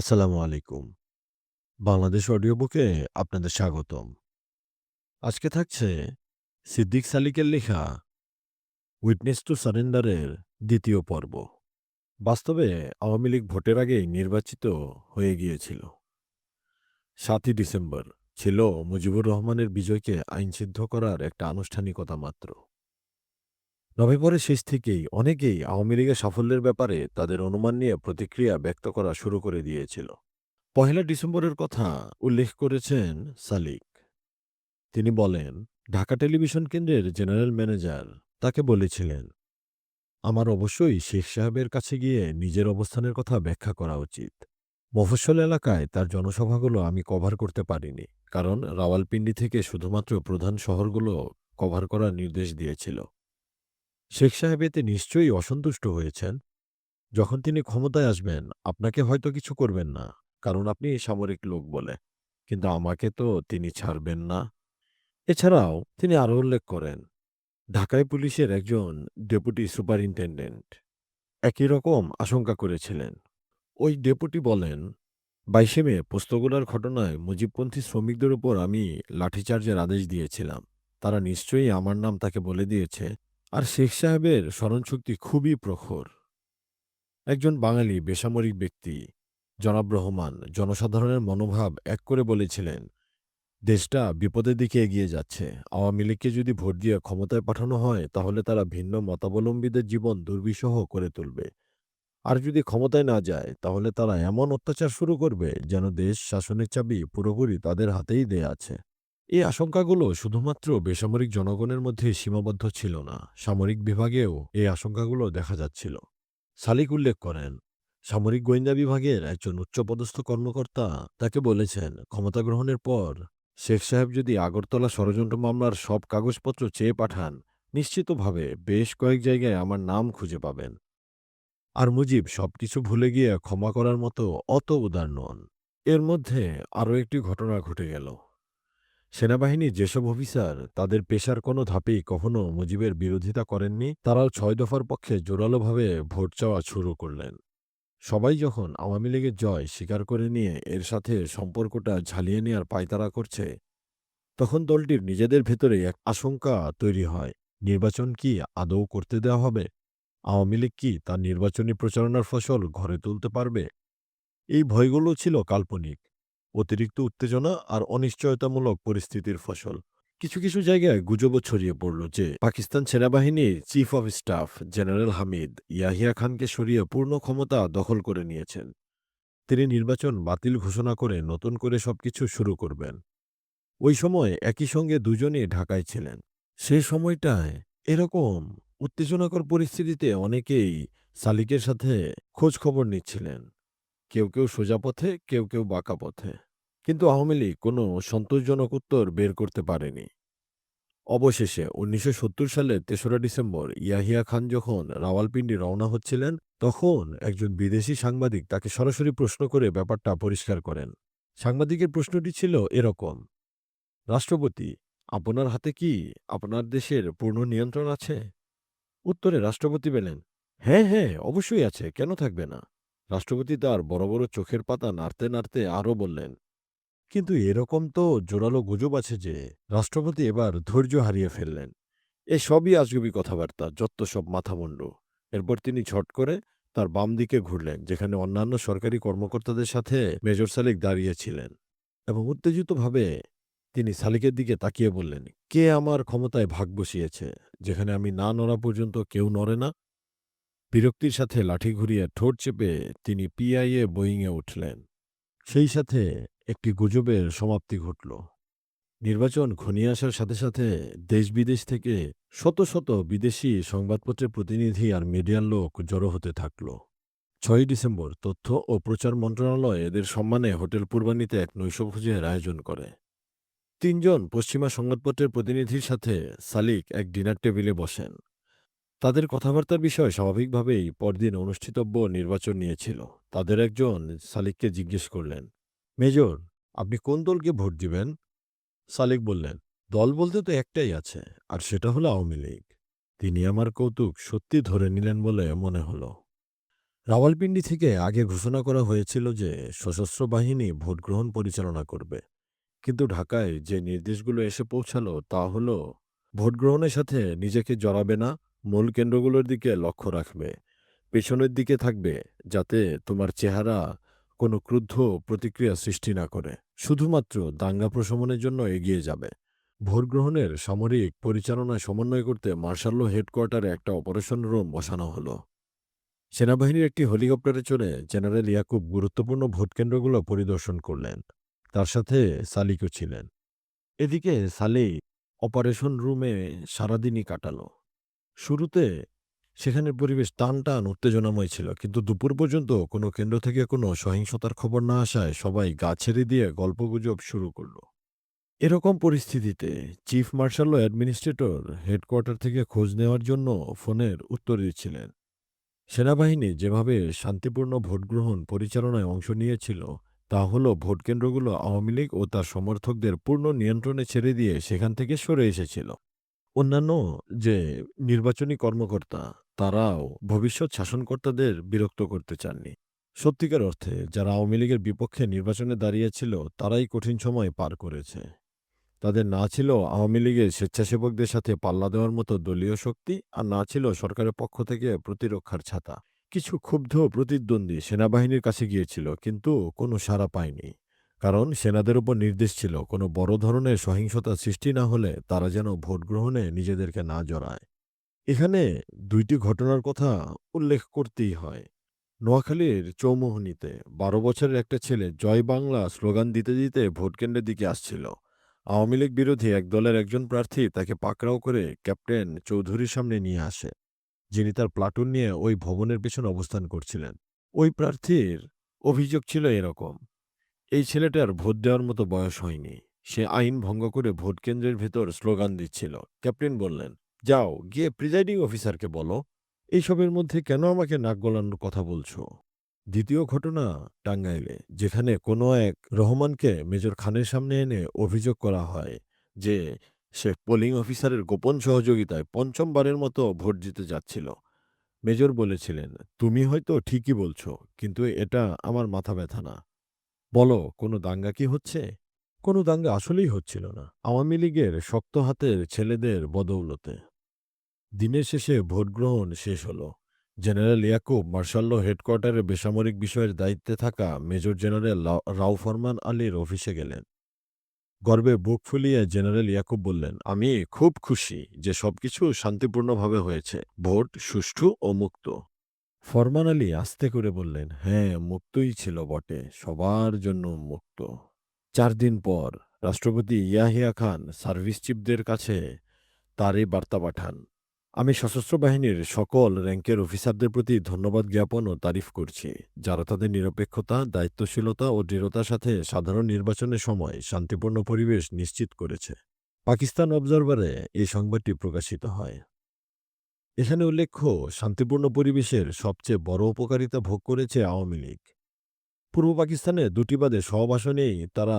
আসসালামু আলাইকুম। বাংলাদেশ অডিও বুকে আপনাদের স্বাগতম। আজকে থাকছে সিদ্দিক সালিকের লেখা 'উইটনেস টু সারেন্ডার' দ্বিতীয় পর্ব। বাস্তবে আওয়ামী লীগ ভোটের আগেই নির্বাচিত হয়ে গিয়েছিল। ৭ই ডিসেম্বর ছিল মুজিবুর রহমানের বিজয়কে আইনসিদ্ধ করার একটা আনুষ্ঠানিকতা মাত্র। নভেম্বরের শেষ থেকেই অনেকেই আওয়ামী লীগের সাফল্যের ব্যাপারে তাদের অনুমান নিয়ে প্রতিক্রিয়া ব্যক্ত করা শুরু করে দিয়েছিল। ১লা ডিসেম্বরের কথা উল্লেখ করেছেন সালিক। তিনি বলেন, ঢাকা টেলিভিশন কেন্দ্রের জেনারেল ম্যানেজার তাকে বলেছিলেন, আমার অবশ্যই শেখ সাহেবের কাছে গিয়ে নিজের অবস্থানের কথা ব্যাখ্যা করা উচিত। মফস্বল এলাকায় তার জনসভাগুলো আমি কভার করতে পারিনি, কারণ রাওয়ালপিন্ডি থেকে শুধুমাত্র প্রধান শহরগুলো কভার করার নির্দেশ দিয়েছিল। শেখ সাহেব এতে নিশ্চয়ই অসন্তুষ্ট হয়েছেন। যখন তিনি ক্ষমতায় আসবেন আপনাকে হয়তো কিছু করবেন না, কারণ আপনি সামরিক লোক বলে, কিন্তু আমাকে তো তিনি ছাড়বেন না। এছাড়াও তিনি আরও উল্লেখ করেন, ঢাকায় পুলিশের একজন ডেপুটি সুপারিনটেনডেন্ট একই রকম আশঙ্কা করেছিলেন। ওই ডেপুটি বলেন, ২২শে মে পোস্তগোলার ঘটনায় মুজিবপন্থী শ্রমিকদের উপর আমি লাঠিচার্জের আদেশ দিয়েছিলাম। তারা নিশ্চয়ই আমার নাম তাকে বলে দিয়েছে। আর শেখ সাহেবের স্মরণশক্তি খুবই প্রখর। একজন বাঙালি বেসামরিক ব্যক্তি জনাব রহমান জনসাধারণের মনোভাব এক করে বলেছিলেন, দেশটা বিপদের দিকে এগিয়ে যাচ্ছে। আওয়ামী লীগকে যদি ভোট দিয়ে ক্ষমতায় পাঠানো হয় তাহলে তারা ভিন্ন মতাবলম্বীদের জীবন দুর্বিষহ করে তুলবে। আর যদি ক্ষমতায় না যায় তাহলে তারা এমন অত্যাচার শুরু করবে যেন দেশ শাসনের চাবি পুরোপুরি তাদের হাতেই দেয়া আছে। এই আশঙ্কাগুলো শুধুমাত্র বেসামরিক জনগণের মধ্যে সীমাবদ্ধ ছিল না, সামরিক বিভাগেও এই আশঙ্কাগুলো দেখা যাচ্ছিল। সালিক উল্লেখ করেন, সামরিক গোয়েন্দা বিভাগের একজন উচ্চপদস্থ কর্মকর্তা তাকে বলেছেন, ক্ষমতা গ্রহণের পর শেখ সাহেব যদি আগরতলা ষড়যন্ত্র মামলার সব কাগজপত্র চেয়ে পাঠান, নিশ্চিতভাবে বেশ কয়েক জায়গায় আমার নাম খুঁজে পাবেন। আর মুজিব সবকিছু ভুলে গিয়ে ক্ষমা করার মতো অত উদার নন। এর মধ্যে আরও একটি ঘটনা ঘটে গেল। সেনাবাহিনীর যেসব অফিসার তাদের পেশার কোনো ধাপেই কখনো মুজিবের বিরোধিতা করেননি, তারাও ৬ দফার পক্ষে জোরালোভাবে ভোট চাওয়া শুরু করলেন। সবাই যখন আওয়ামী লীগের জয় স্বীকার করে নিয়ে এর সাথে সম্পর্কটা ঝালিয়ে নেওয়ার পায়তারা করছে, তখন দলটির নিজেদের ভেতরে এক আশঙ্কা তৈরি হয়, নির্বাচন কি আদৌ করতে দেওয়া হবে? আওয়ামী লীগ কি তার নির্বাচনী প্রচারণার ফসল ঘরে তুলতে পারবে? এই ভয়গুলো ছিল কাল্পনিক, অতিরিক্ত উত্তেজনা আর অনিশ্চয়তামূলক পরিস্থিতির ফসল। কিছু কিছু জায়গায় গুজবও ছড়িয়ে পড়ল যে পাকিস্তান সেনাবাহিনীর chief of staff general Hamid Yahya খানকে সরিয়ে পূর্ণ ক্ষমতা দখল করে নিয়েছেন। তিনি নির্বাচন বাতিল ঘোষণা করে নতুন করে সবকিছু শুরু করবেন। ওই সময় একই সঙ্গে দুজনই ঢাকায় ছিলেন। সে সময়টায় এরকম উত্তেজনাকর পরিস্থিতিতে অনেকেই সালিকের সাথে খোঁজ খবর নিচ্ছিলেন। কেউ কেউ সোজা পথে, কেউ কেউ বাঁকা পথে। কিন্তু আওয়ামী লীগ কোনো সন্তোষজনক উত্তর বের করতে পারেনি। অবশেষে ১৯৭০ সালের ৩রা ডিসেম্বর ইয়াহিয়া খান যখন রাওয়ালপিন্ডি রওনা হচ্ছিলেন, তখন একজন বিদেশি সাংবাদিক তাকে সরাসরি প্রশ্ন করে ব্যাপারটা পরিষ্কার করেন। সাংবাদিকের প্রশ্নটি ছিল এরকম, রাষ্ট্রপতি, আপনার হাতে কি আপনার দেশের পূর্ণ নিয়ন্ত্রণ আছে? উত্তরে রাষ্ট্রপতি বলেন, হ্যাঁ, হ্যাঁ, অবশ্যই আছে, কেন থাকবে না? রাষ্ট্রপতি তার বড় বড় চোখের পাতা নাড়তে নাড়তে আরও বললেন, কিন্তু এরকম তো জোরালো গুজব আছে যে। রাষ্ট্রপতি এবার ধৈর্য হারিয়ে ফেললেন। সবই আজগুবি কথাবার্তা, যত্ত সব মাথামুন্ডু। এরপর তিনি ঝট করে তার বাম দিকে ঘুরলেন, যেখানে অন্যান্য সরকারি কর্মকর্তাদের সাথে মেজর সালিক দাঁড়িয়েছিলেন, এবং উত্তেজিতভাবে তিনি সালিকের দিকে তাকিয়ে বললেন, কে আমার ক্ষমতায় ভাগ বসিয়েছে? যেখানে আমি না নড়া পর্যন্ত কেউ নড়ে না। বিরক্তির সাথে লাঠি ঘুরিয়ে ঠোঁট চেপে তিনি পিআইএ বোয়িংয়ে উঠলেন। সেই সাথে একটি গুজবের সমাপ্তি ঘটল। নির্বাচন ঘনিয়ে আসার সাথে সাথে দেশ-বিদেশ থেকে শত শত বিদেশি সংবাদপত্রের প্রতিনিধি আর মিডিয়ার লোক জড়ো হতে থাকল। ৬ই ডিসেম্বর তথ্য ও প্রচার মন্ত্রণালয় এদের সম্মানে হোটেল পূর্বানীতে এক নৈশভোজের আয়োজন করে। ৩ জন পশ্চিমা সংবাদপত্রের প্রতিনিধির সাথে সালিক এক ডিনার টেবিলে বসেন। তাদের কথাবার্তার বিষয় স্বাভাবিকভাবেই পরদিন অনুষ্ঠিতব্য নির্বাচন নিয়েছিল। তাদের একজন সালিককে জিজ্ঞেস করলেন, মেজর, আপনি কোন দলকে ভোট দিবেন? সালিক বললেন, দল বলতে তো একটাই আছে, আর সেটা হলো আওয়ামী লীগ। তিনি আমার কৌতুক সত্যি ধরে নিলেন বলে মনে হলো। রাওয়ালপিন্ডি থেকে আগে ঘোষণা করা হয়েছিল যে সশস্ত্র বাহিনী ভোট গ্রহণ পরিচালনা করবে। কিন্তু ঢাকায় যে নির্দেশগুলো এসে পৌঁছালো তা হলো ভোট গ্রহণের সাথে নিজেকে জড়াবে না, মূল কেন্দ্রগুলোর দিকে লক্ষ্য রাখবে, পেছনের দিকে থাকবে, যাতে তোমার চেহারা কোনো ক্রুদ্ধ প্রতিক্রিয়া সৃষ্টি না করে, শুধুমাত্র দাঙ্গা প্রশমনের জন্য এগিয়ে যাবে। ভোট গ্রহণের সামরিক পরিচালনায় সমন্বয় করতে মার্শাল ল হেডকোয়ার্টারে একটা অপারেশন রুম বসানো হলো। সেনাবাহিনীর একটি হেলিকপ্টারে চড়ে জেনারেল ইয়াকুব গুরুত্বপূর্ণ ভোটকেন্দ্রগুলো পরিদর্শন করলেন। তার সাথে সালিকও ছিলেন। এদিকে সালি অপারেশন রুমে সারাদিনই কাটালো। শুরুতে সেখানের পরিবেশ টান টান উত্তেজনাময় ছিল, কিন্তু দুপুর পর্যন্ত কোনো কেন্দ্র থেকে কোনো সহিংসতার খবর না আসায় সবাই গা ছেড়ে দিয়ে গল্পগুজব শুরু করলো। এরকম পরিস্থিতিতে চিফ মার্শাল ও অ্যাডমিনিস্ট্রেটর হেডকোয়ার্টার থেকে খোঁজ নেওয়ার জন্য ফোনের উত্তর দিচ্ছিলেন। সেনাবাহিনী যেভাবে শান্তিপূর্ণ ভোটগ্রহণ পরিচালনায় অংশ নিয়েছিল তা হলো ভোটকেন্দ্রগুলো আওয়ামী লীগ ও তার সমর্থকদের পূর্ণ নিয়ন্ত্রণে ছেড়ে দিয়ে সেখান থেকে সরে এসেছিল। অন্যান্য যে নির্বাচনী কর্মকর্তা, তারাও ভবিষ্যৎ শাসনকর্তাদের বিরক্ত করতে চাননি। সত্যিকার অর্থে যারা আওয়ামী লীগের বিপক্ষে নির্বাচনে দাঁড়িয়েছিল তারাই কঠিন সময় পার করেছে। তাদের না ছিল আওয়ামী লীগের স্বেচ্ছাসেবকদের সাথে পাল্লা দেওয়ার মতো দলীয় শক্তি, আর না ছিল সরকারের পক্ষ থেকে প্রতিরক্ষার ছাতা। কিছু ক্ষুব্ধ প্রতিদ্বন্দ্বী সেনাবাহিনীর কাছে গিয়েছিল, কিন্তু কোনো সাড়া পায়নি। কারণ সেনাদের উপর নির্দেশ ছিল কোনো বড় ধরনের সহিংসতা সৃষ্টি না হলে তারা যেন ভোট গ্রহণে নিজেদেরকে না জড়ায়। এখানে দুইটি ঘটনার কথা উল্লেখ করতেই হয়। নোয়াখালীর চৌমুহনীতে ১২ বছরের একটা ছেলে জয় বাংলা স্লোগান দিতে দিতে ভোটকেন্দ্রের দিকে আসছিল। আওয়ামী লীগ বিরোধী এক দলের একজন প্রার্থী তাকে পাকড়াও করে ক্যাপ্টেন চৌধুরীর সামনে নিয়ে আসে, যিনি তার প্লাটুন নিয়ে ওই ভবনের পেছনে অবস্থান করছিলেন। ওই প্রার্থীর অভিযোগ ছিল এরকম: এই ছেলেটার ভোট দেওয়ার মতো বয়স হয়নি। সে আইন ভঙ্গ করে ভোট কেন্দ্রের ভেতর স্লোগান দিচ্ছিল। ক্যাপ্টেন বললেন, যাও গিয়ে প্রিজাইডিং অফিসারকে বলো, এইসবের মধ্যে কেন আমাকে নাক গলানোর কথা বলছো? দ্বিতীয় ঘটনা টাঙ্গাইলে, যেখানে কোনো এক রহমানকে মেজর খানের সামনে এনে অভিযোগ করা হয় যে সে পোলিং অফিসারের গোপন সহযোগিতায় পঞ্চমবারের মতো ভোট দিতে যাচ্ছিল। মেজর বলেছিলেন, তুমি হয়তো ঠিকই বলছো, কিন্তু এটা আমার মাথা ব্যথা না। বলো, কোনো দাঙ্গা কি হচ্ছে? কোনো দাঙ্গা আসলেই হচ্ছিল না, আওয়ামী লীগের শক্ত হাতের ছেলেদের বদৌলতে। দিনের শেষে ভোট গ্রহণ শেষ হলো। জেনারেল ইয়াকুব মার্শাল ল হেডকোয়ার্টারে বেসামরিক বিষয়ের দায়িত্বে থাকা মেজর জেনারেল রাও ফরমান আলীর অফিসে গেলেন। গর্বে বুক ফুলিয়ে জেনারেল ইয়াকুব বললেন, আমি খুব খুশি যে সবকিছু শান্তিপূর্ণভাবে হয়েছে। ভোট সুষ্ঠু ও মুক্ত। ফরমান আলী আস্তে করে বললেন, হ্যাঁ, মুক্তই ছিল বটে, সবার জন্য মুক্ত। ৪ দিন পর রাষ্ট্রপতি ইয়াহিয়া খান সার্ভিস চিফদের কাছে তার এই বার্তা পাঠান। আমি সশস্ত্র বাহিনীর সকল র‍্যাংকের অফিসারদের প্রতি ধন্যবাদ জ্ঞাপন ও তারিফ করছি, যারা তাদের নিরপেক্ষতা, দায়িত্বশীলতা ও দৃঢ়তার সাথে সাধারণ নির্বাচনের সময় শান্তিপূর্ণ পরিবেশ নিশ্চিত করেছে। পাকিস্তান অবজারভারে এই সংবাদটি প্রকাশিত হয়। এখানে উল্লেখ্য, শান্তিপূর্ণ পরিবেশের সবচেয়ে বড় উপকারিতা ভোগ করেছে আওয়ামী লীগ। পূর্ব পাকিস্তানে ২টি বাদে সব আসনেই তারা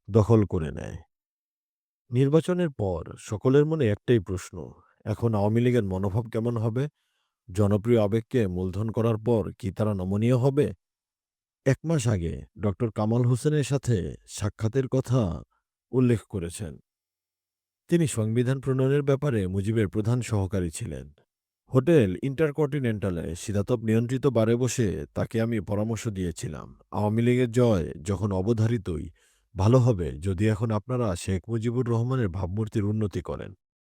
দখল করে নেয়। নির্বাচনের পর সকলের মনে একটাই প্রশ্ন, এখন আওয়ামী লীগের মনোভাব কেমন হবে? জনপ্রিয় আবেগকে মূলধন করার পর কি তারা নমনীয় হবে? ১ মাস আগে ডক্টর কামাল হোসেনের সাথে সাক্ষাতের কথা উল্লেখ করেছেন। তিনি সংবিধান প্রণয়নের ব্যাপারে মুজিবের প্রধান সহকারী ছিলেন। হোটেল ইন্টারকন্টিনেন্টালে শীতাতপ নিয়ন্ত্রিত বারে বসে তাকে আমি পরামর্শ দিয়েছিলাম, আওয়ামী লীগের জয় যখন অবধারিতই, ভালো হবে যদি এখন আপনারা শেখ মুজিবুর রহমানের ভাবমূর্তির উন্নতি করেন।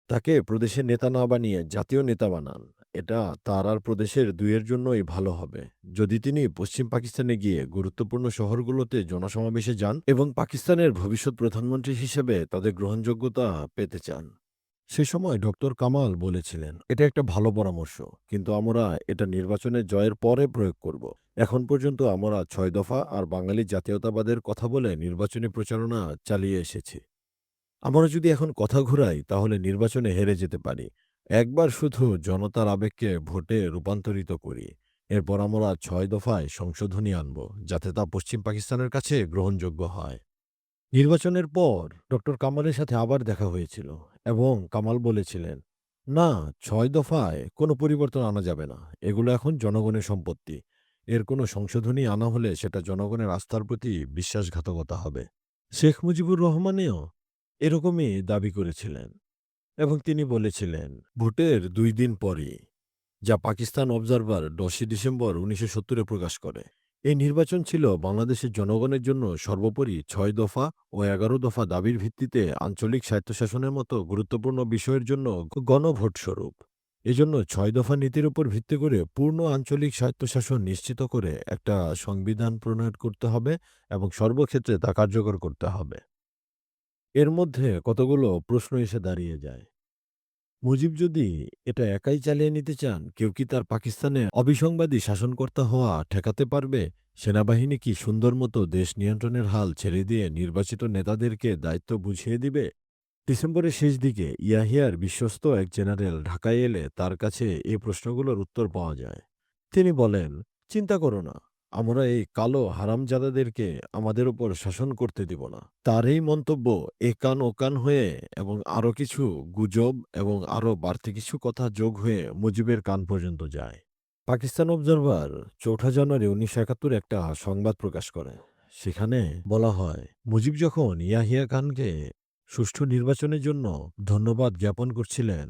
তাকে প্রদেশের নেতা না বানিয়ে জাতীয় নেতা বানান। এটা তার আর প্রদেশের দুইয়ের জন্যই ভালো হবে। যদি তিনি পশ্চিম পাকিস্তানে গিয়ে গুরুত্বপূর্ণ শহরগুলোতে জনসমাবেশে যান এবং পাকিস্তানের ভবিষ্যৎ প্রধানমন্ত্রী হিসেবে তাদের গ্রহণযোগ্যতা পেতে চান। সে সময় ডক্টর কামাল বলেছিলেন, এটা একটা ভালো পরামর্শ, কিন্তু আমরা এটা নির্বাচনের জয়ের পরে প্রয়োগ করব। এখন পর্যন্ত আমরা ৬ দফা আর বাঙালি জাতীয়তাবাদের কথা বলে নির্বাচনী প্রচারণা চালিয়ে এসেছি। আমরা যদি এখন কথা ঘুরাই তাহলে নির্বাচনে হেরে যেতে পারি। একবার শুধু জনতার আবেগকে ভোটে রূপান্তরিত করি। এরপর আমরা ৬ দফায় সংশোধনী আনব, যাতে তা পশ্চিম পাকিস্তানের কাছে গ্রহণযোগ্য হয়। নির্বাচনের পর ডক্টর কামালের সাথে আবার দেখা হয়েছিল এবং কামাল বলেছিলেন, না, ৬ দফায় কোনো পরিবর্তন আনা যাবে না। এগুলো এখন জনগণের সম্পত্তি। এর কোনো সংশোধনী আনা হলে সেটা জনগণের আস্থার প্রতি বিশ্বাসঘাতকতা হবে। শেখ মুজিবুর রহমানও এরকমই দাবি করেছিলেন এবং তিনি বলেছিলেন, ভোটের ২ দিন পরই, যা পাকিস্তান অবজারভার ১০ই ডিসেম্বর ১৯৭০ প্রকাশ করে, এই নির্বাচন ছিল বাংলাদেশের জনগণের জন্য সর্বোপরি ৬ দফা ও ১১ দফা দাবির ভিত্তিতে আঞ্চলিক স্বায়ত্তশাসনের মতো গুরুত্বপূর্ণ বিষয়ের জন্য গণভোট স্বরূপ। এজন্য ৬ দফা নীতির উপর ভিত্তি করে পূর্ণ আঞ্চলিক স্বায়ত্তশাসন নিশ্চিত করে একটা সংবিধান প্রণয়ন করতে হবে এবং সর্বক্ষেত্রে তা কার্যকর করতে হবে। এর মধ্যে কতগুলো প্রশ্ন এসে দাঁড়িয়ে যায়। মুজিব যদি এটা একাই চালিয়ে নিতে চান, কেউ কি তার পাকিস্তানে অবিসংবাদী শাসনকর্তা হওয়া ঠেকাতে পারবে? সেনাবাহিনী কি সুন্দর মতো দেশ নিয়ন্ত্রণের হাল ছেড়ে দিয়ে নির্বাচিত নেতাদেরকে দায়িত্ব বুঝিয়ে দিবে? ডিসেম্বরের শেষ দিকে ইয়াহিয়ার বিশ্বস্ত এক জেনারেল ঢাকায় এলে তার কাছে এই প্রশ্নগুলোর উত্তর পাওয়া যায়। তিনি বলেন, চিন্তা করো না, আমরা এই কালো হারামজাদাদেরকে আমাদের উপর শাসন করতে দিব না। তার এই মন্তব্য একান ওকান হয়ে এবং আরো কিছু গুজব এবং আরো বাড়তি কিছু কথা যোগ হয়ে মুজিবের কান পর্যন্ত যায়। পাকিস্তান অবজারভার ৪ জানুয়ারি ১৯৭১ একটা সংবাদ প্রকাশ করে। সেখানে বলা হয়, মুজিব যখন ইয়াহিয়া খানকে সুষ্ঠু নির্বাচনের জন্য ধন্যবাদ জ্ঞাপন করছিলেন,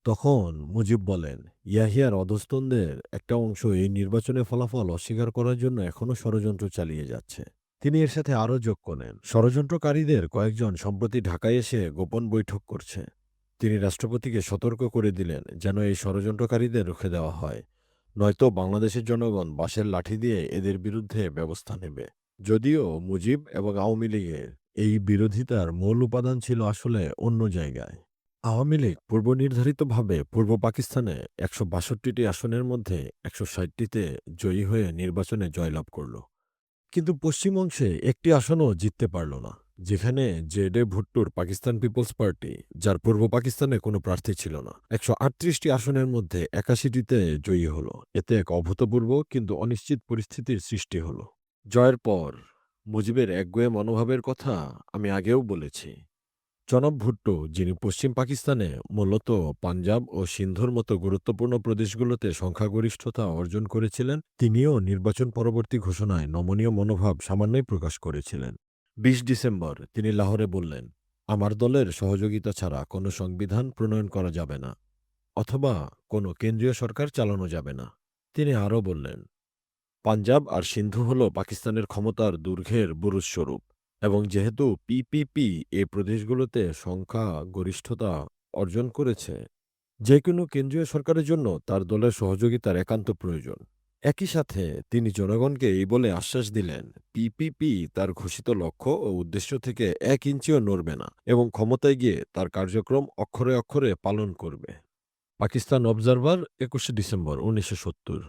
তখন মুজিব বলেন, ইয়াহিয়ার অধস্তনদের একটা অংশ এই নির্বাচনের ফলাফল অস্বীকার করার জন্য এখনও ষড়যন্ত্র চালিয়ে যাচ্ছে। তিনি এর সাথে আরও যোগ করেন, ষড়যন্ত্রকারীদের কয়েকজন সম্প্রতি ঢাকায় এসে গোপন বৈঠক করছে। তিনি রাষ্ট্রপতিকে সতর্ক করে দিলেন যেন এই ষড়যন্ত্রকারীদের রুখে দেওয়া হয়, নয়তো বাংলাদেশের জনগণ বাঁশের লাঠি দিয়ে এদের বিরুদ্ধে ব্যবস্থা নেবে। যদিও মুজিব এবং আওয়ামী লীগের এই বিরোধিতার মূল উপাদান ছিল আসলে অন্য জায়গায়। আওয়ামী লীগ পূর্বনির্ধারিতভাবে পূর্ব পাকিস্তানে ১৬২টি আসনের মধ্যে ১৬০টিতে জয়ী হয়ে নির্বাচনে জয়লাভ করল। কিন্তু পশ্চিম অংশে একটি আসনও জিততে পারল না, যেখানে জেডে ভুট্টোর পাকিস্তান পিপলস পার্টি, যার পূর্ব পাকিস্তানে কোনো প্রার্থী ছিল না, ১৩৮টি আসনের মধ্যে ৮১টিতে জয়ী হল। এতে এক অভূতপূর্ব কিন্তু অনিশ্চিত পরিস্থিতির সৃষ্টি হল। জয়ের পর মুজিবের একগুঁয়ে মনোভাবের কথা আমি আগেও বলেছি। জনাব ভুট্টো, যিনি পশ্চিম পাকিস্তানে মূলত পাঞ্জাব ও সিন্ধুর মতো গুরুত্বপূর্ণ প্রদেশগুলোতে সংখ্যাগরিষ্ঠতা অর্জন করেছিলেন, তিনিও নির্বাচন পরবর্তী ঘোষণায় নমনীয় মনোভাব সামান্যই প্রকাশ করেছিলেন। ২০ ডিসেম্বর তিনি লাহোরে বললেন, আমার দলের সহযোগিতা ছাড়া কোনো সংবিধান প্রণয়ন করা যাবে না, অথবা কোনো কেন্দ্রীয় সরকার চালানো যাবে না। তিনি আরও বললেন, পাঞ্জাব আর সিন্ধু হল পাকিস্তানের ক্ষমতার দুর্গের বুরুজস্বরূপ এবং যেহেতু পিপিপি এ প্রদেশগুলোতে সংখ্যা গরিষ্ঠতা অর্জন করেছে, যে কোনো কেন্দ্রীয় সরকারের জন্য তার দলের সহযোগিতার একান্ত প্রয়োজন। একই সাথে তিনি জনগণকে এই বলে আশ্বাস দিলেন, পিপিপি তার ঘোষিত লক্ষ্য ও উদ্দেশ্য থেকে ১ ইঞ্চিও নড়বে না এবং ক্ষমতায় গিয়ে তার কার্যক্রম অক্ষরে অক্ষরে পালন করবে। Pakistan observer ২১ December ১৯৭০।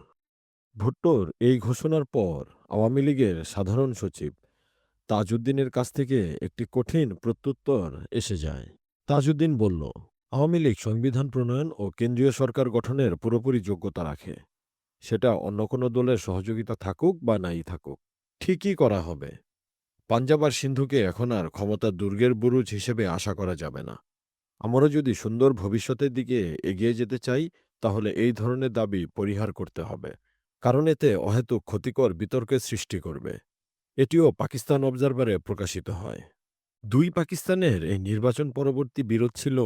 ভুট্টোর এই ঘোষণার পর আওয়ামী লীগের সাধারণ সচিব তাজউদ্দিনের কাছ থেকে একটি কঠিন প্রত্যুত্তর এসে যায়। তাজউদ্দিন বলল, আওয়ামী লীগ সংবিধান প্রণয়ন ও কেন্দ্রীয় সরকার গঠনের পুরোপুরি যোগ্যতা রাখে। সেটা অন্য কোনো দলের সহযোগিতা থাকুক বা নাই থাকুক, ঠিকই করা হবে। পাঞ্জাব আর সিন্ধুকে এখন আর ক্ষমতার দুর্গের বুরুজ হিসেবে আশা করা যাবে না। আমরা যদি সুন্দর ভবিষ্যতের দিকে এগিয়ে যেতে চাই, তাহলে এই ধরনের দাবি পরিহার করতে হবে, কারণ এতে অহেতুক ক্ষতিকর বিতর্কের সৃষ্টি করবে। এটিও পাকিস্তান অবজারভারে প্রকাশিত হয়। দুই পাকিস্তানের এই নির্বাচন পরবর্তী বিরোধ ছিল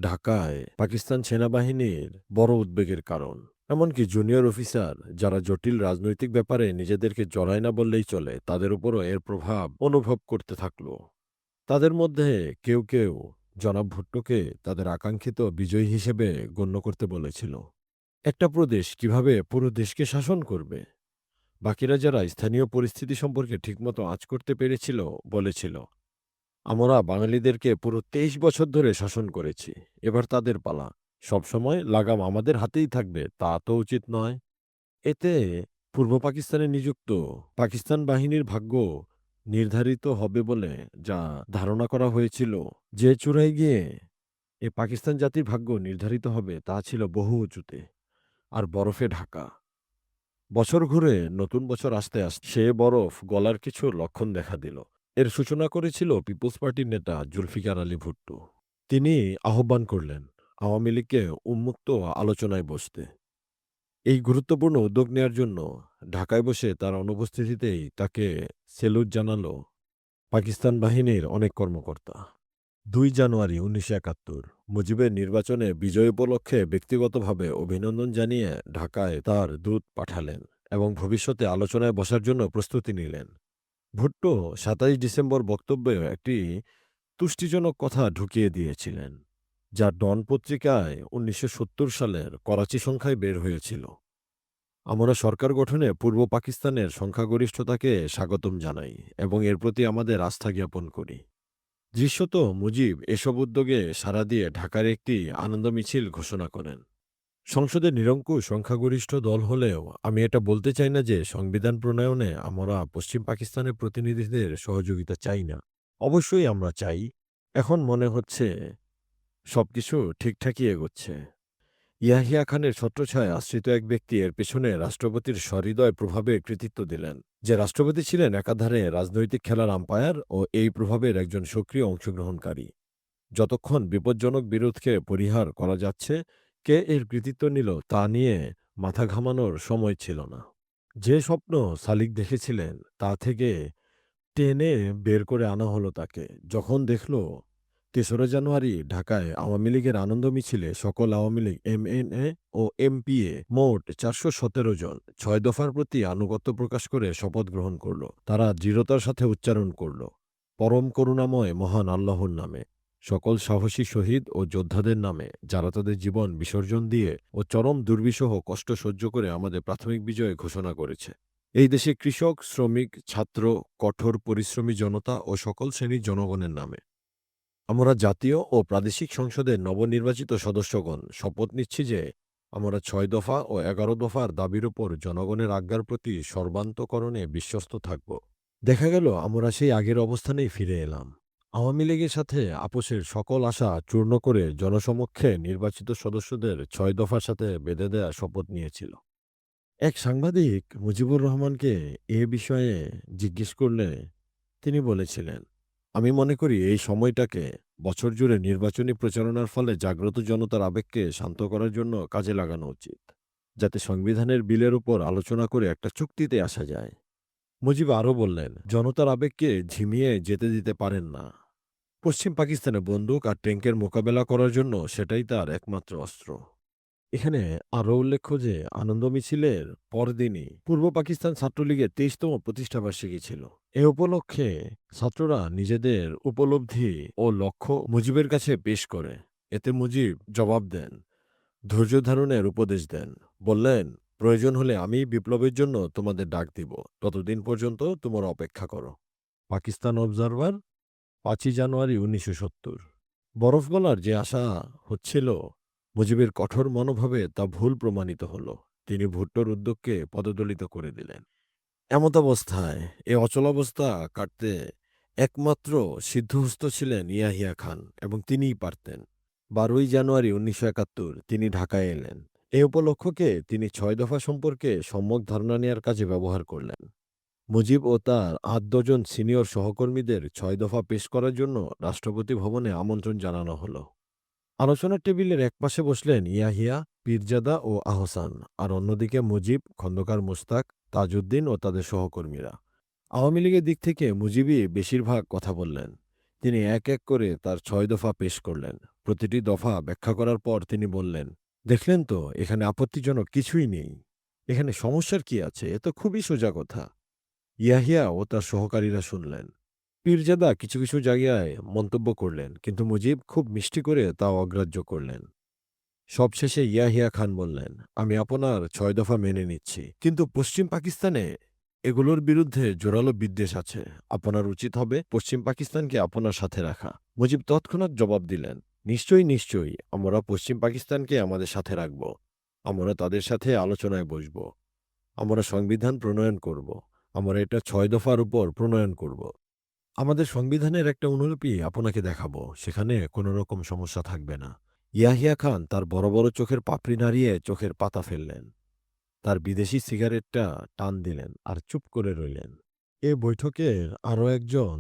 ঢাকায় পাকিস্তান সেনাবাহিনীর বড় উদ্বেগের কারণ। এমনকি জুনিয়র অফিসার, যারা জটিল রাজনৈতিক ব্যাপারে নিজেদেরকে জড়ায় না বললেই চলে, তাদের উপরও এর প্রভাব অনুভব করতে থাকল। তাদের মধ্যে কেউ কেউ জনাব ভুট্টোকে তাদের আকাঙ্ক্ষিত বিজয়ী হিসেবে গণ্য করতে বলেছিল। একটা প্রদেশ কিভাবে পুরো দেশকে শাসন করবে? বাকিরা যারা স্থানীয় পরিস্থিতি সম্পর্কে ঠিকমতো আঁচ করতে পেরেছিল, বলেছিল, আমরা বাঙালিদেরকে পুরো ২৩ বছর ধরে শাসন করেছি, এবার তাদের পালা, সবসময় লাগাম আমাদের হাতেই থাকবে, তা তো উচিত নয়। এতে পূর্ব পাকিস্তানে নিযুক্ত পাকিস্তান বাহিনীর ভাগ্য নির্ধারিত হবে বলে যা ধারণা করা হয়েছিল, যে চূড়ায় গিয়ে এ পাকিস্তান জাতির ভাগ্য নির্ধারিত হবে, তা ছিল বহু উঁচুতে আর বরফে ঢাকা। বছর ঘুরে নতুন বছর আসতে আসতে সে বরফ গলার কিছু লক্ষণ দেখা দিল। এর সূচনা করেছিল পিপলস পার্টির নেতা জুলফিকার আলী ভুট্টো। তিনি আহ্বান করলেন আওয়ামী লীগকে উন্মুক্ত আলোচনায় বসতে। এই গুরুত্বপূর্ণ উদ্যোগ নেয়ার জন্য ঢাকায় বসে তার অনুপস্থিতিতেই তাকে সেলুট জানালো পাকিস্তান বাহিনীর অনেক কর্মকর্তা। ২ জানুয়ারি ১৯৭১ মুজিবের নির্বাচনে বিজয় উপলক্ষে ব্যক্তিগতভাবে অভিনন্দন জানিয়ে ঢাকায় তার দূত পাঠালেন এবং ভবিষ্যতে আলোচনায় বসার জন্য প্রস্তুতি নিলেন। ভুট্টো ২৭ ডিসেম্বর বক্তব্যে একটি তুষ্টিজনক কথা ঢুকিয়ে দিয়েছিলেন, যা ডন পত্রিকায় ১৯৭০ সালের করাচি সংখ্যায় বের হয়েছিল। আমরা সরকার গঠনে পূর্ব পাকিস্তানের সংখ্যাগরিষ্ঠতাকে স্বাগতম জানাই এবং এর প্রতি আমাদের আস্থা জ্ঞাপন করি। দৃশ্যত মুজিব এসব উদ্যোগে সাড়া দিয়ে ঢাকার একটি আনন্দ মিছিল ঘোষণা করেন। সংসদে নিরঙ্কুশ সংখ্যাগরিষ্ঠ দল হলেও আমি এটা বলতে চাই না যে সংবিধান প্রণয়নে আমরা পশ্চিম পাকিস্তানের প্রতিনিধিদের সহযোগিতা চাই না। অবশ্যই আমরা চাই। এখন মনে হচ্ছে সবকিছু ঠিকঠাকই এগোচ্ছে। ইয়াহিয়া খানের ছত্রছায়ায় আশ্রিত এক ব্যক্তি এর পেছনে রাষ্ট্রপতির সহৃদয় প্রভাবের কৃতিত্ব দিলেন। যে রাষ্ট্রপতি ছিলেন একাধারে রাজনৈতিক খেলার আম্পায়ার ও এই প্রভাবের একজন সক্রিয় অংশগ্রহণকারী। যতক্ষণ বিপজ্জনক বিরোধকে পরিহার করা যাচ্ছে, কে এর কৃতিত্ব নিল তা নিয়ে মাথা ঘামানোর সময় ছিল না। যে স্বপ্ন সালিক দেখেছিলেন তা থেকে টেনে বের করে আনা হলো তাকে। যখন দেখল ৩রা জানুয়ারি ঢাকায় আওয়ামী লীগের আনন্দ মিছিলে সকল আওয়ামী লীগ এমএনএ ও এমপিএ মোট ৪১৭ জন ৬ দফার প্রতি আনুগত্য প্রকাশ করে শপথ গ্রহণ করল। তারা দৃঢ়তার সাথে উচ্চারণ করল, পরম করুণাময় মহান আল্লাহর নামে, সকল সাহসী শহীদ ও যোদ্ধাদের নামে, যারা তাদের জীবন বিসর্জন দিয়ে ও চরম দুর্বিষহ কষ্ট সহ্য করে আমাদের প্রাথমিক বিজয় ঘোষণা করেছে। এই দেশে কৃষক, শ্রমিক, ছাত্র, কঠোর পরিশ্রমী জনতা ও সকল শ্রেণীর জনগণের নামে আমরা জাতীয় ও প্রাদেশিক সংসদের নবনির্বাচিত সদস্যগণ শপথ নিচ্ছি যে আমরা ৬ দফা ও ১১ দফার দাবির উপর জনগণের আজ্ঞার প্রতি সর্বান্তকরণে বিশ্বস্ত থাকব। দেখা গেল আমরা সেই আগের অবস্থানেই ফিরে এলাম। আওয়ামী লীগের সাথে আপোষের সকল আশা চূর্ণ করে জনসমক্ষে নির্বাচিত সদস্যদের ৬ দফার সাথে বেঁধে দেয়া শপথ নিয়েছিল। এক সাংবাদিক মুজিবুর রহমানকে এ বিষয়ে জিজ্ঞেস করলে তিনি বলেছিলেন, আমি মনে করি এই সময়টাকে বছর জুড়ে নির্বাচনী প্রচারণার ফলে জাগ্রত জনতার আবেগকে শান্ত করার জন্য কাজে লাগানো উচিত, যাতে সংবিধানের বিলের উপর আলোচনা করে একটা চুক্তিতে আসা যায়। মুজিব আরও বললেন, জনতার আবেগকে ঝিমিয়ে যেতে দিতে পারেন না। পশ্চিম পাকিস্তানে বন্দুক আর ট্যাঙ্কের মোকাবেলা করার জন্য সেটাই তার একমাত্র অস্ত্র। এখানে আরও উল্লেখ্য যে আনন্দ মিছিলের পরদিনই পূর্ব পাকিস্তান ছাত্রলীগের ২৩তম প্রতিষ্ঠাবার্ষিকী ছিল। এ উপলক্ষে ছাত্ররা নিজেদের উপলব্ধি ও লক্ষ্য মুজিবের কাছে পেশ করে। এতে মুজিব জবাব দেন, ধৈর্য ধারণের উপদেশ দেন। বললেন, প্রয়োজন হলে আমি বিপ্লবের জন্য তোমাদের ডাক দিব, ততদিন পর্যন্ত তোমরা অপেক্ষা করো। পাকিস্তান অবজারভার, ৫ই জানুয়ারি ১৯৭০। বরফ গলার যে আশা হচ্ছিল মুজিবের কঠোর মনোভাবে তা ভুল প্রমাণিত হল। তিনি ভুট্টোর উদ্যোগকে পদদলিত করে দিলেন। এমতাবস্থায় এ অচলাবস্থা কাটতে একমাত্র সিদ্ধহস্ত ছিলেন ইয়াহিয়া খান এবং তিনিই পারতেন। ১২ই জানুয়ারি ১৯৭১ তিনি ঢাকায় এলেন। এ উপলক্ষকে তিনি ৬ দফা সম্পর্কে সম্যক ধারণা নেয়ার কাজে ব্যবহার করলেন। মুজিব ও তার ৮ ডজন সিনিয়র সহকর্মীদের ৬ দফা পেশ করার জন্য রাষ্ট্রপতি ভবনে আমন্ত্রণ জানানো হলো। আলোচনার টেবিলের একপাশে বসলেন ইয়াহিয়া, পীরজাদা ও আহসান, আর অন্যদিকে মুজিব, খন্দকার মোশতাক, তাজউদ্দিন ও তাদের সহকর্মীরা। আওয়ামী লীগের দিক থেকে মুজিবই বেশিরভাগ কথা বললেন। তিনি এক এক করে তার ৬ দফা পেশ করলেন। প্রতিটি দফা ব্যাখ্যা করার পর তিনি বললেন, দেখলেন তো, এখানে আপত্তিজনক কিছুই নেই। এখানে সমস্যার কি আছে? এ তো খুবই সোজা কথা। ইয়াহিয়া ও তার সহকারীরা শুনলেন। পীরজাদা কিছু কিছু জায়গায় মন্তব্য করলেন, কিন্তু মুজিব খুব মিষ্টি করে তা অগ্রাহ্য করলেন। সবশেষে ইয়াহিয়া খান বললেন, আমি আপনার ৬ দফা মেনে নিচ্ছি, কিন্তু পশ্চিম পাকিস্তানে এগুলোর বিরুদ্ধে জোরালো বিদ্বেষ আছে। আপনার উচিত হবে পশ্চিম পাকিস্তানকে আপনার সাথে রাখা। মুজিব তৎক্ষণাৎ জবাব দিলেন, নিশ্চয়ই নিশ্চয়ই, আমরা পশ্চিম পাকিস্তানকে আমাদের সাথে রাখব। আমরা তাদের সাথে আলোচনায় বসব। আমরা সংবিধান প্রণয়ন করব। আমরা এটা ৬ দফার উপর প্রণয়ন করব। আমাদের সংবিধানের একটা অনুলিপি আপনাকে দেখাবো, সেখানে কোনো রকম সমস্যা থাকবে না। ইয়াহিয়া খান তার বড় বড় চোখের পাপড়ি নাড়িয়ে চোখের পাতা ফেললেন। তার বিদেশি সিগারেটটা টান দিলেন আর চুপ করে রইলেন। এ বৈঠকের আরও একজন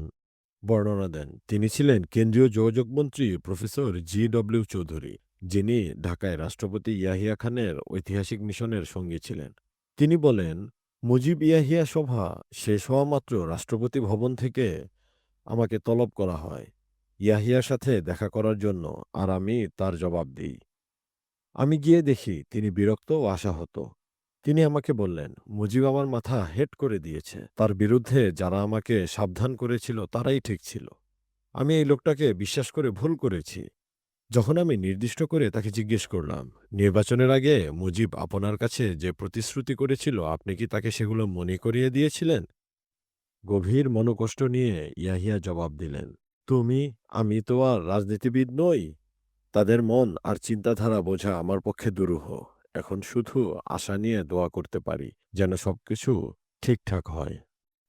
বর্ণনা দেন। তিনি ছিলেন কেন্দ্রীয় যোগাযোগ মন্ত্রী প্রফেসর জি ডব্লিউ চৌধুরী। যিনি ঢাকায় রাষ্ট্রপতি ইয়াহিয়া খানের ঐতিহাসিক মিশনের সঙ্গী ছিলেন। তিনি বলেন, মুজিব ইয়াহিয়া সভা শেষ হওয়া মাত্র রাষ্ট্রপতি ভবন থেকে আমাকে তলব করা হয় ইয়াহিয়ার সাথে দেখা করার জন্য, আর আমি তার জবাব দিই। আমি গিয়ে দেখি তিনি বিরক্ত ও আশাহত। তিনি আমাকে বললেন, মুজিব আমার মাথা হেট করে দিয়েছে। তার বিরুদ্ধে যারা আমাকে সাবধান করেছিল তারাই ঠিক ছিল। আমি এই লোকটাকে বিশ্বাস করে ভুল করেছি। যখন আমি নির্দিষ্ট করে তাকে জিজ্ঞেস করলাম, নির্বাচনের আগে মুজিব আপনার কাছে যে প্রতিশ্রুতি করেছিল আপনি কি তাকে সেগুলো মনে করিয়ে দিয়েছিলেন? গভীর মনোকষ্ট নিয়ে ইয়াহিয়া জবাব দিলেন, আমি তো আর রাজনীতিবিদ নই। তাদের মন আর চিন্তাধারা বোঝা আমার পক্ষে দুরূহ। এখন শুধু আশা নিয়ে দোয়া করতে পারি যেন সবকিছু ঠিকঠাক হয়।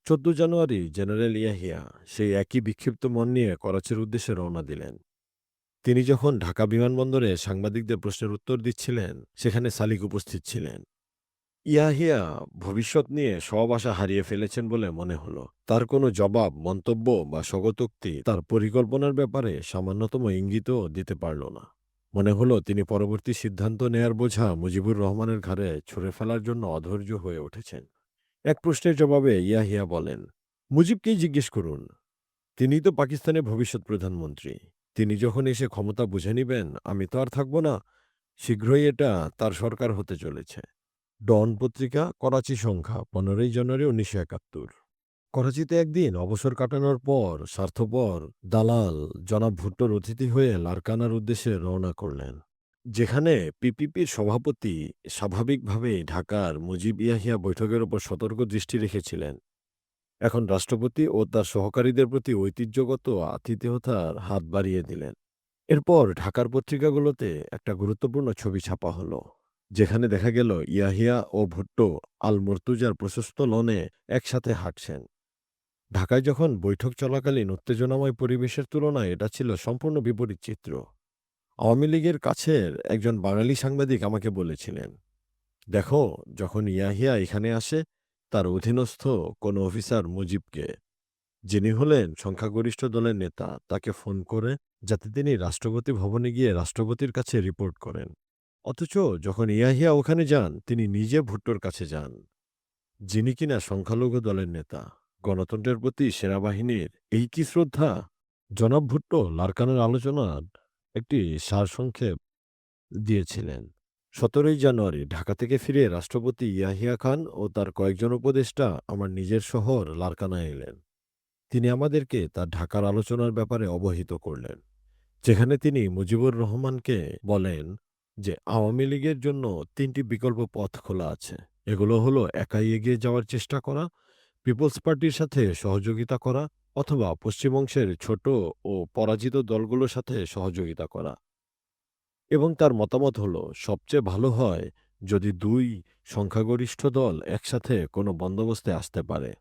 ১৪ জানুয়ারি জেনারেল ইয়াহিয়া সেই একই বিক্ষিপ্ত মন নিয়ে করাচির উদ্দেশ্যে রওনা দিলেন। তিনি যখন ঢাকা বিমানবন্দরে সাংবাদিকদের প্রশ্নের উত্তর দিচ্ছিলেন, সেখানে সালিক উপস্থিত ছিলেন। ইয়াহিয়া ভবিষ্যৎ নিয়ে সব আশা হারিয়ে ফেলেছেন বলে মনে হলো। তার কোনো জবাব, মন্তব্য বা স্বগতোক্তি তার পরিকল্পনার ব্যাপারে সামান্যতম ইঙ্গিতও দিতে পারল না। মনে হলো তিনি পরবর্তী সিদ্ধান্ত নেয়ার বোঝা মুজিবুর রহমানের ঘাড়ে ছুঁড়ে ফেলার জন্য অধৈর্য হয়ে উঠেছেন। এক প্রশ্নের জবাবে ইয়াহিয়া বলেন, মুজিবকেই জিজ্ঞেস করুন। তিনিই তো পাকিস্তানের ভবিষ্যৎ প্রধানমন্ত্রী। তিনি যখন এসে ক্ষমতা বুঝে নিবেন, আমি তো আর থাকব না। শীঘ্রই এটা তার সরকার হতে চলেছে। ডন পত্রিকা, করাচি সংখ্যা ১৫ই জানুয়ারি ১৯৭১। করাচিতে একদিন অবসর কাটানোর পর স্বার্থপর দালাল জনাব ভুট্টোর অতিথি হয়ে লারকানার উদ্দেশ্যে রওনা করলেন, যেখানে পিপিপির সভাপতি স্বাভাবিকভাবেই ঢাকার মুজিব ইয়াহিয়া বৈঠকের ওপর সতর্ক দৃষ্টি রেখেছিলেন। এখন রাষ্ট্রপতি ও তার সহকারীদের প্রতি ঐতিহ্যগত আতিথেয়তার হাত বাড়িয়ে দিলেন। এরপর ঢাকার পত্রিকাগুলোতে একটা গুরুত্বপূর্ণ ছবি ছাপা হলো, যেখানে দেখা গেল ইয়াহিয়া ও ভুট্টো আল মুর্তুজার প্রশস্ত লনে একসাথে হাঁটছেন। ঢাকায় যখন বৈঠক চলাকালীন উত্তেজনাময় পরিবেশের তুলনায় এটা ছিল সম্পূর্ণ বিপরীত চিত্র। আওয়ামী লীগের কাছের একজন বাঙালি সাংবাদিক আমাকে বলেছিলেন, দেখো, যখন ইয়াহিয়া এখানে আসে, তার অধীনস্থ কোনো অফিসার মুজিবকে, যিনি হলেন সংখ্যাগরিষ্ঠ দলের নেতা, তাকে ফোন করে যাতে তিনি রাষ্ট্রপতি ভবনে গিয়ে রাষ্ট্রপতির কাছে রিপোর্ট করেন। অথচ যখন ইয়াহিয়া ওখানে যান, তিনি নিজে ভুট্টোর কাছে যান, যিনি কিনা সংখ্যালঘু দলের নেতা। গণতন্ত্রের প্রতি সেনাবাহিনীর এই কি শ্রদ্ধা! জনাব ভুট্টো লারকানের আলোচনার একটি সারসংক্ষেপ দিয়েছিলেন। ১৭ই জানুয়ারি ঢাকা থেকে ফিরে রাষ্ট্রপতি ইয়াহিয়া খান ও তার কয়েকজন উপদেষ্টা আমার নিজের শহর লারকানায় এলেন। তিনি আমাদেরকে তার ঢাকার আলোচনার ব্যাপারে অবহিত করলেন, যেখানে তিনি মুজিবুর রহমানকে বলেন যে আওয়ামী লীগের জন্য ৩টি বিকল্প পথ খোলা আছে। এগুলো হলো একাই এগিয়ে যাওয়ার চেষ্টা করা, পিপলস পার্টির সাথে সহযোগিতা করা, অথবা পশ্চিম অংশের ছোট ও পরাজিত দলগুলোর সাথে সহযোগিতা করা। এবং তার মতামত হলো সবচেয়ে ভালো হয় যদি দুই সংখ্যাগরিষ্ঠ দল একসাথে কোনো বন্দোবস্তে আসতে পারে।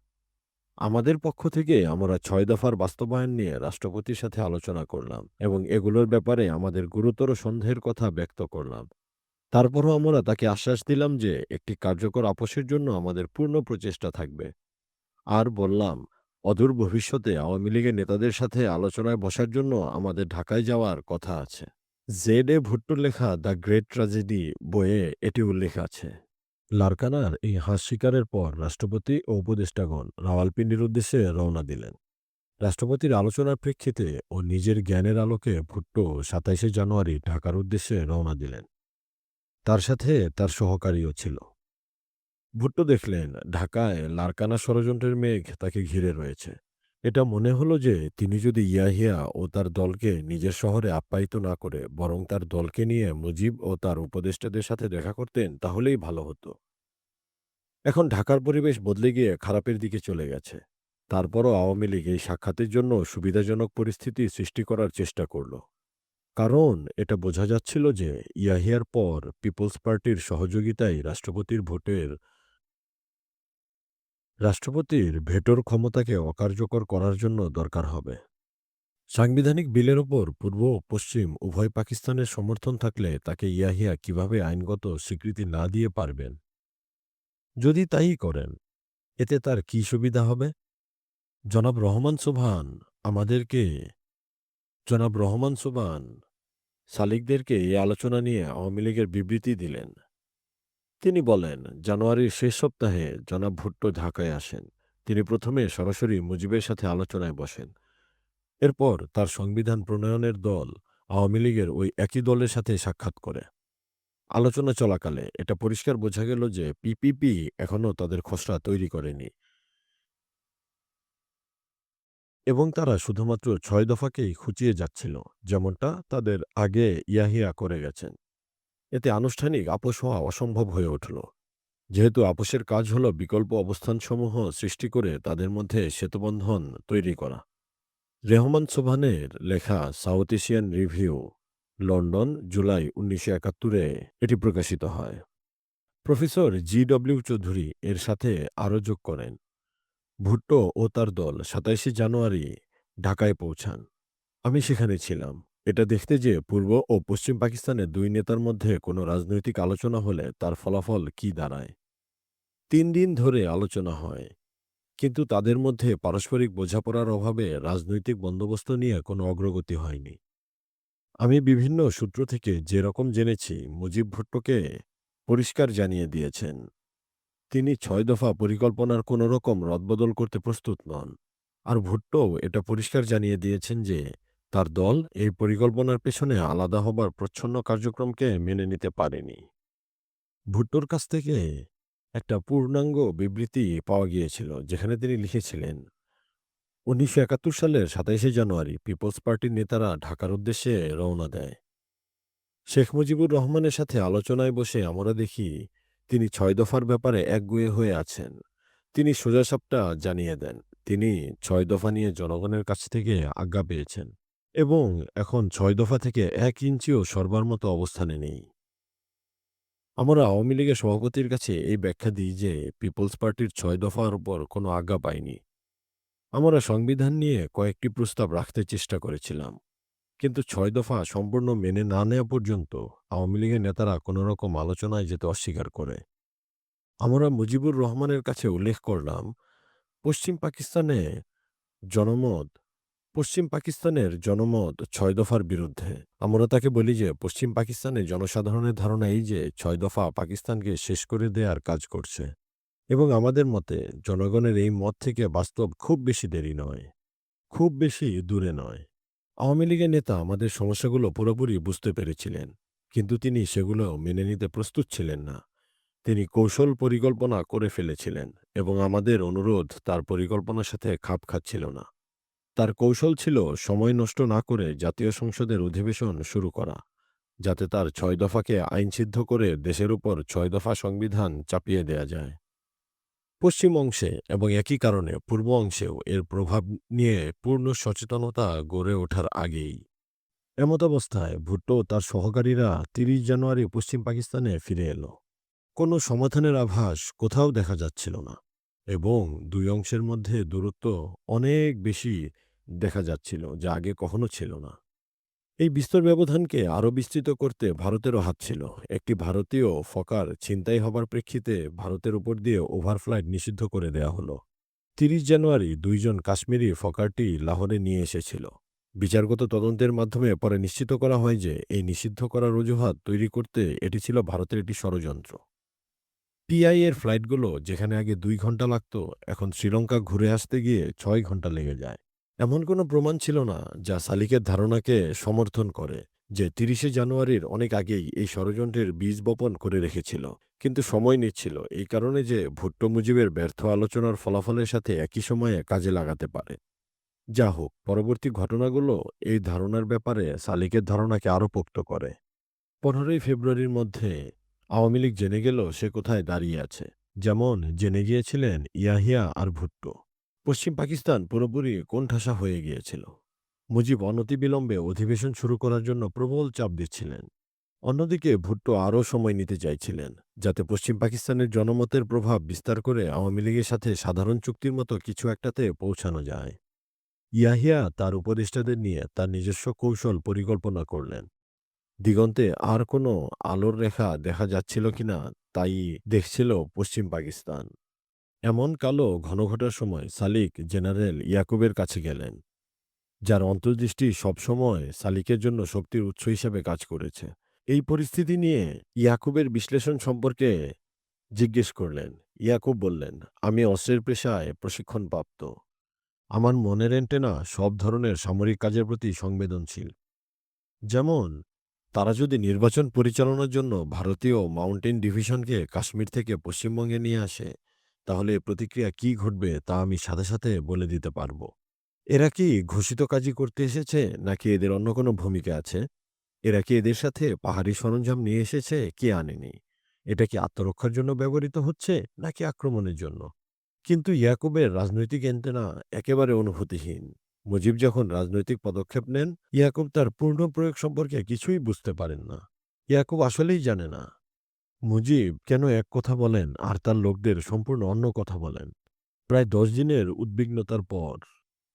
আমাদের পক্ষ থেকে আমরা ৬ দফার বাস্তবায়ন নিয়ে রাষ্ট্রপতির সাথে আলোচনা করলাম এবং এগুলোর ব্যাপারে আমাদের গুরুতর সন্দেহের কথা ব্যক্ত করলাম। তারপরও আমরা তাকে আশ্বাস দিলাম যে একটি কার্যকর আপোষের জন্য আমাদের পূর্ণ প্রচেষ্টা থাকবে। আর বললাম, অদূর ভবিষ্যতে আওয়ামী লীগের নেতাদের সাথে আলোচনায় বসার জন্য আমাদের ঢাকায় যাওয়ার কথা আছে। জেড এ ভুট্টোর লেখা দ্য গ্রেট ট্র্যাজেডি বইয়ে এটি উল্লেখ আছে। লারকানার এই হাস শিকারের পর রাষ্ট্রপতি ও উপদেষ্টাগণ রাওয়ালপিন্ডির উদ্দেশ্যে রওনা দিলেন। রাষ্ট্রপতির আলোচনার প্রেক্ষিতে ও নিজের জ্ঞানের আলোকে ভুট্টো ২৭শে জানুয়ারি ঢাকার উদ্দেশ্যে রওনা দিলেন। তার সাথে তার সহকারীও ছিল। ভুট্টো দেখলেন ঢাকায় লারকানা ষড়যন্ত্রের মেঘ তাকে ঘিরে রয়েছে। এটা মনে হলো যে তিনি যদি ইয়াহিয়া ও তার দলকে নিজের শহরে আপ্যায়িত না করে বরং তার দলকে নিয়ে মুজিব ও তার উপদেষ্টাদের সাথে দেখা করতেন তাহলেই ভালো হতো। এখন ঢাকার পরিবেশ বদলে গিয়ে খারাপের দিকে চলে গেছে। তারপরও আওয়ামী লীগ এই সাক্ষাতের জন্য সুবিধাজনক পরিস্থিতি সৃষ্টি করার চেষ্টা করল। কারণ এটা বোঝা যাচ্ছিল যে ইয়াহিয়ার পর পিপলস পার্টির সহযোগিতায় রাষ্ট্রপতির ভেটোর ক্ষমতাকে অকার্যকর করার জন্য দরকার হবে। সাংবিধানিক বিলের ওপর পূর্ব ও পশ্চিম উভয় পাকিস্তানের সমর্থন থাকলে তাকে ইয়াহিয়া কিভাবে আইনগত স্বীকৃতি না দিয়ে পারবেন? যদি তাই করেন, এতে তার কি সুবিধা হবে? জনাব রহমান সোবহান আমাদেরকে জনাব রহমান সোবহান সালিকদেরকে এই আলোচনা নিয়ে আওয়ামী লীগের বিবৃতি দিলেন। তিনি বলেন, জানুয়ারির শেষ সপ্তাহে জনাব ভুট্টো ঢাকায় আসেন। তিনি প্রথমে সরাসরি মুজিবের সাথে আলোচনায় বসেন। এরপর তার সংবিধান প্রণয়নের দল আওয়ামী লীগের ওই একই দলের সাথে সাক্ষাৎ করে। আলোচনা চলাকালে এটা পরিষ্কার বোঝা গেল যে পিপিপি এখনও তাদের খসড়া তৈরি করেনি এবং তারা শুধুমাত্র ৬ দফাকেই খুঁচিয়ে যাচ্ছিল, যেমনটা তাদের আগে ইয়াহিয়া করে গেছেন। এতে আনুষ্ঠানিক আপোষ হওয়া অসম্ভব হয়ে উঠল, যেহেতু আপোষের কাজ হল বিকল্প অবস্থানসমূহ সৃষ্টি করে তাদের মধ্যে সেতুবন্ধন তৈরি করা। রেহমান সোবহানের লেখা South Asian review, London, July ১৯৭১-এ এটি প্রকাশিত হয়। Professor G W. চৌধুরী এর সাথে আরও যোগ করেন, ভুট্টো ও তার দল ২৭শে জানুয়ারি ঢাকায় পৌঁছান। আমি সেখানে ছিলাম। এটা দেখতে যে পূর্ব ও পশ্চিম পাকিস্তানের দুই নেতার মধ্যে কোনো রাজনৈতিক আলোচনা হলে তার ফলাফল কী দাঁড়ায়। ৩ দিন ধরে আলোচনা হয়, কিন্তু তাদের মধ্যে পারস্পরিক বোঝাপড়ার অভাবে রাজনৈতিক বন্দোবস্ত নিয়ে কোনো অগ্রগতি হয়নি। আমি বিভিন্ন সূত্র থেকে যেরকম জেনেছি, মুজিব ভুট্টোকে পরিষ্কার জানিয়ে দিয়েছেন তিনি ৬ দফা পরিকল্পনার কোনো রকম রদবদল করতে প্রস্তুত নন। আর ভুট্টোও এটা পরিষ্কার জানিয়ে দিয়েছেন যে তার দল এই পরিকল্পনার পেছনে আলাদা হবার প্রচ্ছন্ন কার্যক্রমকে মেনে নিতে পারেনি। ভুট্টোর কাছ থেকে একটা পূর্ণাঙ্গ বিবৃতি পাওয়া গিয়েছিল, যেখানে তিনি লিখেছিলেন, ১৯৭১ সালের ২৭শে জানুয়ারি পিপলস পার্টির নেতারা ঢাকার উদ্দেশ্যে রওনা দেয়। শেখ মুজিবুর রহমানের সাথে আলোচনায় বসে আমরা দেখি তিনি ৬ দফার ব্যাপারে একগুঁয়ে হয়ে আছেন। তিনি সোজাসাপটা জানিয়ে দেন তিনি ৬ দফা নিয়ে জনগণের কাছ থেকে আজ্ঞা পেয়েছেন এবং এখন ৬ দফা থেকে ১ ইঞ্চিও সরবার মতো অবস্থানে নেই। আমরা আওয়ামী লীগের সভাপতির কাছে এই ব্যাখ্যা দিই যে পিপলস পার্টির ৬ দফার উপর কোনো আজ্ঞা পাইনি। আমরা সংবিধান নিয়ে কয়েকটি প্রস্তাব রাখতে চেষ্টা করেছিলাম, কিন্তু ৬ দফা সম্পূর্ণ মেনে না নেওয়া পর্যন্ত আওয়ামী লীগের নেতারা কোনো রকম আলোচনায় যেতে অস্বীকার করে। আমরা মুজিবুর রহমানের কাছে উল্লেখ করলাম পশ্চিম পাকিস্তানে জনমত পশ্চিম পাকিস্তানের জনমত ৬ দফার বিরুদ্ধে। আমরা তাকে বলি যে পশ্চিম পাকিস্তানে জনসাধারণের ধারণা এই যে ৬ দফা পাকিস্তানকে শেষ করে দেওয়ার কাজ করছে এবং আমাদের মতে জনগণের এই মত থেকে বাস্তব খুব বেশি দেরি নয়, খুব বেশি দূরে নয়। আওয়ামী লীগের নেতা আমাদের সমস্যাগুলো পুরোপুরি বুঝতে পেরেছিলেন, কিন্তু তিনি সেগুলো মেনে নিতে প্রস্তুত ছিলেন না। তিনি কৌশল পরিকল্পনা করে ফেলেছিলেন এবং আমাদের অনুরোধ তার পরিকল্পনার সাথে খাপ খাচ্ছিল না। তার কৌশল ছিল সময় নষ্ট না করে জাতীয় সংসদের অধিবেশন শুরু করা, যাতে তার ৬ দফাকে আইনসিদ্ধ করে দেশের উপর ৬ দফা সংবিধান চাপিয়ে দেয়া যায়। পশ্চিম অংশে এবং একই কারণে পূর্ব অংশেও এর প্রভাব নিয়ে পূর্ণ সচেতনতা গড়ে ওঠার আগেই এমতাবস্থায় ভুট্টো ও তার সহকারীরা ৩০ জানুয়ারি পশ্চিম পাকিস্তানে ফিরে এলো। কোনো সমাধানের আভাস কোথাও দেখা যাচ্ছিল না এবং দুই অংশের মধ্যে দূরত্ব অনেক বেশি দেখা যাচ্ছিল, যা আগে কখনো ছিল না। এই বিস্তর ব্যবধানকে আরও বিস্তৃত করতে ভারতেরও হাত ছিল। একটি ভারতীয় ফকার ছিনতাই হবার প্রেক্ষিতে ভারতের উপর দিয়ে ওভারফ্লাইট নিষিদ্ধ করে দেয়া হলো। ৩০ জানুয়ারি ২ জন কাশ্মীরি ফকারটি লাহোরে নিয়ে এসেছিল। বিচারগত তদন্তের মাধ্যমে পরে নিশ্চিত করা হয় যে এই নিষিদ্ধ করার অজুহাত তৈরি করতে এটি ছিল ভারতের একটি ষড়যন্ত্র। পিআই এর ফ্লাইটগুলো যেখানে আগে ২ ঘন্টা লাগত, এখন শ্রীলঙ্কা ঘুরে আসতে গিয়ে ৬ ঘন্টা লেগে যায়। এমন কোনো প্রমাণ ছিল না যা সালিকের ধারণাকে সমর্থন করে যে ৩০শে জানুয়ারির অনেক আগেই এই ষড়যন্ত্রের বীজ বপন করে রেখেছিল, কিন্তু সময় নিচ্ছিল এই কারণে যে ভুট্টো মুজিবের ব্যর্থ আলোচনার ফলাফলের সাথে একই সময়ে কাজে লাগাতে পারে। যা হোক, পরবর্তী ঘটনাগুলো এই ধারণার ব্যাপারে সালিকের ধারণাকে আরও পোক্ত করে। ১৫ই ফেব্রুয়ারির মধ্যে আওয়ামী লীগ জেনে গেল সে কোথায় দাঁড়িয়ে আছে, যেমন জেনে গিয়েছিলেন ইয়াহিয়া আর ভুট্টো। পশ্চিম পাকিস্তান পুরোপুরি কোণঠাসা হয়ে গিয়েছিল। মুজিব অনতিবিলম্বে অধিবেশন শুরু করার জন্য প্রবল চাপ দিচ্ছিলেন। অন্যদিকে ভুট্টো আরও সময় নিতে চাইছিলেন, যাতে পশ্চিম পাকিস্তানের জনমতের প্রভাব বিস্তার করে আওয়ামী লীগের সাথে সাধারণ চুক্তির মতো কিছু একটাতে পৌঁছানো যায়। ইয়াহিয়া তার উপদেষ্টাদের নিয়ে তার নিজস্ব কৌশল পরিকল্পনা করলেন। দিগন্তে আর কোনো আলোর রেখা দেখা যাচ্ছিল কিনা তাই দেখছিল পশ্চিম পাকিস্তান। এমন কালো ঘনঘটার সময় সালিক জেনারেল ইয়াকুবের কাছে গেলেন। যার অন্তর্দৃষ্টি সবসময় সালিকের জন্য শক্তির উৎস হিসেবে কাজ করেছে। এই পরিস্থিতি নিয়ে ইয়াকুবের বিশ্লেষণ সম্পর্কে জিজ্ঞেস করলেন। ইয়াকুব বললেন, আমি অস্ত্রের পেশায় প্রশিক্ষণপ্রাপ্ত। আমার মনের অ্যান্টেনা সব ধরনের সামরিক কাজের প্রতি সংবেদনশীল। যেমন, তারা যদি নির্বাচন পরিচালনার জন্য ভারতীয় মাউন্টেন ডিভিশনকে কাশ্মীর থেকে পশ্চিমবঙ্গে নিয়ে আসে, তাহলে প্রতিক্রিয়া কী ঘটবে তা আমি সাথে সাথে বলে দিতে পারব। এরা কি ঘোষিত কাজই করতে এসেছে, নাকি এদের অন্য কোনো ভূমিকা আছে? এরা কি এদের সাথে পাহাড়ি সরঞ্জাম নিয়ে এসেছে, কি আনেনি? এটা কি আত্মরক্ষার জন্য ব্যবহৃত হচ্ছে, নাকি আক্রমণের জন্য? কিন্তু ইয়াকুবের রাজনৈতিক অ্যান্টেনা একেবারে অনুভূতিহীন। মুজিব যখন রাজনৈতিক পদক্ষেপ নেন, ইয়াকুব তার পূর্ণ প্রয়োগ সম্পর্কে কিছুই বুঝতে পারেন না। ইয়াকুব আসলেই জানে না মুজিব কেন এক কথা বলেন আর তার লোকদের সম্পূর্ণ অন্য কথা বলেন। প্রায় ১০ দিনের উদ্বিগ্নতার পর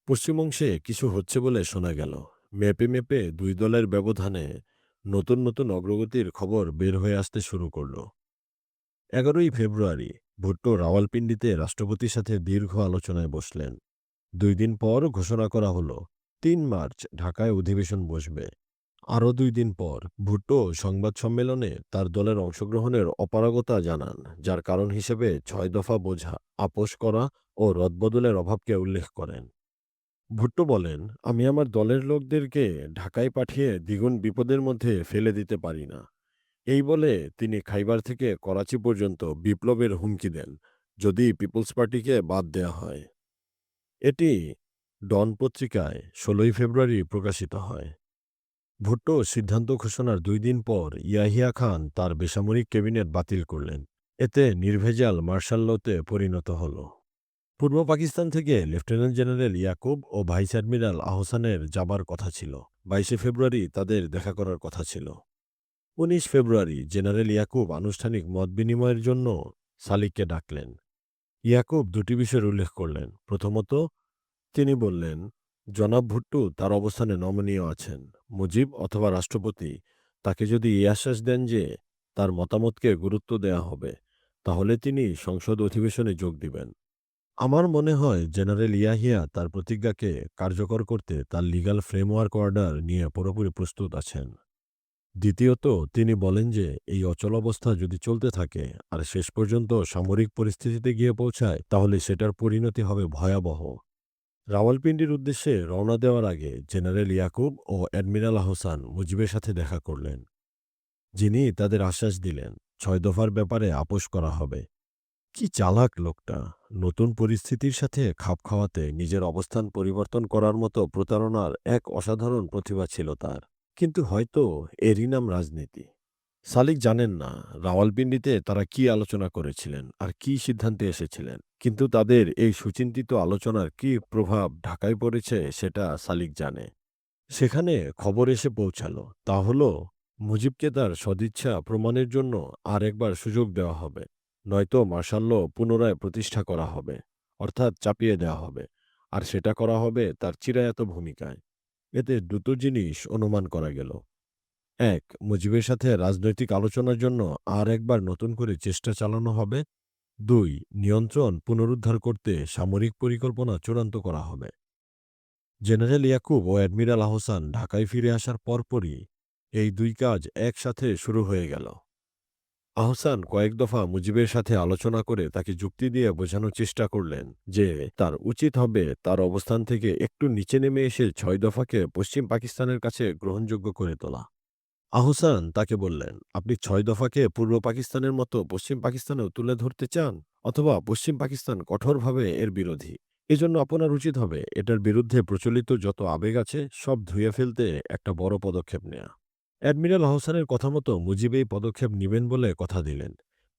পশ্চিম অংশে কিছু হচ্ছে বলে শোনা গেল। মেপে মেপে দুই দলের ব্যবধানে নতুন নতুন অগ্রগতির খবর বের হয়ে আসতে শুরু করল। ১১ই ফেব্রুয়ারি ভুট্টো রাওয়ালপিন্ডিতে রাষ্ট্রপতির সাথে দীর্ঘ আলোচনায় বসলেন। ২ দিন পর ঘোষণা করা হলো ৩ মার্চ ঢাকায় অধিবেশন বসবে। আরও ২ দিন পর ভুট্টো সংবাদ সম্মেলনে তার দলের অংশগ্রহণের অপারগতা জানান, যার কারণ হিসেবে ৬ দফা বোঝা আপোস করা ও রদবদলের অভাবকে উল্লেখ করেন। ভুট্টো বলেন, আমি আমার দলের লোকদেরকে ঢাকায় পাঠিয়ে দ্বিগুণ বিপদের মধ্যে ফেলে দিতে পারি না। এই বলে তিনি খাইবার থেকে করাচি পর্যন্ত বিপ্লবের হুমকি দেন যদি পিপলস পার্টিকে বাদ দেয়া হয়। এটি ডন পত্রিকায় ১৬ই ফেব্রুয়ারি প্রকাশিত হয়। ভুট্টো সিদ্ধান্ত ঘোষণার ২ দিন পর ইয়াহিয়া খান তার বেসামরিক ক্যাবিনেট বাতিল করলেন। এতে নির্ভেজাল মার্শাল লতে পরিণত হল। পূর্ব পাকিস্তান থেকে লেফটেন্যান্ট জেনারেল ইয়াকুব ও ভাইস অ্যাডমিরাল আহসানের যাবার কথা ছিল। ২২শে ফেব্রুয়ারি তাদের দেখা করার কথা ছিল। ১৯ ফেব্রুয়ারি জেনারেল ইয়াকুব আনুষ্ঠানিক মত বিনিময়ের জন্য সালিককে ডাকলেন। ইয়াকুব দুটি বিষয়ের উল্লেখ করলেন। প্রথমত, তিনি বললেন, জনাব ভুট্টো তার অবস্থানে নমনীয় আছেন। মুজিব অথবা রাষ্ট্রপতি তাকে যদি এই আশ্বাস দেন যে তার মতামতকে গুরুত্ব দেয়া হবে, তাহলে তিনি সংসদ অধিবেশনে যোগ দিবেন। আমার মনে হয় জেনারেল ইয়াহিয়া তার প্রতিজ্ঞাকে কার্যকর করতে তার লিগ্যাল ফ্রেমওয়ার্ক অর্ডার নিয়ে পুরোপুরি প্রস্তুত আছেন। দ্বিতীয়ত, তিনি বলেন যে এই অচলাবস্থা যদি চলতে থাকে আর শেষ পর্যন্ত সামরিক পরিস্থিতিতে গিয়ে পৌঁছায়, তাহলে সেটার পরিণতি হবে ভয়াবহ। রাওয়ালপিন্ডির উদ্দেশ্যে রওনা দেওয়ার আগে জেনারেল ইয়াকুব ও অ্যাডমিরাল আহসান মুজিবের সাথে দেখা করলেন, যিনি তাদের আশ্বাস দিলেন ৬ দফার ব্যাপারে আপোস করা হবে। কি চালাক লোকটা! নতুন পরিস্থিতির সাথে খাপ খাওয়াতে নিজের অবস্থান পরিবর্তন করার মতো প্রতারণার এক অসাধারণ প্রতিভা ছিল তার। কিন্তু হয়তো এরই নাম রাজনীতি। সালিক জানেন না রাওয়ালপিন্ডিতে তারা কি আলোচনা করেছিলেন আর কি সিদ্ধান্তে এসেছিলেন, কিন্তু তাদের এই সুচিন্তিত আলোচনার কি প্রভাব ঢাকায় পড়েছে সেটা সালিক জানে। সেখানে খবর এসে পৌঁছালো, তা হলো মুজিবকে তার সদিচ্ছা প্রমাণের জন্য আর একবার সুযোগ দেওয়া হবে, নয়তো মার্শাল ল পুনরায় প্রতিষ্ঠা করা হবে, অর্থাৎ চাপিয়ে দেওয়া হবে। আর সেটা করা হবে তার চিরায়ত ভূমিকায়। এতে দুটো জিনিস অনুমান করা গেল। ১. মুজিবের সাথে রাজনৈতিক আলোচনার জন্য আর একবার নতুন করে চেষ্টা চালানো হবে। ২. নিয়ন্ত্রণ পুনরুদ্ধার করতে সামরিক পরিকল্পনা চূড়ান্ত করা হবে। জেনারেল ইয়াকুব ও অ্যাডমিরাল আহসান ঢাকায় ফিরে আসার পরপরই এই ২ কাজ একসাথে শুরু হয়ে গেল। আহসান কয়েক দফা মুজিবের সাথে আলোচনা করে তাকে যুক্তি দিয়ে বোঝানোর চেষ্টা করলেন যে তার উচিত হবে তার অবস্থান থেকে একটু নিচে নেমে এসে ৬ দফাকে পশ্চিম পাকিস্তানের কাছে গ্রহণযোগ্য করে তোলা। আহসান তাকে বললেন, আপনি ৬ দফাকে পূর্ব পাকিস্তানের মতো পশ্চিম পাকিস্তানেও তুলে ধরতে চান, অথবা পশ্চিম পাকিস্তান কঠোরভাবে এর বিরোধী। এজন্য আপনার উচিত হবে এটার বিরুদ্ধে প্রচলিত যত আবেগ আছে সব ধুয়ে ফেলতে একটা বড় পদক্ষেপ নেয়া। অ্যাডমিরাল আহসানের কথা মতো মুজিব এই পদক্ষেপ নিবেন বলে কথা দিলেন।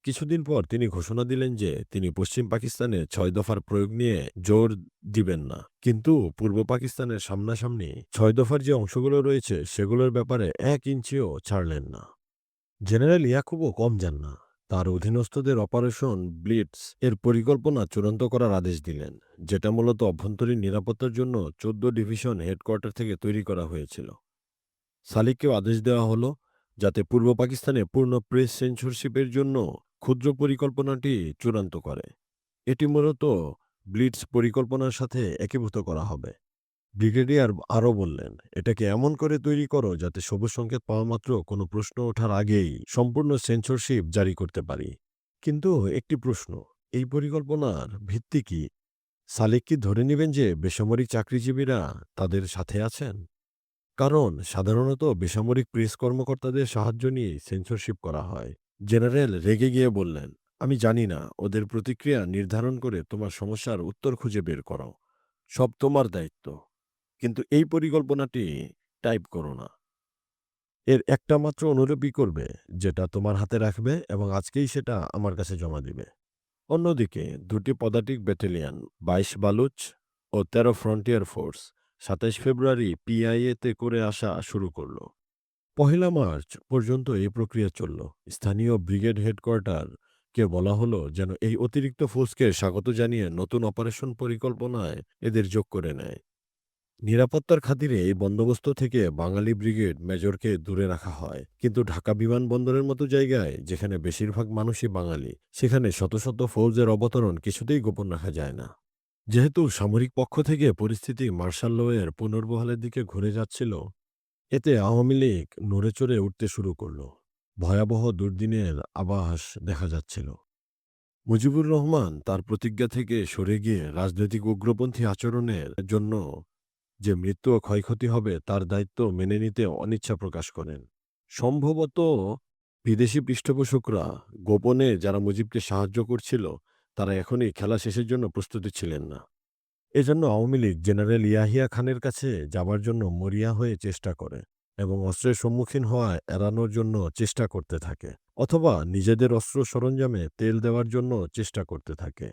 কিছুদিন পর তিনি ঘোষণা দিলেন যে তিনি পশ্চিম পাকিস্তানে ৬ দফার প্রয়োগ নিয়ে জোর দিবেন না, কিন্তু পূর্ব পাকিস্তানের সামনাসামনি ৬ দফার যে অংশগুলো রয়েছে সেগুলোর ব্যাপারে ১ ইঞ্চিও ছাড়লেন না। জেনারেল ইয়াকুবও কম যান না। তার অধীনস্থদের অপারেশন ব্লিটস এর পরিকল্পনা চূড়ান্ত করার আদেশ দিলেন, যেটা মূলত অভ্যন্তরীণ নিরাপত্তার জন্য ১৪ ডিভিশন হেডকোয়ার্টার থেকে তৈরি করা হয়েছিল। সালিককেও আদেশ দেওয়া হলো যাতে পূর্ব পাকিস্তানে পূর্ণ প্রেস সেন্সরশিপের জন্য ক্ষুদ্র পরিকল্পনাটি চূড়ান্ত করে। এটি মূলত ব্লিটস পরিকল্পনার সাথে একীভূত করা হবে। ব্রিগেডিয়ার আরও বললেন, এটাকে এমন করে তৈরি করো যাতে সবুজ সংকেত পাওয়া মাত্র কোনো প্রশ্ন ওঠার আগেই সম্পূর্ণ সেন্সরশিপ জারি করতে পারি। কিন্তু একটি প্রশ্ন, এই পরিকল্পনার ভিত্তি কি? সালেক কি ধরে নেবেন যে বেসামরিক চাকরিজীবীরা তাদের সাথে আছেন? কারণ সাধারণত বেসামরিক প্রেস কর্মকর্তাদের সাহায্য নিয়ে সেন্সরশিপ করা হয়। জেনারেল রেগে গিয়ে বললেন, আমি জানি না, ওদের প্রতিক্রিয়া নির্ধারণ করে তোমার সমস্যার উত্তর খুঁজে বের করো। সব তোমার দায়িত্ব। কিন্তু এই পরিকল্পনাটি টাইপ করো না। এর একটা মাত্র অনুলিপি করবে, যেটা তোমার হাতে রাখবে এবং আজকেই সেটা আমার কাছে জমা দিবে। অন্যদিকে ২টি পদাতিক ব্যাটালিয়ন ২২ বালুচ ও ১৩ ফ্রন্টিয়ার ফোর্স ২৭ ফেব্রুয়ারি পিআইএ-তে করে আসা শুরু করল। ১লা মার্চ পর্যন্ত এই প্রক্রিয়া চলল। স্থানীয় ব্রিগেড হেডকোয়ার্টারকে বলা হলো যেন এই অতিরিক্ত ফোর্সকে স্বাগত জানিয়ে নতুন অপারেশন পরিকল্পনায় এদের যোগ করে নেয়। নিরাপত্তার খাতিরে এই বন্দোবস্ত থেকে বাঙালি ব্রিগেড মেজরকে দূরে রাখা হয়, কিন্তু ঢাকা বিমানবন্দরের মতো জায়গায় যেখানে বেশিরভাগ মানুষই বাঙালি, সেখানে শত শত ফৌজের অবতরণ কিছুতেই গোপন রাখা যায় না। যেহেতু সামরিক পক্ষ থেকে পরিস্থিতি মার্শাল ল এর পুনর্বহালের দিকে ঘুরে যাচ্ছিল, এতে আওয়ামী লীগ নড়েচড়ে উঠতে শুরু করল। ভয়াবহ দুর্দিনের আভাস দেখা যাচ্ছিল। মুজিবুর রহমান তার প্রতিজ্ঞা থেকে সরে গিয়ে রাজনৈতিক উগ্রপন্থী আচরণের জন্য যে মৃত্যু ও ক্ষয়ক্ষতি হবে তার দায়িত্ব মেনে নিতে অনিচ্ছা প্রকাশ করেন। সম্ভবত বিদেশি পৃষ্ঠপোষকরা গোপনে যারা মুজিবকে সাহায্য করছিল, তারা এখনই খেলা শেষের জন্য প্রস্তুতি ছিলেন না। এজন্য আওয়ামী লীগ জেনারেল ইয়াহিয়া খানের কাছে যাবার জন্য মরিয়া হয়ে চেষ্টা করে এবং অস্ত্রের সম্মুখীন হওয়া এড়ানোর জন্য চেষ্টা করতে থাকে, অথবা নিজেদের অস্ত্র সরঞ্জামে তেল দেওয়ার জন্য চেষ্টা করতে থাকে।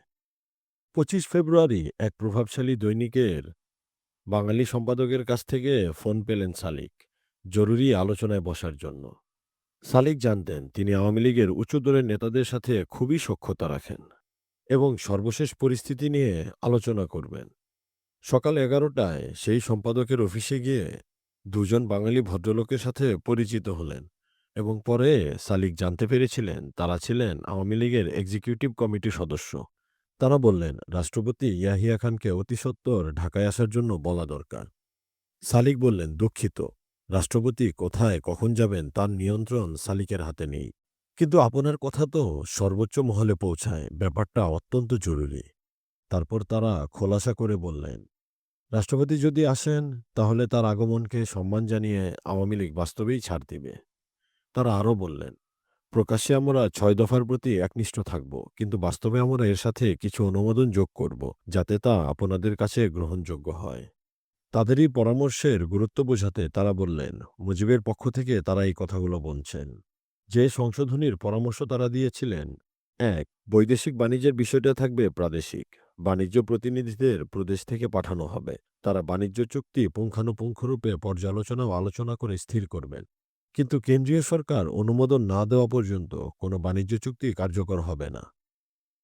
২৫ ফেব্রুয়ারি এক প্রভাবশালী দৈনিকের বাঙালি সম্পাদকের কাছ থেকে ফোন পেলেন সালিক, জরুরি আলোচনায় বসার জন্য। সালিক জানতেন তিনি আওয়ামী লীগের উচ্চদরের নেতাদের সাথে খুবই সখ্যতা রাখেন এবং সর্বশেষ পরিস্থিতি নিয়ে আলোচনা করবেন। সকাল ১১টায় সেই সম্পাদকের অফিসে গিয়ে দুজন বাঙালি ভদ্রলোকের সাথে পরিচিত হলেন এবং পরে সালিক জানতে পেরেছিলেন তারা ছিলেন আওয়ামী লীগের এক্সিকিউটিভ কমিটির সদস্য। তারা বললেন, রাষ্ট্রপতি ইয়াহিয়া খানকে অতি সত্বর ঢাকায় আসার জন্য বলা দরকার। সালিক বললেন, দুঃখিত, রাষ্ট্রপতি কোথায় কখন যাবেন তার নিয়ন্ত্রণ সালিকের হাতে নেই। কিন্তু আপনার কথা তো সর্বোচ্চ মহলে পৌঁছায়, ব্যাপারটা অত্যন্ত জরুরি। তারপর তারা খোলাসা করে বললেন, রাষ্ট্রপতি যদি আসেন তাহলে তার আগমনকে সম্মান জানিয়ে আওয়ামী লীগ বাস্তবেই ছাড় দিবে। তারা আরও বললেন, প্রকাশ্যে আমরা ৬ দফার প্রতি একনিষ্ঠ থাকব, কিন্তু বাস্তবে আমরা এর সাথে কিছু অনুমোদন যোগ করব, যাতে তা আপনাদের কাছে গ্রহণযোগ্য হয়। তাদেরই পরামর্শের গুরুত্ব বোঝাতে তারা বললেন, মুজিবের পক্ষ থেকে তারা এই কথাগুলো বলছেন। যে সংশোধনীর পরামর্শ তারা দিয়েছিলেন: ১. বৈদেশিক বাণিজ্যের বিষয়টা থাকবে প্রাদেশিক। বাণিজ্য প্রতিনিধিদের প্রদেশ থেকে পাঠানো হবে। তারা বাণিজ্য চুক্তি পুঙ্খানুপুঙ্খরূপে পর্যালোচনা ও আলোচনা করে স্থির করবেন। কিন্তু কেন্দ্রীয় সরকার অনুমোদন না দেওয়া পর্যন্ত কোনো বাণিজ্য চুক্তি কার্যকর হবে না।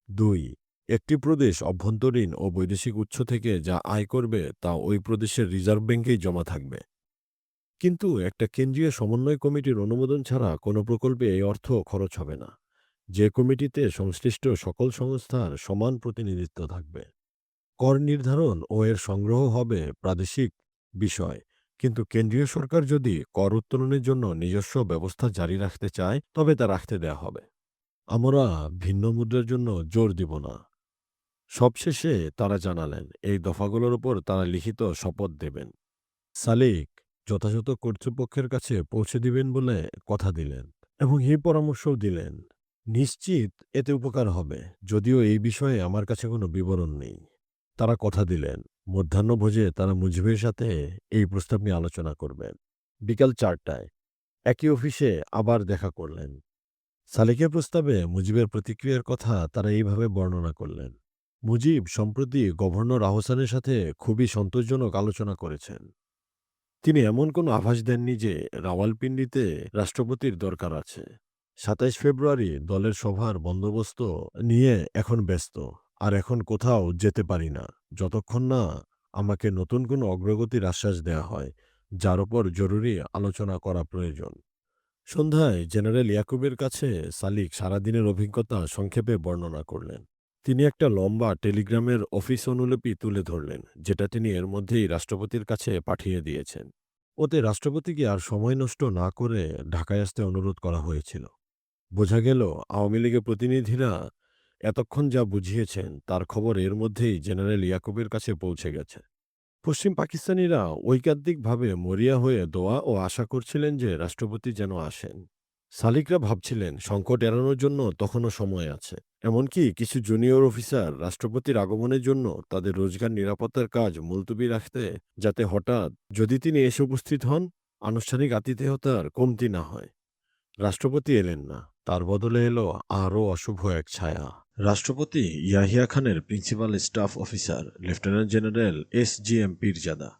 ২. একটি প্রদেশ অভ্যন্তরীণ ও বৈদেশিক উৎস থেকে যা আয় করবে তা ওই প্রদেশের রিজার্ভ ব্যাংকেই জমা থাকবে। কিন্তু একটা কেন্দ্রীয় সমন্বয় কমিটির অনুমোদন ছাড়া কোনো প্রকল্পে এই অর্থ খরচ হবে না, যে কমিটিতে সংশ্লিষ্ট সকল সংস্থার সমান প্রতিনিধিত্ব থাকবে। কর নির্ধারণ ও এর সংগ্রহ হবে প্রাদেশিক বিষয়, কিন্তু কেন্দ্রীয় সরকার যদি কর উত্তোলনের জন্য নিজস্ব ব্যবস্থা জারি রাখতে চায় তবে তা রাখতে দেয়া হবে। আমরা ভিন্ন মুদ্রার জন্য জোর দিব না। সবশেষে তারা জানালেন এই দফাগুলোর উপর তারা লিখিত শপথ দেবেন। সালিক যথাযথ কর্তৃপক্ষের কাছে পৌঁছে দিবেন বলে কথা দিলেন এবং এই পরামর্শও দিলেন, নিশ্চিত এতে উপকার হবে, যদিও এই বিষয়ে আমার কাছে কোনো বিবরণ নেই। তারা কথা দিলেন মধ্যাহ্নভোজে তারা মুজিবের সাথে এই প্রস্তাব নিয়ে আলোচনা করবেন। বিকাল ৪টায় একই অফিসে আবার দেখা করলেন। সালেকের প্রস্তাবে মুজিবের প্রতিক্রিয়ার কথা তারা এইভাবে বর্ণনা করলেন, মুজিব সম্প্রতি গভর্নর আহসানের সাথে খুবই সন্তোষজনক আলোচনা করেছেন। তিনি এমন কোনো আভাস দেননি যে রাওয়ালপিন্ডিতে রাষ্ট্রপতির দরকার আছে। ২৭ ফেব্রুয়ারি দলের সভার বন্দোবস্ত নিয়ে এখন ব্যস্ত, আর এখন কোথাও যেতে পারি না যতক্ষণ না আমাকে নতুন কোনো অগ্রগতির আশ্বাস দেয়া হয়, যার ওপর জরুরি আলোচনা করা প্রয়োজন। সন্ধ্যায় জেনারেল ইয়াকুবের কাছে সালিক সারাদিনের অভিজ্ঞতা সংক্ষেপে বর্ণনা করলেন। তিনি একটা লম্বা টেলিগ্রামের অফিস অনুলিপি তুলে ধরলেন, যেটা তিনি এর মধ্যেই রাষ্ট্রপতির কাছে পাঠিয়ে দিয়েছেন। ওতে রাষ্ট্রপতিকে আর সময় নষ্ট না করে ঢাকায় আসতে অনুরোধ করা হয়েছিল। বোঝা গেল আওয়ামী লীগের প্রতিনিধিরা এতক্ষণ যা বুঝিয়েছেন তার খবর এর মধ্যেই জেনারেল ইয়াকুবের কাছে পৌঁছে গেছে। পশ্চিম পাকিস্তানিরা ঐকান্তিকভাবে মরিয়া হয়ে দোয়া ও আশা করছিলেন যে রাষ্ট্রপতি যেন আসেন। সালিকরা ভাবছিলেন সংকট এড়ানোর জন্য তখনও সময় আছে। এমনকি কিছু জুনিয়র অফিসার রাষ্ট্রপতির আগমনের জন্য তাদের রোজগার নিরাপত্তার কাজ মুলতবি রাখতে, যাতে হঠাৎ যদি তিনি এসে উপস্থিত হন আনুষ্ঠানিক আতিথেয়তার কমতি না হয়। রাষ্ট্রপতি এলেন না, তার বদলে এলো আরও অশুভ এক ছায়া। রাষ্ট্রপতি ইয়াহিয়া খানের principal staff officer lieutenant general SGM Pirzada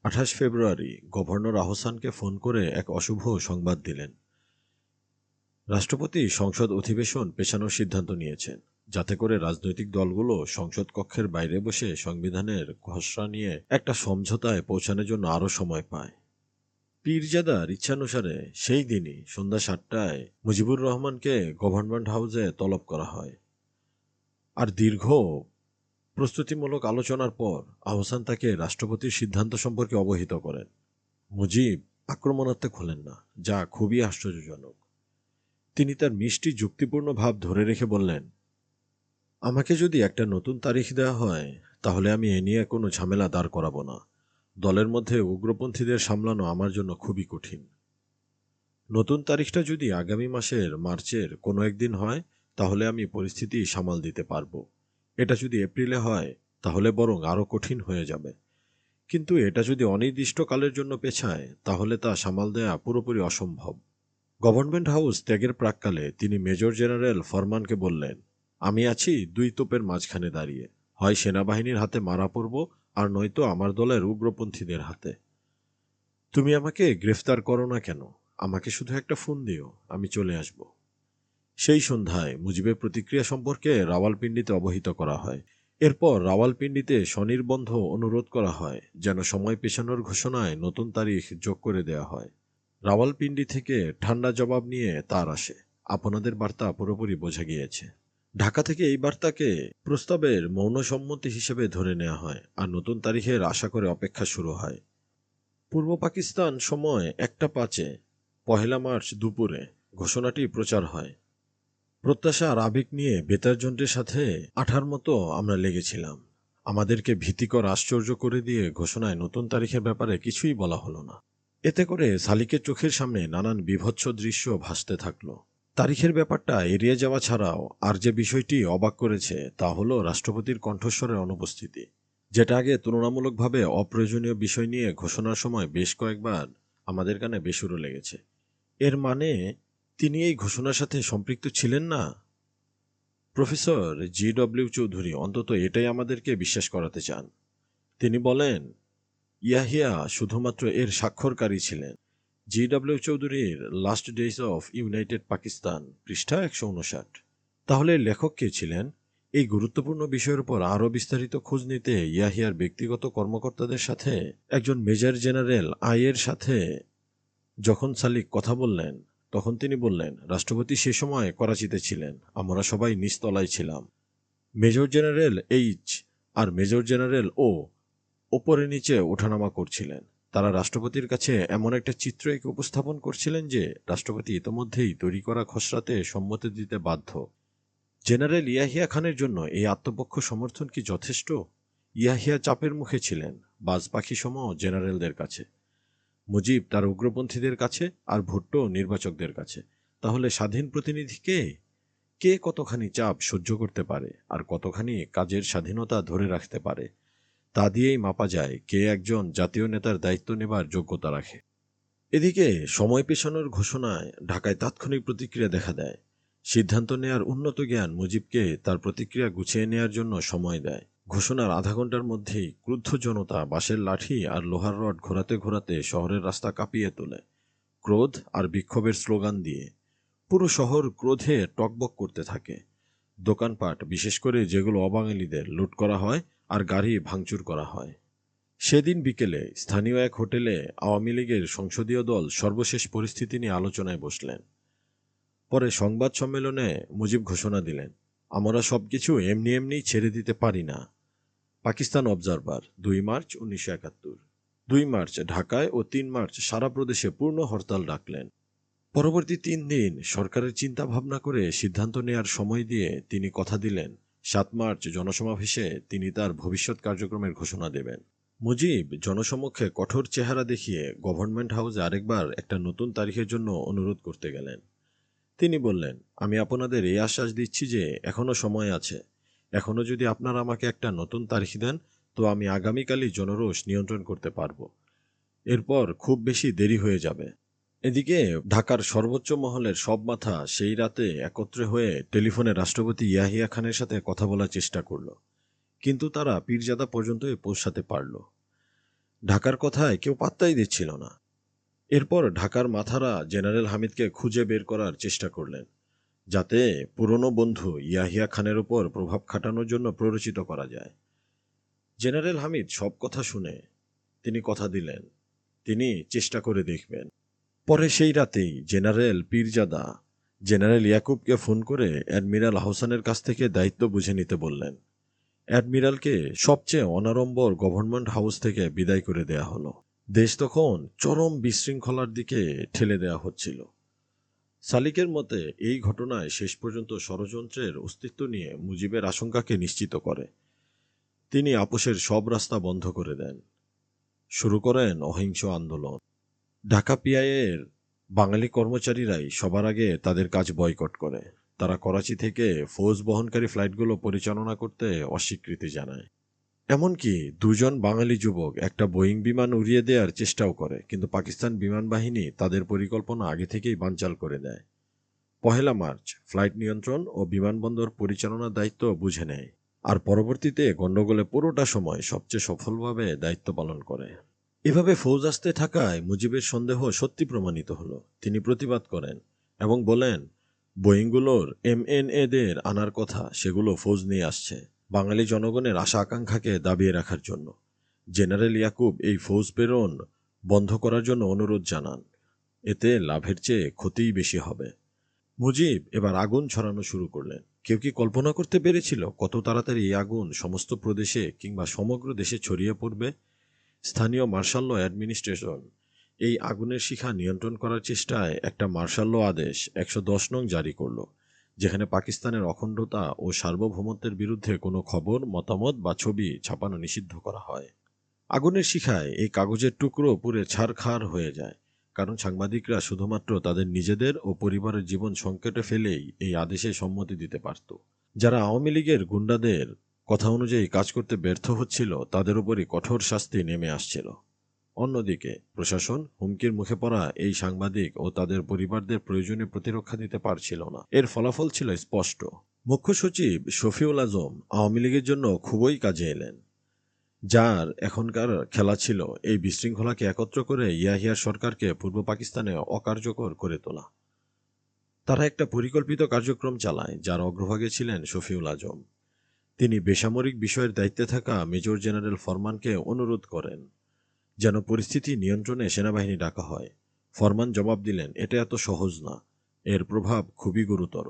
28 ফেব্রুয়ারি গভর্নর আহসানকে ফোন করে এক অশুভ সংবাদ দিলেন। রাষ্ট্রপতি সংসদ অধিবেশন পেছানোর সিদ্ধান্ত নিয়েছেন, যাতে করে রাজনৈতিক দলগুলো সংসদ কক্ষের বাইরে বসে সংবিধানের খসড়া নিয়ে একটা সমঝোতায় পৌঁছানোর জন্য আরও সময় পায়। পীরজাদার ইচ্ছানুসারে সেই দিনই সন্ধ্যা 7টায় মুজিবুর রহমানকে গভর্নমেন্ট হাউসে তলব করা হয়। আর দীর্ঘ প্রস্তুতিমূলক আলোচনার পর আহসান তাকে রাষ্ট্রপতির সিদ্ধান্ত সম্পর্কে অবহিত করেন। মুজিব আক্রমণাত্মক হলেন না, যা খুবই আশ্চর্যজনক। তিনি তার মিষ্টি যুক্তিপূর্ণ ভাব ধরে রেখে বললেন, আমাকে যদি একটা নতুন তারিখ দেওয়া হয় তাহলে আমি এ নিয়ে কোনো ঝামেলা দাঁড় করাবো না। দলের মধ্যে উগ্রপন্থীদের সামলানো আমার জন্য খুবই কঠিন। নতুন তারিখটা যদি আগামী মাসের মার্চের কোনো একদিন হয় তাহলে আমি পরিস্থিতি সামাল দিতে পারবো। এটা যদি এপ্রিলে হয় তাহলে বরং আরও কঠিন হয়ে যাবে। কিন্তু এটা যদি অনির্দিষ্টকালের জন্য পেছায় তাহলে তা সামাল দেয়া পুরোপুরি অসম্ভব। গভর্নমেন্ট হাউস ত্যাগের প্রাক্কালে তিনি মেজর জেনারেল ফরমানকে বললেন, আমি আছি দুই তোপের মাঝখানে দাঁড়িয়ে, হয় সেনাবাহিনীর হাতে মারা পড়ব আর নয়তো আমার দলের উগ্রপন্থীদের হাতে। তুমি আমাকে গ্রেফতার করো না কেন, আমাকে শুধু একটা ফোন দিও, আমি চলে আসব। সেই সন্ধ্যায় মুজিবের প্রতিক্রিয়া সম্পর্কে রাওয়ালপিন্ডিতে অবহিত করা হয়। এরপর রাওয়ালপিন্ডিতে স্বনির্বন্ধ অনুরোধ করা হয় যেন সময় পেছানোর ঘোষণায় নতুন তারিখ যোগ করে দেওয়া হয়। রাওয়ালপিন্ডি থেকে ঠান্ডা জবাব নিয়ে তার আসে, আপনাদের বার্তা পুরোপুরি বোঝা গিয়েছে। ঢাকা থেকে এই বার্তাকে প্রস্তাবের মৌন সম্মতি হিসেবে ধরে নেওয়া হয় আর নতুন তারিখের আশা করে অপেক্ষা শুরু হয়। পূর্ব পাকিস্তান সময় 1টা 5-এ 1 মার্চ দুপুরে ঘোষণাটি প্রচার হয়। প্রত্যাশা আর আবেগ নিয়ে বেতার যন্ত্রের সাথে আঠার মতো আমরা লেগেছিলাম। আমাদেরকে ভীতিকর আশ্চর্য করে দিয়ে ঘোষণায় নতুন তারিখের ব্যাপারে কিছুই বলা হলো না। এতে করে সালিকের চোখের সামনে নানান বীভৎস দৃশ্য ভাসতে থাকলো। তারিখের ব্যাপারটা এড়িয়ে যাওয়া ছাড়াও আর যে বিষয়টি অবাক করেছে তা হলো রাষ্ট্রপতির কণ্ঠস্বরের অনুপস্থিতি, যেটা আগে তুলনামূলকভাবে অপ্রয়োজনীয় বিষয় নিয়ে ঘোষণার সময় বেশ কয়েকবার আমাদের কানে বেসুরো লেগেছে। এর মানে তিনি এই ঘোষণার সাথে সম্পৃক্ত ছিলেন না? প্রফেসর GW চৌধুরী অন্তত এটাই আমাদেরকে বিশ্বাস করাতে চান। তিনি বলেন, ইয়াহিয়া শুধুমাত্র এর স্বাক্ষরকারী ছিলেন। GW চৌধুরীর last days of United Pakistan, পৃষ্ঠা 159। তাহলে লেখক কে ছিলেন? এই গুরুত্বপূর্ণ বিষয়ের উপর আরও বিস্তারিত খোঁজ নিতে ইয়াহিয়ার ব্যক্তিগত কর্মকর্তাদের সাথে একজন মেজর জেনারেল এর সাথে যখন সালিক কথা বললেন তখন তিনি বললেন, রাষ্ট্রপতি সে সময় করাচিতে ছিলেন, আমরা সবাই নিচতলায় ছিলাম। মেজর জেনারেল আর মেজর জেনারেল ওপরে নিচে ওঠানামা করছিলেন। তারা রাষ্ট্রপতির কাছে এমন একটা চিত্র এঁকে উপস্থাপন করছিলেন যে রাষ্ট্রপতি ইতোমধ্যেই তৈরি করা খসড়াতে সম্মতি দিতে বাধ্য। জেনারেল ইয়াহিয়া খানের জন্য এই আত্মপক্ষ সমর্থন কি যথেষ্ট? ইয়াহিয়া চাপের মুখে ছিলেন, বাজ পাখি সম জেনারেলদের কাছে, মুজিব তার উগ্রপন্থীদের কাছে, আর ভুট্টো নির্বাচকদের কাছে। তাহলে স্বাধীন প্রতিনিধি কে কতখানি চাপ সহ্য করতে পারে আর কতখানি কাজের স্বাধীনতা ধরে রাখতে পারে, তা দিয়েই মাপা যায় কে একজন জাতীয় নেতার দায়িত্ব নেবার যোগ্যতা রাখে। এদিকে সময় পেছানোর ঘোষণায় ঢাকায় তাৎক্ষণিক প্রতিক্রিয়া দেখা দেয়। সিদ্ধান্ত নেয়ার উন্নত জ্ঞান মুজিবকে তার প্রতিক্রিয়া গুছিয়ে নেয়ার জন্য সময় দেয়। ঘোষণার আধা ঘন্টার মধ্যেই ক্রুদ্ধ জনতা বাঁশের লাঠি আর লোহার রড ঘোরাতে ঘোরাতে শহরের রাস্তা কাঁপিয়ে তোলে। ক্রোধ আর বিক্ষোভের স্লোগান দিয়ে পুরো শহর ক্রোধে টকবক করতে থাকে। দোকানপাট, বিশেষ করে যেগুলো অবাঙালিদের, লুট করা হয় আর গাড়ি ভাঙচুর করা হয়। সেদিন বিকেলে স্থানীয় এক হোটেলে আওয়ামী লীগের সংসদীয় দল সর্বশেষ পরিস্থিতি নিয়ে আলোচনায় বসলেন। পরে সংবাদ সম্মেলনে মুজিব ঘোষণা দিলেন, আমরা সবকিছু এমনি এমনি ছেড়ে দিতে পারি না। Pakistan observer, 2 March 1971। 2 মার্চ ঢাকায় ও 3 মার্চ সারা প্রদেশে পূর্ণ হরতাল ডাকলেন। পরবর্তী 3 দিন সরকারের চিন্তা ভাবনা করে সিদ্ধান্ত নেয়ার সময় দিয়ে তিনি কথা দিলেন 7 মার্চ জনসমাবেশে তিনি তার ভবিষ্যৎ কার্যক্রমের ঘোষণা দেবেন। মুজিব জনসমক্ষে কঠোর চেহারা দেখিয়ে গভর্নমেন্ট হাউসে আরেকবার একটা নতুন তারিখের জন্য অনুরোধ করতে গেলেন। তিনি বললেন, আমি আপনাদের এই আশ্বাস দিচ্ছি যে এখনো সময় আছে। এখনো যদি আপনারা আমাকে একটা নতুন তারিখ দেন তো আমি আগামীকালই জনরোষ নিয়ন্ত্রণ করতে পারবো। এরপর খুব বেশি দেরি হয়ে যাবে। এদিকে ঢাকার সর্বোচ্চ মহলের সব মাথা সেই রাতে একত্রে হয়ে টেলিফোনে রাষ্ট্রপতি ইয়াহিয়া খানের সাথে কথা বলার চেষ্টা করল, কিন্তু তারা পীরজাদা পর্যন্তই পৌঁছাতে পারল। ঢাকার কথায় কেউ পাত্তাই দিচ্ছিল না। এরপর ঢাকার মাথারা জেনারেল হামিদকে খুঁজে বের করার চেষ্টা করলেন, যাতে পুরনো বন্ধু ইয়াহিয়া খানের উপর প্রভাব খাটানোর জন্য প্ররোচিত করা যায়। জেনারেল হামিদ সব কথা শুনে তিনি কথা দিলেন তিনি চেষ্টা করে দেখবেন। পরে সেই রাতেই জেনারেল পীরজাদা জেনারেল ইয়াকুবকে ফোন করে অ্যাডমিরাল আহসানের কাছ থেকে দায়িত্ব বুঝে নিতে বললেন। অ্যাডমিরালকে সবচেয়ে অনাড়ম্বর গভর্নমেন্ট হাউস থেকে বিদায় করে দেয়া হলো। দেশ তখন চরম বিশৃঙ্খলার দিকে ঠেলে দেয়া হচ্ছিল। সালিকের মতে এই ঘটনায় শেষ পর্যন্ত ষড়যন্ত্রের অস্তিত্ব নিয়ে মুজিবের আশঙ্কাকে নিশ্চিত করে। তিনি আপোষের সব রাস্তা বন্ধ করে দেন। শুরু করেন অহিংস আন্দোলন। ঢাকা পিআইএর বাঙালি কর্মচারীরাই সবার আগে তাদের কাজ বয়কট করে। তারা করাচি থেকে ফৌজ বহনকারী ফ্লাইটগুলো পরিচালনা করতে অস্বীকৃতি জানায়। এমনকি 2 জন বাঙালি যুবক একটা বোয়িং বিমান উড়িয়ে দেওয়ার চেষ্টাও করে, কিন্তু পাকিস্তান বিমান বাহিনী তাদের পরিকল্পনা আগে থেকেই বানচাল করে দেয়। 1 মার্চ ফ্লাইট নিয়ন্ত্রণ ও বিমানবন্দর পরিচালনার দায়িত্ব বুঝে নেয়, আর পরবর্তীতে গণ্ডগোলে পুরোটা সময় সবচেয়ে সফলভাবে দায়িত্ব পালন করে। এভাবে ফৌজ আসতে থাকায় মুজিবের সন্দেহ সত্যি প্রমাণিত হলো। তিনি প্রতিবাদ করেন এবং বলেন, বোয়িংগুলোর MNA-দের আনার কথা, সেগুলো ফৌজ নিয়ে আসছে বাঙালি জনগণের আশা আকাঙ্ক্ষাকে দাবিয়ে রাখার জন্য। জেনারেল ইয়াকুব এই ফৌজ প্রেরণ বন্ধ করার জন্য অনুরোধ জানান। এতে লাভের চেয়ে ক্ষতিই বেশি হবে। মুজিব এবার আগুন ছড়ানো শুরু করলেন। কেউ কি কল্পনা করতে পেরেছিল কত তাড়াতাড়ি এই আগুন সমস্ত প্রদেশে কিংবা সমগ্র দেশে ছড়িয়ে পড়বে? স্থানীয় মার্শাল ল অ্যাডমিনিস্ট্রেশন এই আগুনের শিখা নিয়ন্ত্রণ করার চেষ্টায় একটা মার্শাল ল আদেশ 110 নং জারি করল, যেখানে পাকিস্তানের অখণ্ডতা ও সার্বভৌমত্বের বিরুদ্ধে কোনো খবর, মতামত বা ছবি ছাপানো নিষিদ্ধ করা হয়। আগুনের শিখায় এই কাগজের টুকরো পুড়ে ছারখার হয়ে যায়, কারণ সাংবাদিকরা শুধুমাত্র তাদের নিজেদের ও পরিবারের জীবন সংকটে ফেলেই এই আদেশে সম্মতি দিতে পারত। যারা আওয়ামী লীগের গুন্ডাদের কথা অনুযায়ী কাজ করতে ব্যর্থ হচ্ছিল তাদের উপরই কঠোর শাস্তি নেমে আসছিল। অন্যদিকে প্রশাসন হুমকির মুখে পড়া এই সাংবাদিক ও তাদের পরিবারদের প্রয়োজনীয় প্রতিরক্ষা দিতে পারছিল না। এর ফলাফল ছিল স্পষ্ট। মুখ্য সচিব শফিউল আজম আওয়ামী লীগের জন্য খুবই কাজে এলেন, যার এখনকার খেলা ছিল এই বিশৃঙ্খলাকে একত্র করে ইয়াহিয়ার সরকারকে পূর্ব পাকিস্তানে অকার্যকর করে তোলা। তারা একটা পরিকল্পিত কার্যক্রম চালায়, যার অগ্রভাগে ছিলেন শফিউল আজম। তিনি বেসামরিক বিষয়ের দায়িত্বে থাকা মেজর জেনারেল ফরমানকে অনুরোধ করেন যেন পরিস্থিতি নিয়ন্ত্রণে সেনাবাহিনী ডাকা হয়। ফরমান জবাব দিলেন, এটা এত সহজ না, এর প্রভাব খুবই গুরুতর।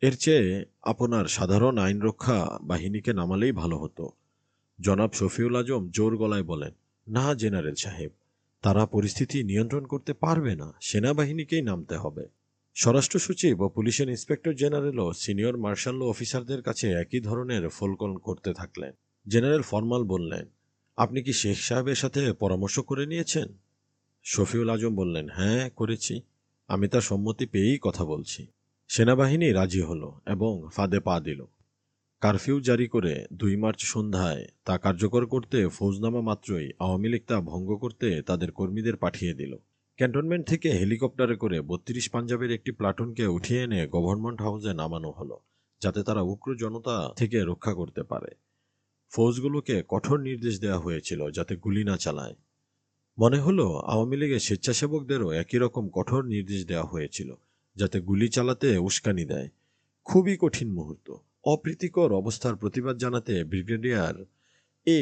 এর চেয়ে আপনার সাধারণ আইনরক্ষা বাহিনীকে নামালেই ভালো হতো। জনাব শফিউল আজম জোর গলায় বলেন, না জেনারেল সাহেব, তারা পরিস্থিতি নিয়ন্ত্রণ করতে পারবে না, সেনাবাহিনীকেই নামতে হবে। স্বরাষ্ট্র সচিব ও পুলিশের ইন্সপেক্টর জেনারেলও সিনিয়র মার্শাল ল অফিসারদের কাছে একই ধরনের ফোলকল করতে থাকলেন। জেনারেল ফরমাল বললেন, আপনি কি শেখ সাহেবের সাথে পরামর্শ করে নিয়েছেন? শফিউল আজম বললেন, হ্যাঁ করেছি, আমি তার সম্মতি পেয়েই কথা বলছি। সেনাবাহিনী রাজি হলো এবং ফাঁদে পা দিল। কারফিউ জারি করে 2 মার্চ সন্ধ্যায় তা কার্যকর করতে ফৌজনামা মাত্রই আওয়ামী লীগ তা ভঙ্গ করতে তাদের কর্মীদের পাঠিয়ে দিল। ক্যান্টনমেন্ট থেকে হেলিকপ্টারে করে 32 পাঞ্জাবের একটি প্লাটুনকে উঠিয়ে এনে গভর্নমেন্ট হাউসে নামানো হলো, যাতে তারা উগ্র জনতা থেকে রক্ষা করতে পারে। ফৌজগুলোকে কঠোর নির্দেশ দেওয়া হয়েছিল যাতে গুলি না চালায়। মনে হলো আওয়ামী লীগের স্বেচ্ছাসেবকদেরও একই রকম কঠোর নির্দেশ দেওয়া হয়েছিল, যাতে গুলি চালাতে উস্কানি দেয়। খুবই কঠিন মুহূর্ত। অপ্রীতিকর অবস্থার প্রতিবাদ জানাতে ব্রিগেডিয়ার এ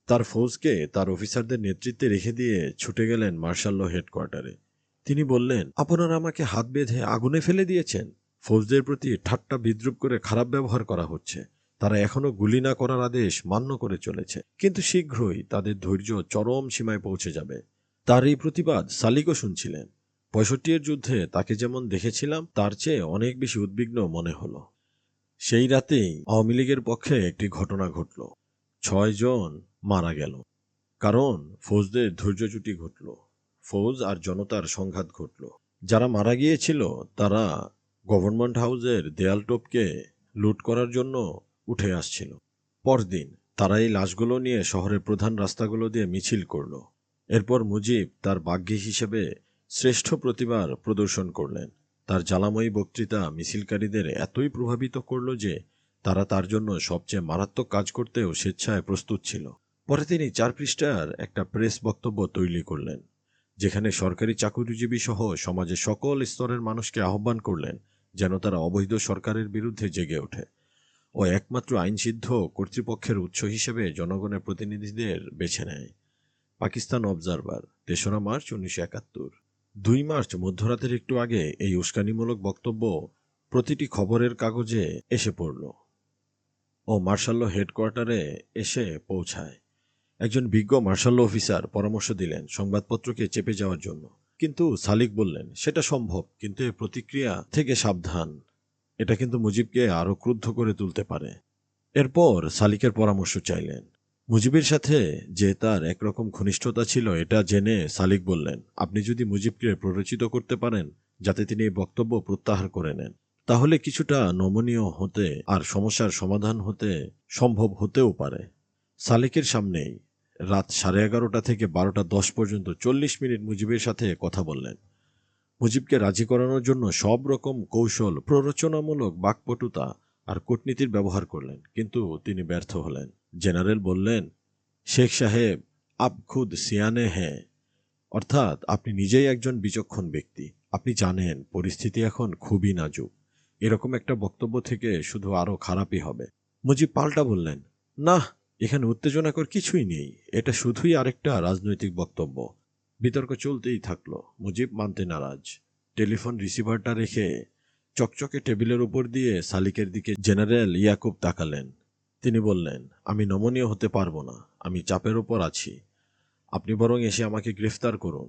তার ফৌজকে তার অফিসারদের নেতৃত্বে রেখে দিয়ে ছুটে গেলেন মার্শাল ল হেডকোয়ার্টারে। তিনি বললেন, আপনারা আমাকে হাত বেঁধে আগুনে ফেলে দিয়েছেন। ফৌজদের প্রতি ঠাট্টা বিদ্রুপ করে খারাপ ব্যবহার করা হচ্ছে। তারা এখনও গুলি না করার আদেশ মান্য করে চলেছে, কিন্তু শীঘ্রই তাদের ধৈর্য চরম সীমায় পৌঁছে যাবে। তার এই প্রতিবাদ সালিকও শুনছিলেন। 65-এর যুদ্ধে তাকে যেমন দেখেছিলাম তার চেয়ে অনেক বেশি উদ্বিগ্ন মনে হলো। সেই রাতেই আওয়ামী লীগের পক্ষে একটি ঘটনা ঘটল। 6 জন মারা গেল। কারণ ফৌজদের ধৈর্যচ্যুতি ঘটল। ফৌজ আর জনতার সংঘাত ঘটল। যারা মারা গিয়েছিল তারা গভর্নমেন্ট হাউসের দেয়াল টপকে লুট করার জন্য উঠে আসছিল। পরদিন তারা এই লাশগুলো নিয়ে শহরের প্রধান রাস্তাগুলো দিয়ে মিছিল করল। এরপর মুজিব তার বাগ্যী হিসেবে শ্রেষ্ঠ প্রতিভার প্রদর্শন করলেন। তার জ্বালাময়ী বক্তৃতা মিছিলকারীদের এতই প্রভাবিত করল যে তারা তার জন্য সবচেয়ে মারাত্মক কাজ করতেও স্বেচ্ছায় প্রস্তুত ছিল। পরে তিনি 4 পৃষ্ঠার একটা প্রেস বক্তব্য তৈরি করলেন, যেখানে সরকারি চাকুরিজীবী সহ সমাজের সকল স্তরের মানুষকে আহ্বান করলেন যেন তারা অবৈধ সরকারের বিরুদ্ধে জেগে ওঠে ও একমাত্র আইনসিদ্ধ কর্তৃপক্ষের উৎস হিসেবে জনগণের প্রতিনিধিদের বেছে নেয়। পাকিস্তান অবজারভার, 3রা মার্চ 1971। 2 মার্চ মধ্যরাতের একটু আগে এই উস্কানিমূলক বক্তব্য প্রতিটি খবরের কাগজে এসে পড়ল ও মার্শাল হেডকোয়ার্টারে এসে পৌঁছায়। একজন বিজ্ঞ মার্শাল অফিসার পরামর্শ দিলেন সংবাদপত্রকে চেপে যাওয়ার জন্য, কিন্তু সালিক বললেন সেটা সম্ভব, কিন্তু এর প্রতিক্রিয়া থেকে সাবধান। এটা কিন্তু মুজিবকে আরও ক্রুদ্ধ করে তুলতে পারে। এরপর সালিকের পরামর্শ চাইলেন। মুজিবের সাথে যে তার একরকম ঘনিষ্ঠতা ছিল এটা জেনে সালিক বললেন, আপনি যদি মুজিবকে প্ররোচিত করতে পারেন যাতে তিনি এই বক্তব্য প্রত্যাহার করে নেন, তাহলে কিছুটা নমনীয় হতে আর সমস্যার সমাধান হতে সম্ভব হতেও পারে। সালিকের সামনেই রাত 11:30 থেকে 12:10 পর্যন্ত 40 মিনিট মুজিবের সাথে কথা বললেন। মুজিবকে রাজি করানোর জন্য সব রকম কৌশল, প্ররোচনামূলক বাকপটুতা আর কূটনীতির ব্যবহার করলেন, কিন্তু তিনি ব্যর্থ হলেন। জেনারেল বললেন, শেখ সাহেব আপ খুদ সিয়ানে হ্যাঁ, অর্থাৎ আপনি নিজেই একজন বিচক্ষণ ব্যক্তি, আপনি জানেন পরিস্থিতি এখন খুবই নাজুক। এরকম একটা বক্তব্য থেকে শুধু আরও খারাপই হবে। মুজিব পাল্টা বললেন, না, এখানে উত্তেজনাকর কিছুই নেই, এটা শুধুই আরেকটা রাজনৈতিক বক্তব্য। বিতর্ক চলতেই থাকলো। মুজিব মানতে নারাজ। টেলিফোন রিসিভারটা রেখে চকচকে টেবিলের উপর দিয়ে সালিকের দিকে জেনারেল ইয়াকুব তাকালেন। তিনি বললেন, আমি নমনীয় হতে পারবো না, আমি চাপের ওপর আছি। আপনি বরং এসে আমাকে গ্রেফতার করুন,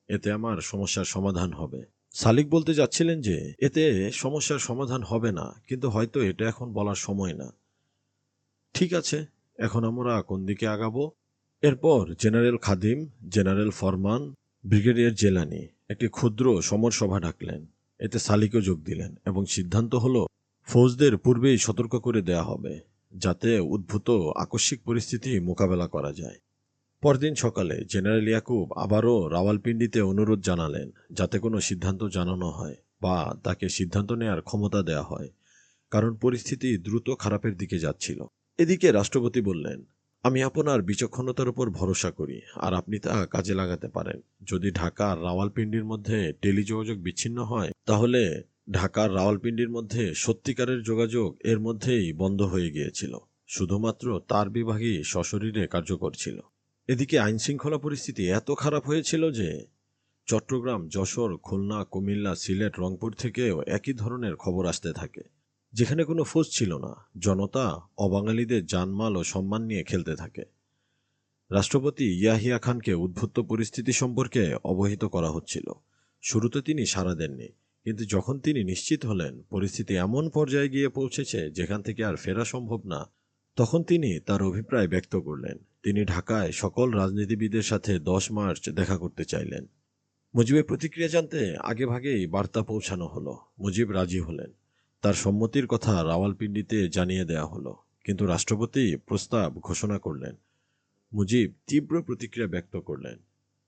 এতে আমার সমস্যার সমাধান হবে। সালিক বলতে যাচ্ছিলেন যে এতে সমস্যার সমাধান হবে না, কিন্তু হয়তো এটা এখন বলার সময় না। ঠিক আছে, এখন আমরা কোন দিকে আগাবো? এরপর জেনারেল খাদিম, জেনারেল ফরমান, ব্রিগেডিয়ার জেলানি একটি ক্ষুদ্র সমর সভা ডাকলেন। এতে সালিকও যোগ দিলেন এবং সিদ্ধান্ত হলো ফৌজদের পূর্বেই সতর্ক করে দেয়া হবে যাতে উদ্ভূত আকস্মিক পরিস্থিতি মোকাবেলা করা যায়। পরদিন সকালে জেনারেল ইয়াকুব আবারও রাওয়ালপিন্ডিতে অনুরোধ জানালেন যাতে কোনো সিদ্ধান্ত জানানো হয় বা তাকে সিদ্ধান্ত নেয়ার ক্ষমতা দেয়া হয়, কারণ পরিস্থিতি দ্রুত খারাপের দিকে যাচ্ছিল। এদিকে রাষ্ট্রপতি বললেন, আমি আপনার বিচক্ষণতার উপর ভরসা করি আর আপনি তা কাজে লাগাতে পারেন। যদি ঢাকা আর রাওয়ালপিন্ডির মধ্যে টেলিযোগাযোগ বিচ্ছিন্ন হয়, তাহলে ঢাকার রাওয়ালপিন্ডির মধ্যে সত্যিকারের যোগাযোগ এর মধ্যেই বন্ধ হয়ে গিয়েছিল, শুধুমাত্র তার বিভাগই সশরীরে কার্যকর ছিল। এদিকে আইনশৃঙ্খলা পরিস্থিতি এত খারাপ হয়েছিল যে চট্টগ্রাম, যশোর, খুলনা, কুমিল্লা, সিলেট, রংপুর থেকেও একই ধরনের খবর আসতে থাকে। যেখানে কোনো ফৌজ ছিল না, জনতা অবাঙালিদের জানমাল ও সম্মান নিয়ে খেলতে থাকে। রাষ্ট্রপতি ইয়াহিয়া খানকে উদ্ভূত পরিস্থিতি সম্পর্কে অবহিত করা হচ্ছিল। শুরুতে তিনি সাড়া দেননি, কিন্তু যখন তিনি নিশ্চিত হলেন পরিস্থিতি এমন পর্যায়ে গিয়ে পৌঁছেছে যেখান থেকে আর ফেরা সম্ভব না, তখন তিনি তার অভিপ্রায় ব্যক্ত করলেন। তিনি ঢাকায় সকল রাজনীতিবিদের সাথে 10 মার্চ দেখা করতে চাইলেন। মুজিবের প্রতিক্রিয়া জানতে আগেভাগেই বার্তা পৌঁছানো হলো। মুজিব রাজি হলেন। তার সম্মতির কথা রাওয়ালপিন্ডিতে জানিয়ে দেয়া হলো, কিন্তু রাষ্ট্রপতি প্রস্তাব ঘোষণা করলেন। মুজিব তীব্র প্রতিক্রিয়া ব্যক্ত করলেন।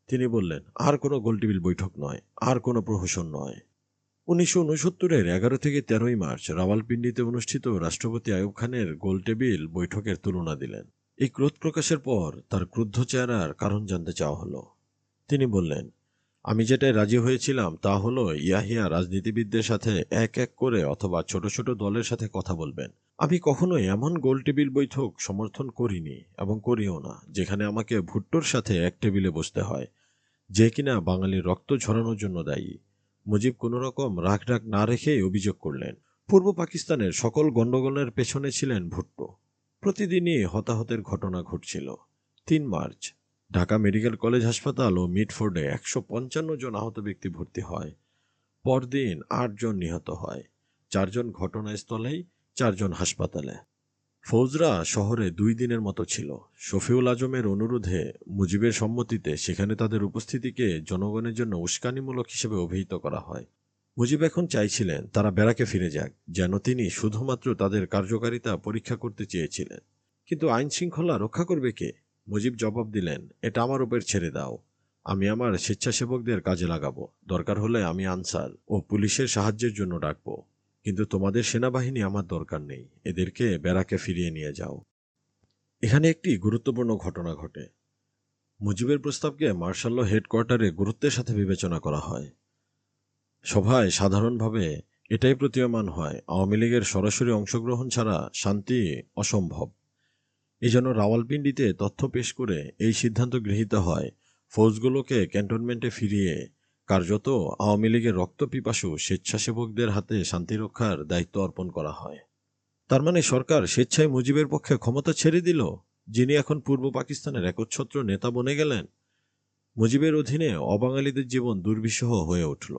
তিনি বললেন, আর কোনো গোলটেবিল বৈঠক নয়, আর কোনো প্রহসন নয়। 1969-এর 11 থেকে 13 মার্চ রাওয়ালপিন্ডিতে অনুষ্ঠিত রাষ্ট্রপতি আইয়ুব খানের গোলটেবিল বৈঠকের তুলনা দিলেন। এই ক্রোধ প্রকাশের পর তার ক্রুদ্ধ চেহারার কারণ জানতে চাওয়া হলো। তিনি বললেন, আমি যেটাই রাজি হয়েছিলাম তা হলো ইয়াহিয়া রাজনীতিবিদদের সাথে এক এক করে অথবা ছোট ছোট দলের সাথে কথা বলবেন। আমি কখনোই এমন গোলটেবিল বৈঠক সমর্থন করিনি এবং করিও না যেখানে আমাকে ভুট্টোর সাথে এক টেবিলে বসতে হয়, যে কিনা বাঙালির রক্ত ঝরানোর জন্য দায়ী। মুজিব কোনো রকম রাগ না রেখেই অভিযোগ করলেন, পূর্ব পাকিস্তানের সকল গণ্ডগোলের পেছনে ছিলেন ভুট্টো। প্রতিদিনই হতাহতের ঘটনা ঘটছিল। ৩ মার্চ ঢাকা মেডিকেল কলেজ হাসপাতাল ও মিডফোর্ডে ১৫৫ জন আহত ব্যক্তি ভর্তি হয়। পরদিন ৮ জন নিহত হয়, ৪ জন ঘটনাস্থলেই, ৪ জন হাসপাতালে। ফৌজরা শহরে ২ দিনের মতো ছিল। শফিউল আজমের অনুরোধে, মুজিবের সম্মতিতে সেখানে তাদের উপস্থিতিকে জনগণের জন্য উস্কানিমূলক হিসেবে অভিহিত করা হয়। মুজিব এখন চাইছিলেন তারা ব্যারাকে ফিরে যাক, যেন তিনি শুধুমাত্র তাদের কার্যকারিতা পরীক্ষা করতে চেয়েছিলেন। কিন্তু আইন শৃঙ্খলা রক্ষা করবে কে? মুজিব জবাব দিলেন, এটা আমার উপর ছেড়ে দাও। আমি আমার স্বেচ্ছাসেবকদের কাজে লাগাবো। দরকার হলে আমি আনসার ও পুলিশের সাহায্যের জন্য ডাকবো। কিন্তু তোমাদের সেনাবাহিনী আমার দরকার নেই। এদেরকে ব্যারাকে ফিরিয়ে নিয়ে যাও। এখানে একটি গুরুত্বপূর্ণ ঘটনা ঘটে। মুজিবের প্রস্তাবকে মার্শাল ল হেডকোয়ার্টারে গুরুত্বের সাথে বিবেচনা করা হয়। সভায় সাধারণভাবে এটাই প্রতীয়মান হয়, আওয়ামী লীগের সরাসরি অংশগ্রহণ ছাড়া শান্তি অসম্ভব। এজন্য রাওয়ালপিন্ডিতে তথ্য পেশ করে এই সিদ্ধান্ত গৃহীত হয়, ফৌজগুলোকে ক্যান্টনমেন্টে ফিরিয়ে কার্যত আওয়ামী লীগের রক্তপিপাসু স্বেচ্ছাসেবকদের হাতে শান্তিরক্ষার দায়িত্ব অর্পণ করা হয়। তার মানে সরকার স্বেচ্ছায় মুজিবের পক্ষে ক্ষমতা ছেড়ে দিল, যিনি এখন পূর্ব পাকিস্তানের একচ্ছত্র নেতা বনে গেলেন। মুজিবের অধীনে অবাঙালিদের জীবন দুর্বিষহ হয়ে উঠল।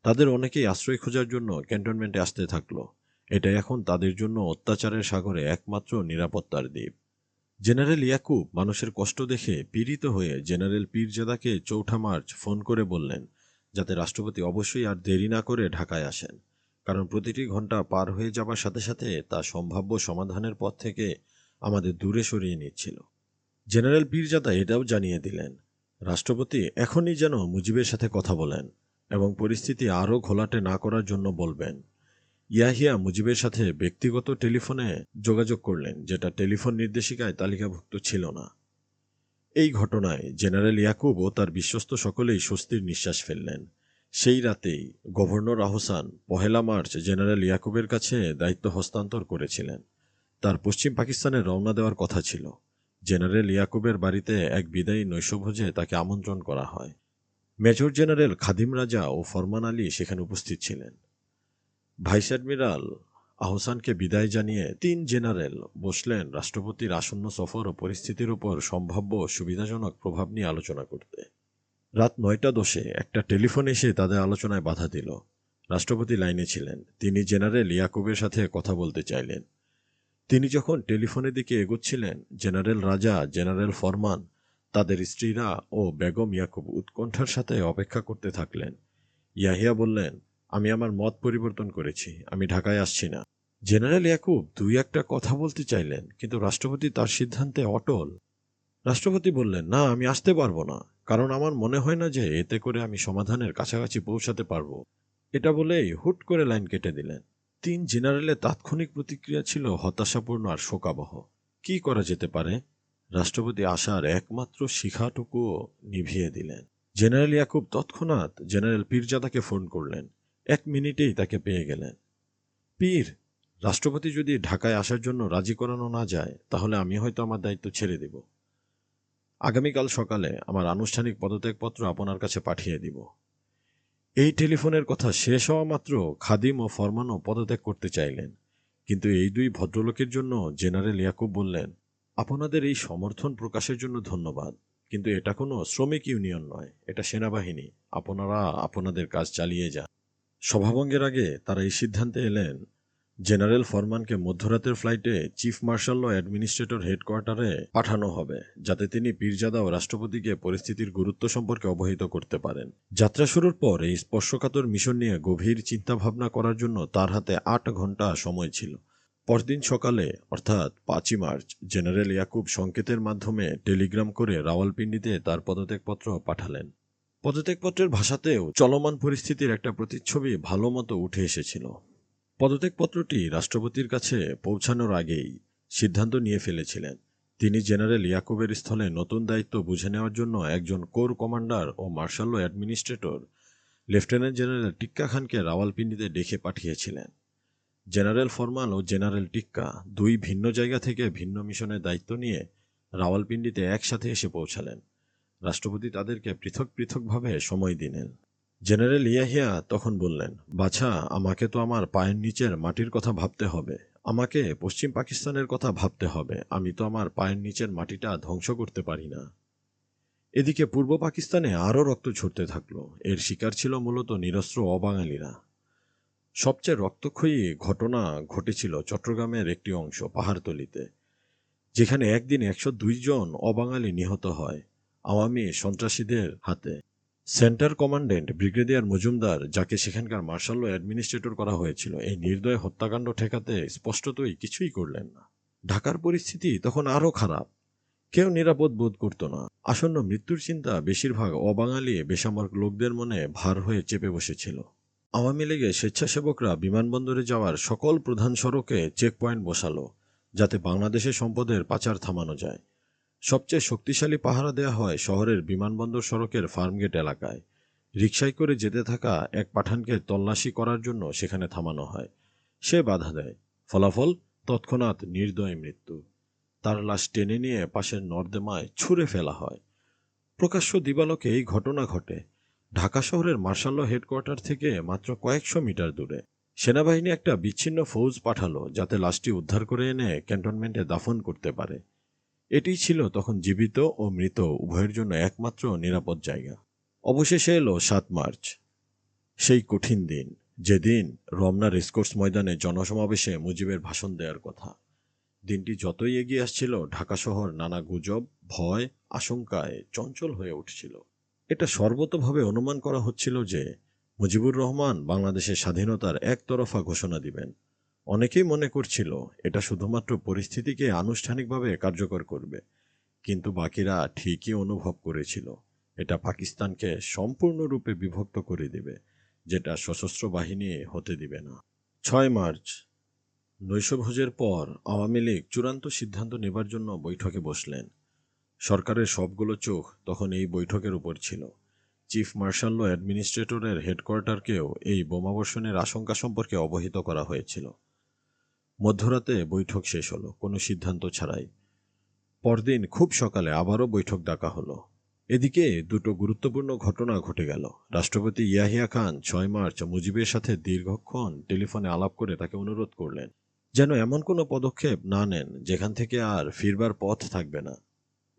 তাদের অনেকেই আশ্রয় খোঁজার জন্য ক্যান্টনমেন্টে আসতে থাকলো। এটাই এখন তাদের জন্য অত্যাচারের সাগরে একমাত্র নিরাপত্তার দ্বীপ। জেনারেল ইয়াকুব মানুষের কষ্ট দেখে পীড়িত হয়ে জেনারেল পীরজাদাকে ৪ মার্চ ফোন করে বললেন যাতে রাষ্ট্রপতি অবশ্যই আর দেরি না করে ঢাকায় আসেন, কারণ প্রতিটি ঘন্টা পার হয়ে যাবার সাথে সাথে তা সম্ভাব্য সমাধানের পথ থেকে আমাদের দূরে সরিয়ে নিচ্ছিল। জেনারেল পীরজাদা এটাও জানিয়ে দিলেন, রাষ্ট্রপতি এখনই যেন মুজিবের সাথে কথা বলেন এবং পরিস্থিতি আরও ঘোলাটে না করার জন্য বলবেন। ইয়াহিয়া মুজিবের সাথে ব্যক্তিগত টেলিফোনে যোগাযোগ করলেন, যেটা টেলিফোন নির্দেশিকায় তালিকাভুক্ত ছিল না। এই ঘটনায় জেনারেল ইয়াকুব ও তার বিশ্বস্ত সকলেই স্বস্তির নিঃশ্বাস ফেললেন। সেই রাতেই গভর্নর আহসান ১ মার্চ জেনারেল ইয়াকুবের কাছে দায়িত্ব হস্তান্তর করেছিলেন। তার পশ্চিম পাকিস্তানে রওনা দেওয়ার কথা ছিল। জেনারেল ইয়াকুবের বাড়িতে এক বিদায়ী নৈশভোজে তাকে আমন্ত্রণ করা হয়। মেজর জেনারেল খাদিম রাজা ও ফরমান আলী সেখানে উপস্থিত ছিলেন। ভাইস অ্যাডমিরাল আহসানকে বিদায় জানিয়ে ৩ জেনারেল বসলেন রাষ্ট্রপতির আসন্ন সফর ও পরিস্থিতির উপর সম্ভাব্য সুবিধাজনক প্রভাব নিয়ে আলোচনা করতে। রাত ৯টা ১০ একটা টেলিফোন এসে তাদের আলোচনায় বাধা দিল। রাষ্ট্রপতি লাইনে ছিলেন। তিনি জেনারেল ইয়াকুবের সাথে কথা বলতে চাইলেন। তিনি যখন টেলিফোনের দিকে এগোচ্ছিলেন, জেনারেল রাজা, জেনারেল ফরমান, তাদের স্ত্রীরা ও বেগম ইয়াকুব উৎকণ্ঠার সাথে অপেক্ষা করতে থাকলেন। ইয়াহিয়া বললেন, আমি আমার মত পরিবর্তন করেছি, আমি ঢাকায় আসছি না। জেনারেল ইয়াকুব ২-১টা কথা বলতে চাইলেন, কিন্তু রাষ্ট্রপতি তার সিদ্ধান্তে অটল। রাষ্ট্রপতি বললেন, না, আমি আসতে পারবো না, কারণ আমার মনে হয় না যে এতে করে আমি সমাধানের কাছাকাছি পৌঁছাতে পারবো। এটা বলেই হুট করে লাইন কেটে দিলেন। ৩ জেনারেলের তাৎক্ষণিক প্রতিক্রিয়া ছিল হতাশাপূর্ণ আর শোকাবহ। কি করা যেতে পারে? রাষ্ট্রপতি আশার একমাত্র শিখাটুকুও নিভিয়ে দিলেন। জেনারেল ইয়াকুব তৎক্ষণাৎ জেনারেল পীরজাদাকে ফোন করলেন। ১ মিনিটেই তাকে পেয়ে গেলেন। পীর, রাষ্ট্রপতি যদি ঢাকায় আসার জন্য রাজি করানো না যায়, তাহলে আমি হয়তো আমার দায়িত্ব ছেড়ে দিব। আগামীকাল সকালে আমার আনুষ্ঠানিক পদত্যাগপত্র আপনার কাছে পাঠিয়ে দিব। এই টেলিফোনের কথা শেষ হওয়া মাত্র খাদিম ও ফরমানও পদত্যাগ করতে চাইলেন, কিন্তু এই ২ ভদ্রলোকের জন্য জেনারেল ইয়াকুব বললেন, আপনাদের এই সমর্থন প্রকাশের জন্য ধন্যবাদ, কিন্তু এটা কোনো শ্রমিক ইউনিয়ন নয়, এটা সেনাবাহিনী। আপনারা আপনাদের কাজ চালিয়ে যান। সভাভঙ্গের আগে তারা এই সিদ্ধান্তে এলেন, জেনারেল ফরমানকে মধ্যরাতের ফ্লাইটে চিফ মার্শাল ল অ্যাডমিনিস্ট্রেটর হেডকোয়ার্টারে পাঠানো হবে, যাতে তিনি পীরজাদা ও রাষ্ট্রপতিকে পরিস্থিতির গুরুত্ব সম্পর্কে অবহিত করতে পারেন। যাত্রা শুরুর পর এই স্পর্শকাতর মিশন নিয়ে গভীর চিন্তাভাবনা করার জন্য তার হাতে ৮ ঘন্টা সময় ছিল। পরদিন সকালে অর্থাৎ ৫ই মার্চ জেনারেল ইয়াকুব সংকেতের মাধ্যমে টেলিগ্রাম করে রাওয়ালপিন্ডিতে তার পদত্যাগপত্র পাঠালেন। পদত্যাগপত্রের ভাষাতেও চলমান পরিস্থিতির একটা প্রতিচ্ছবি ভালো মতো উঠে এসেছিল। পদত্যাগপত্রটি রাষ্ট্রপতির কাছে পৌঁছানোর আগেই সিদ্ধান্ত নিয়ে ফেলেছিলেন। তিনি জেনারেল ইয়াকুবের স্থলে নতুন দায়িত্ব বুঝে নেওয়ার জন্য একজন কোর কমান্ডার ও martial law administrator lieutenant general Tikka খানকে রাওয়ালপিন্ডিতে ডেকে পাঠিয়েছিলেন। জেনারেল ফরমান ও জেনারেল টিক্কা ২ ভিন্ন জায়গা থেকে ভিন্ন মিশনের দায়িত্ব নিয়ে রাওয়ালপিন্ডিতে একসাথে এসে পৌঁছালেন। রাষ্ট্রপতি তাদেরকে পৃথক পৃথকভাবে সময় দিলেন। জেনারেল ইয়াহিয়া তখন বললেন, বাছা, আমাকে তো আমার পায়ের নিচের মাটির কথা ভাবতে হবে। আমাকে পশ্চিম পাকিস্তানের কথা ভাবতে হবে। আমি তো আমার পায়ের নিচের মাটিটা ধ্বংস করতে পারি না। এদিকে পূর্ব পাকিস্তানে আরও রক্ত ঝরতে থাকলো। এর শিকার ছিল মূলত নিরস্ত্র অবাঙালিরা। সবচেয়ে রক্তক্ষয়ী ঘটনা ঘটেছিল চট্টগ্রামের একটি অংশ পাহাড়তলিতে, যেখানে একদিন ১০২ জন অবাঙালি নিহত হয় আওয়ামী সন্ত্রাসীদের হাতে। সেন্টার কমান্ড্যান্ট ব্রিগেডিয়ার মজুমদার, যাকে সেখানকার মার্শাল ল অ্যাডমিনিস্ট্রেটর করা হয়েছিল, এই নির্দয় হত্যাকাণ্ড ঠেকাতে স্পষ্টতই কিছুই করলেন না। ঢাকার পরিস্থিতি তখন আরও খারাপ। কেউ নিরাপদ বোধ করত না। আসন্ন মৃত্যুর চিন্তা বেশিরভাগ অবাঙালি বেসামরিক লোকদের মনে ভার হয়ে চেপে বসেছিল। আওয়ামী লীগের স্বেচ্ছাসেবকরা বিমানবন্দরে যাওয়ার সকল প্রধান সড়কে চেকপয়েন্ট বসালো, যাতে বাংলাদেশের সম্পদের পাচার থামানো যায়। সবচেয়ে শক্তিশালী পাহারা দেওয়া হয় শহরের বিমানবন্দর সড়কের ফার্মগেট এলাকায়। রিকশায় করে যেতে থাকা এক পাঠানকে তল্লাশি করার জন্য সেখানে থামানো হয়। সে বাধা দেয়। ফলাফল, তৎক্ষণাৎ নির্দয় মৃত্যু। তার লাশ টেনে নিয়ে পাশের নর্দমায় ছুঁড়ে ফেলা হয়। প্রকাশ্য দিবালোকে এই ঘটনা ঘটে ঢাকা শহরের মার্শাল ল হেডকোয়ার্টার থেকে মাত্র কয়েকশো মিটার দূরে। সেনাবাহিনী একটা বিচ্ছিন্ন ফৌজ পাঠালো, যাতে লাশটি উদ্ধার করে এনে ক্যান্টনমেন্টে দাফন করতে পারে। এটিই ছিল তখন জীবিত ও মৃত উভয়ের জন্য একমাত্র নিরাপদ জায়গা। অবশেষে এলো ৭ মার্চ, সেই কঠিন দিন, যেদিন রমনা রেসকোর্স ময়দানে জনসমাবেশে মুজিবের ভাষণ দেওয়ার কথা। দিনটি যতই এগিয়ে আসছিল, ঢাকা শহর নানা গুজব, ভয়, আশঙ্কায় চঞ্চল হয়ে উঠছিল। এটা সর্বতোভাবে অনুমান করা হচ্ছিল যে মুজিবুর রহমান বাংলাদেশের স্বাধীনতার একতরফা ঘোষণা দিবেন। অনেকেই মনে করছিল এটা শুধুমাত্র পরিস্থিতিকে আনুষ্ঠানিকভাবে কার্যকর করবে, কিন্তু বাকিরা ঠিকই অনুভব করেছিল এটা পাকিস্তানকে সম্পূর্ণরূপে বিভক্ত করে দিবে, যেটা সশস্ত্র বাহিনী হতে দিবে না। ৬ মার্চ, নৈশভোজের পর আওয়ামী লীগ চূড়ান্ত সিদ্ধান্ত নেবার জন্য বৈঠকে বসলেন। সরকারের সবগুলো চোখ তখন এই বৈঠকের উপর ছিল। চিফ মার্শাল ল অ্যাডমিনিস্ট্রেটরের হেডকোয়ার্টারকেও এই বোমাবর্ষণের আশঙ্কা সম্পর্কে অবহিত করা হয়েছিল। মধ্যরাতে বৈঠক শেষ হলো কোনো সিদ্ধান্ত ছাড়াই। পরদিন খুব সকালে আবারও বৈঠক ডাকা হলো। এদিকে দুটো গুরুত্বপূর্ণ ঘটনা ঘটে গেল। রাষ্ট্রপতি ইয়াহিয়া খান ৬ মার্চ মুজিবের সাথে দীর্ঘক্ষণ টেলিফোনে আলাপ করে তাকে অনুরোধ করলেন যেন এমন কোনো পদক্ষেপ না নেন যেখান থেকে আর ফিরবার পথ থাকবে না।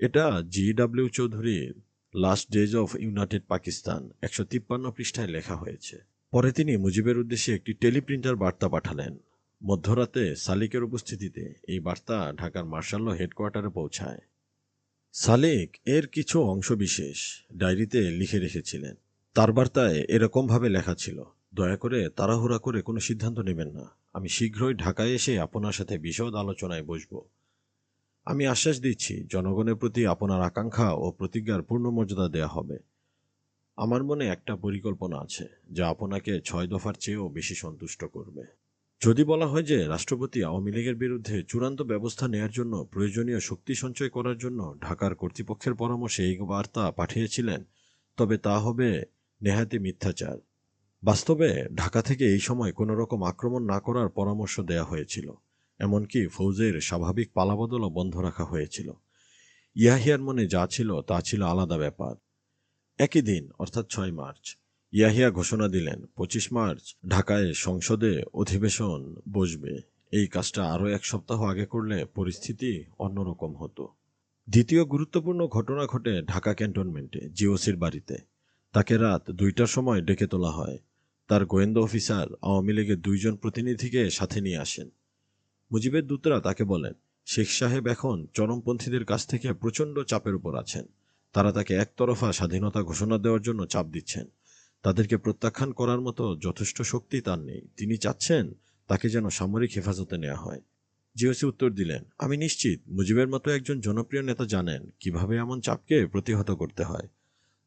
এটা জি.ডব্লিউ. চৌধুরীর last days of United Pakistan ১৫৩ পৃষ্ঠায় লেখা হয়েছে। পরে তিনি মুজিবের উদ্দেশ্যে একটি টেলিপ্রিন্টার বার্তা পাঠালেন। মধ্যরাতে সালিকের উপস্থিতিতে এই বার্তা ঢাকার মার্শাল ল হেডকোয়ার্টারে পৌঁছায়। সালিক এর কিছু অংশবিশেষ ডায়েরিতে লিখে রেখেছিলেন। তার বার্তায় এরকমভাবে লেখা ছিল, দয়া করে তাড়াহুড়া করে কোনো সিদ্ধান্ত নেবেন না। আমি শীঘ্রই ঢাকায় এসে আপনার সাথে বিশদ আলোচনায় বসব। আমি আশ্বাস দিচ্ছি, জনগণের প্রতি আপনার আকাঙ্ক্ষা ও প্রতিজ্ঞার পূর্ণ মর্যাদা দেয়া হবে। আমার মনে একটা পরিকল্পনা আছে যা আপনাকে ৬ দফার চেয়েও বেশি সন্তুষ্ট করবে। যদি বলা হয় যে রাষ্ট্রপতি আওয়ামী লীগের বিরুদ্ধে চূড়ান্ত ব্যবস্থা নেয়ার জন্য প্রয়োজনীয় শক্তি সঞ্চয় করার জন্য ঢাকার কর্তৃপক্ষের পরামর্শে এই বার্তা পাঠিয়েছিলেন, তবে তা হবে নেহাতি মিথ্যাচার। বাস্তবে ঢাকা থেকে এই সময় কোনো রকম আক্রমণ না করার পরামর্শ দেয়া হয়েছিল। এমনকি ফৌজের স্বাভাবিক পালাবদলও বন্ধ রাখা হয়েছিল। ইয়াহিয়ার মনে যা ছিল তা ছিল আলাদা ব্যাপার। একই দিন অর্থাৎ ৬ মার্চ ইয়াহিয়া ঘোষণা দিলেন ২৫ মার্চ ঢাকায় সংসদে অধিবেশন বসবে। এই কাজটা আরও ১ সপ্তাহ আগে করলে পরিস্থিতি অন্যরকম হতো। দ্বিতীয় গুরুত্বপূর্ণ ঘটনা ঘটে ঢাকা ক্যান্টনমেন্টে জিওসির বাড়িতে। তাকে রাত ২টার সময় ডেকে তোলা হয়। তার গোয়েন্দা অফিসার আওয়ামী লীগের ২ জন প্রতিনিধিকে সাথে নিয়ে আসেন। মুজিবের দূতরা তাকে বলেন, শেখ সাহেব এখন চরমপন্থীদের কাছ থেকে প্রচণ্ড চাপের উপর আছেন। তারা তাকে একতরফা স্বাধীনতা ঘোষণা দেওয়ার জন্য চাপ দিচ্ছেন। তাদেরকে প্রত্যাখ্যান করার মতো যথেষ্ট শক্তি তার নেই। তিনি চাচ্ছেন তাকে যেন সামরিক হেফাজতে নেওয়া হয়। জিওসি উত্তর দিলেন, আমি নিশ্চিত মুজিবের মতো একজন জনপ্রিয় নেতা জানেন কিভাবে এমন চাপকে প্রতিহত করতে হয়।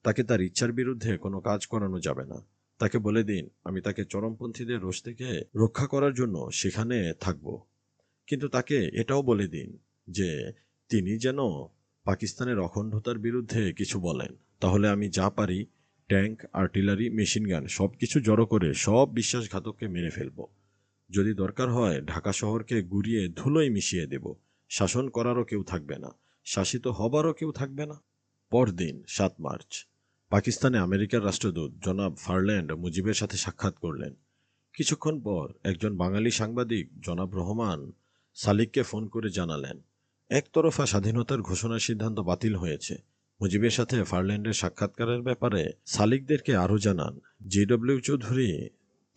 তাকে তার ইচ্ছার বিরুদ্ধে কোনো কাজ করানো যাবে না। তাকে বলে দিন আমি তাকে চরমপন্থীদের রোষ থেকে রক্ষা করার জন্য সেখানে থাকব। কিন্তু তাকে এটাও বলে দিন যে তিনি যেন পাকিস্তানের অখণ্ডতার বিরুদ্ধে কিছু বলেন, তাহলে আমি যা পারি ট্যাঙ্ক, আর্টিলারি, মেশিনগান সব কিছু জড়ো করে সব বিশ্বাসঘাতককে মেরে ফেলব। যদি দরকার হয় ঢাকা শহরকে গুড়িয়ে ধুলোয় মিশিয়ে দেব। শাসন করারও কেউ থাকবে না, শাসিত হবারও কেউ থাকবে না। পরদিন ৭ মার্চ পাকিস্তানে আমেরিকার রাষ্ট্রদূত জনাব ফারল্যান্ড মুজিবের সাথে সাক্ষাৎ করলেন। কিছুক্ষণ পর একজন বাঙালি সাংবাদিক জনাব রহমান সালিককে ফোন করে জানালেন, একতরফা স্বাধীনতার ঘোষণার সিদ্ধান্ত বাতিল হয়েছে। মুজিবের সাথে ফারল্যান্ডের সাক্ষাৎকারের ব্যাপারে সালিকদেরকে আরও জানান। জি.ডব্লিউ. চৌধুরী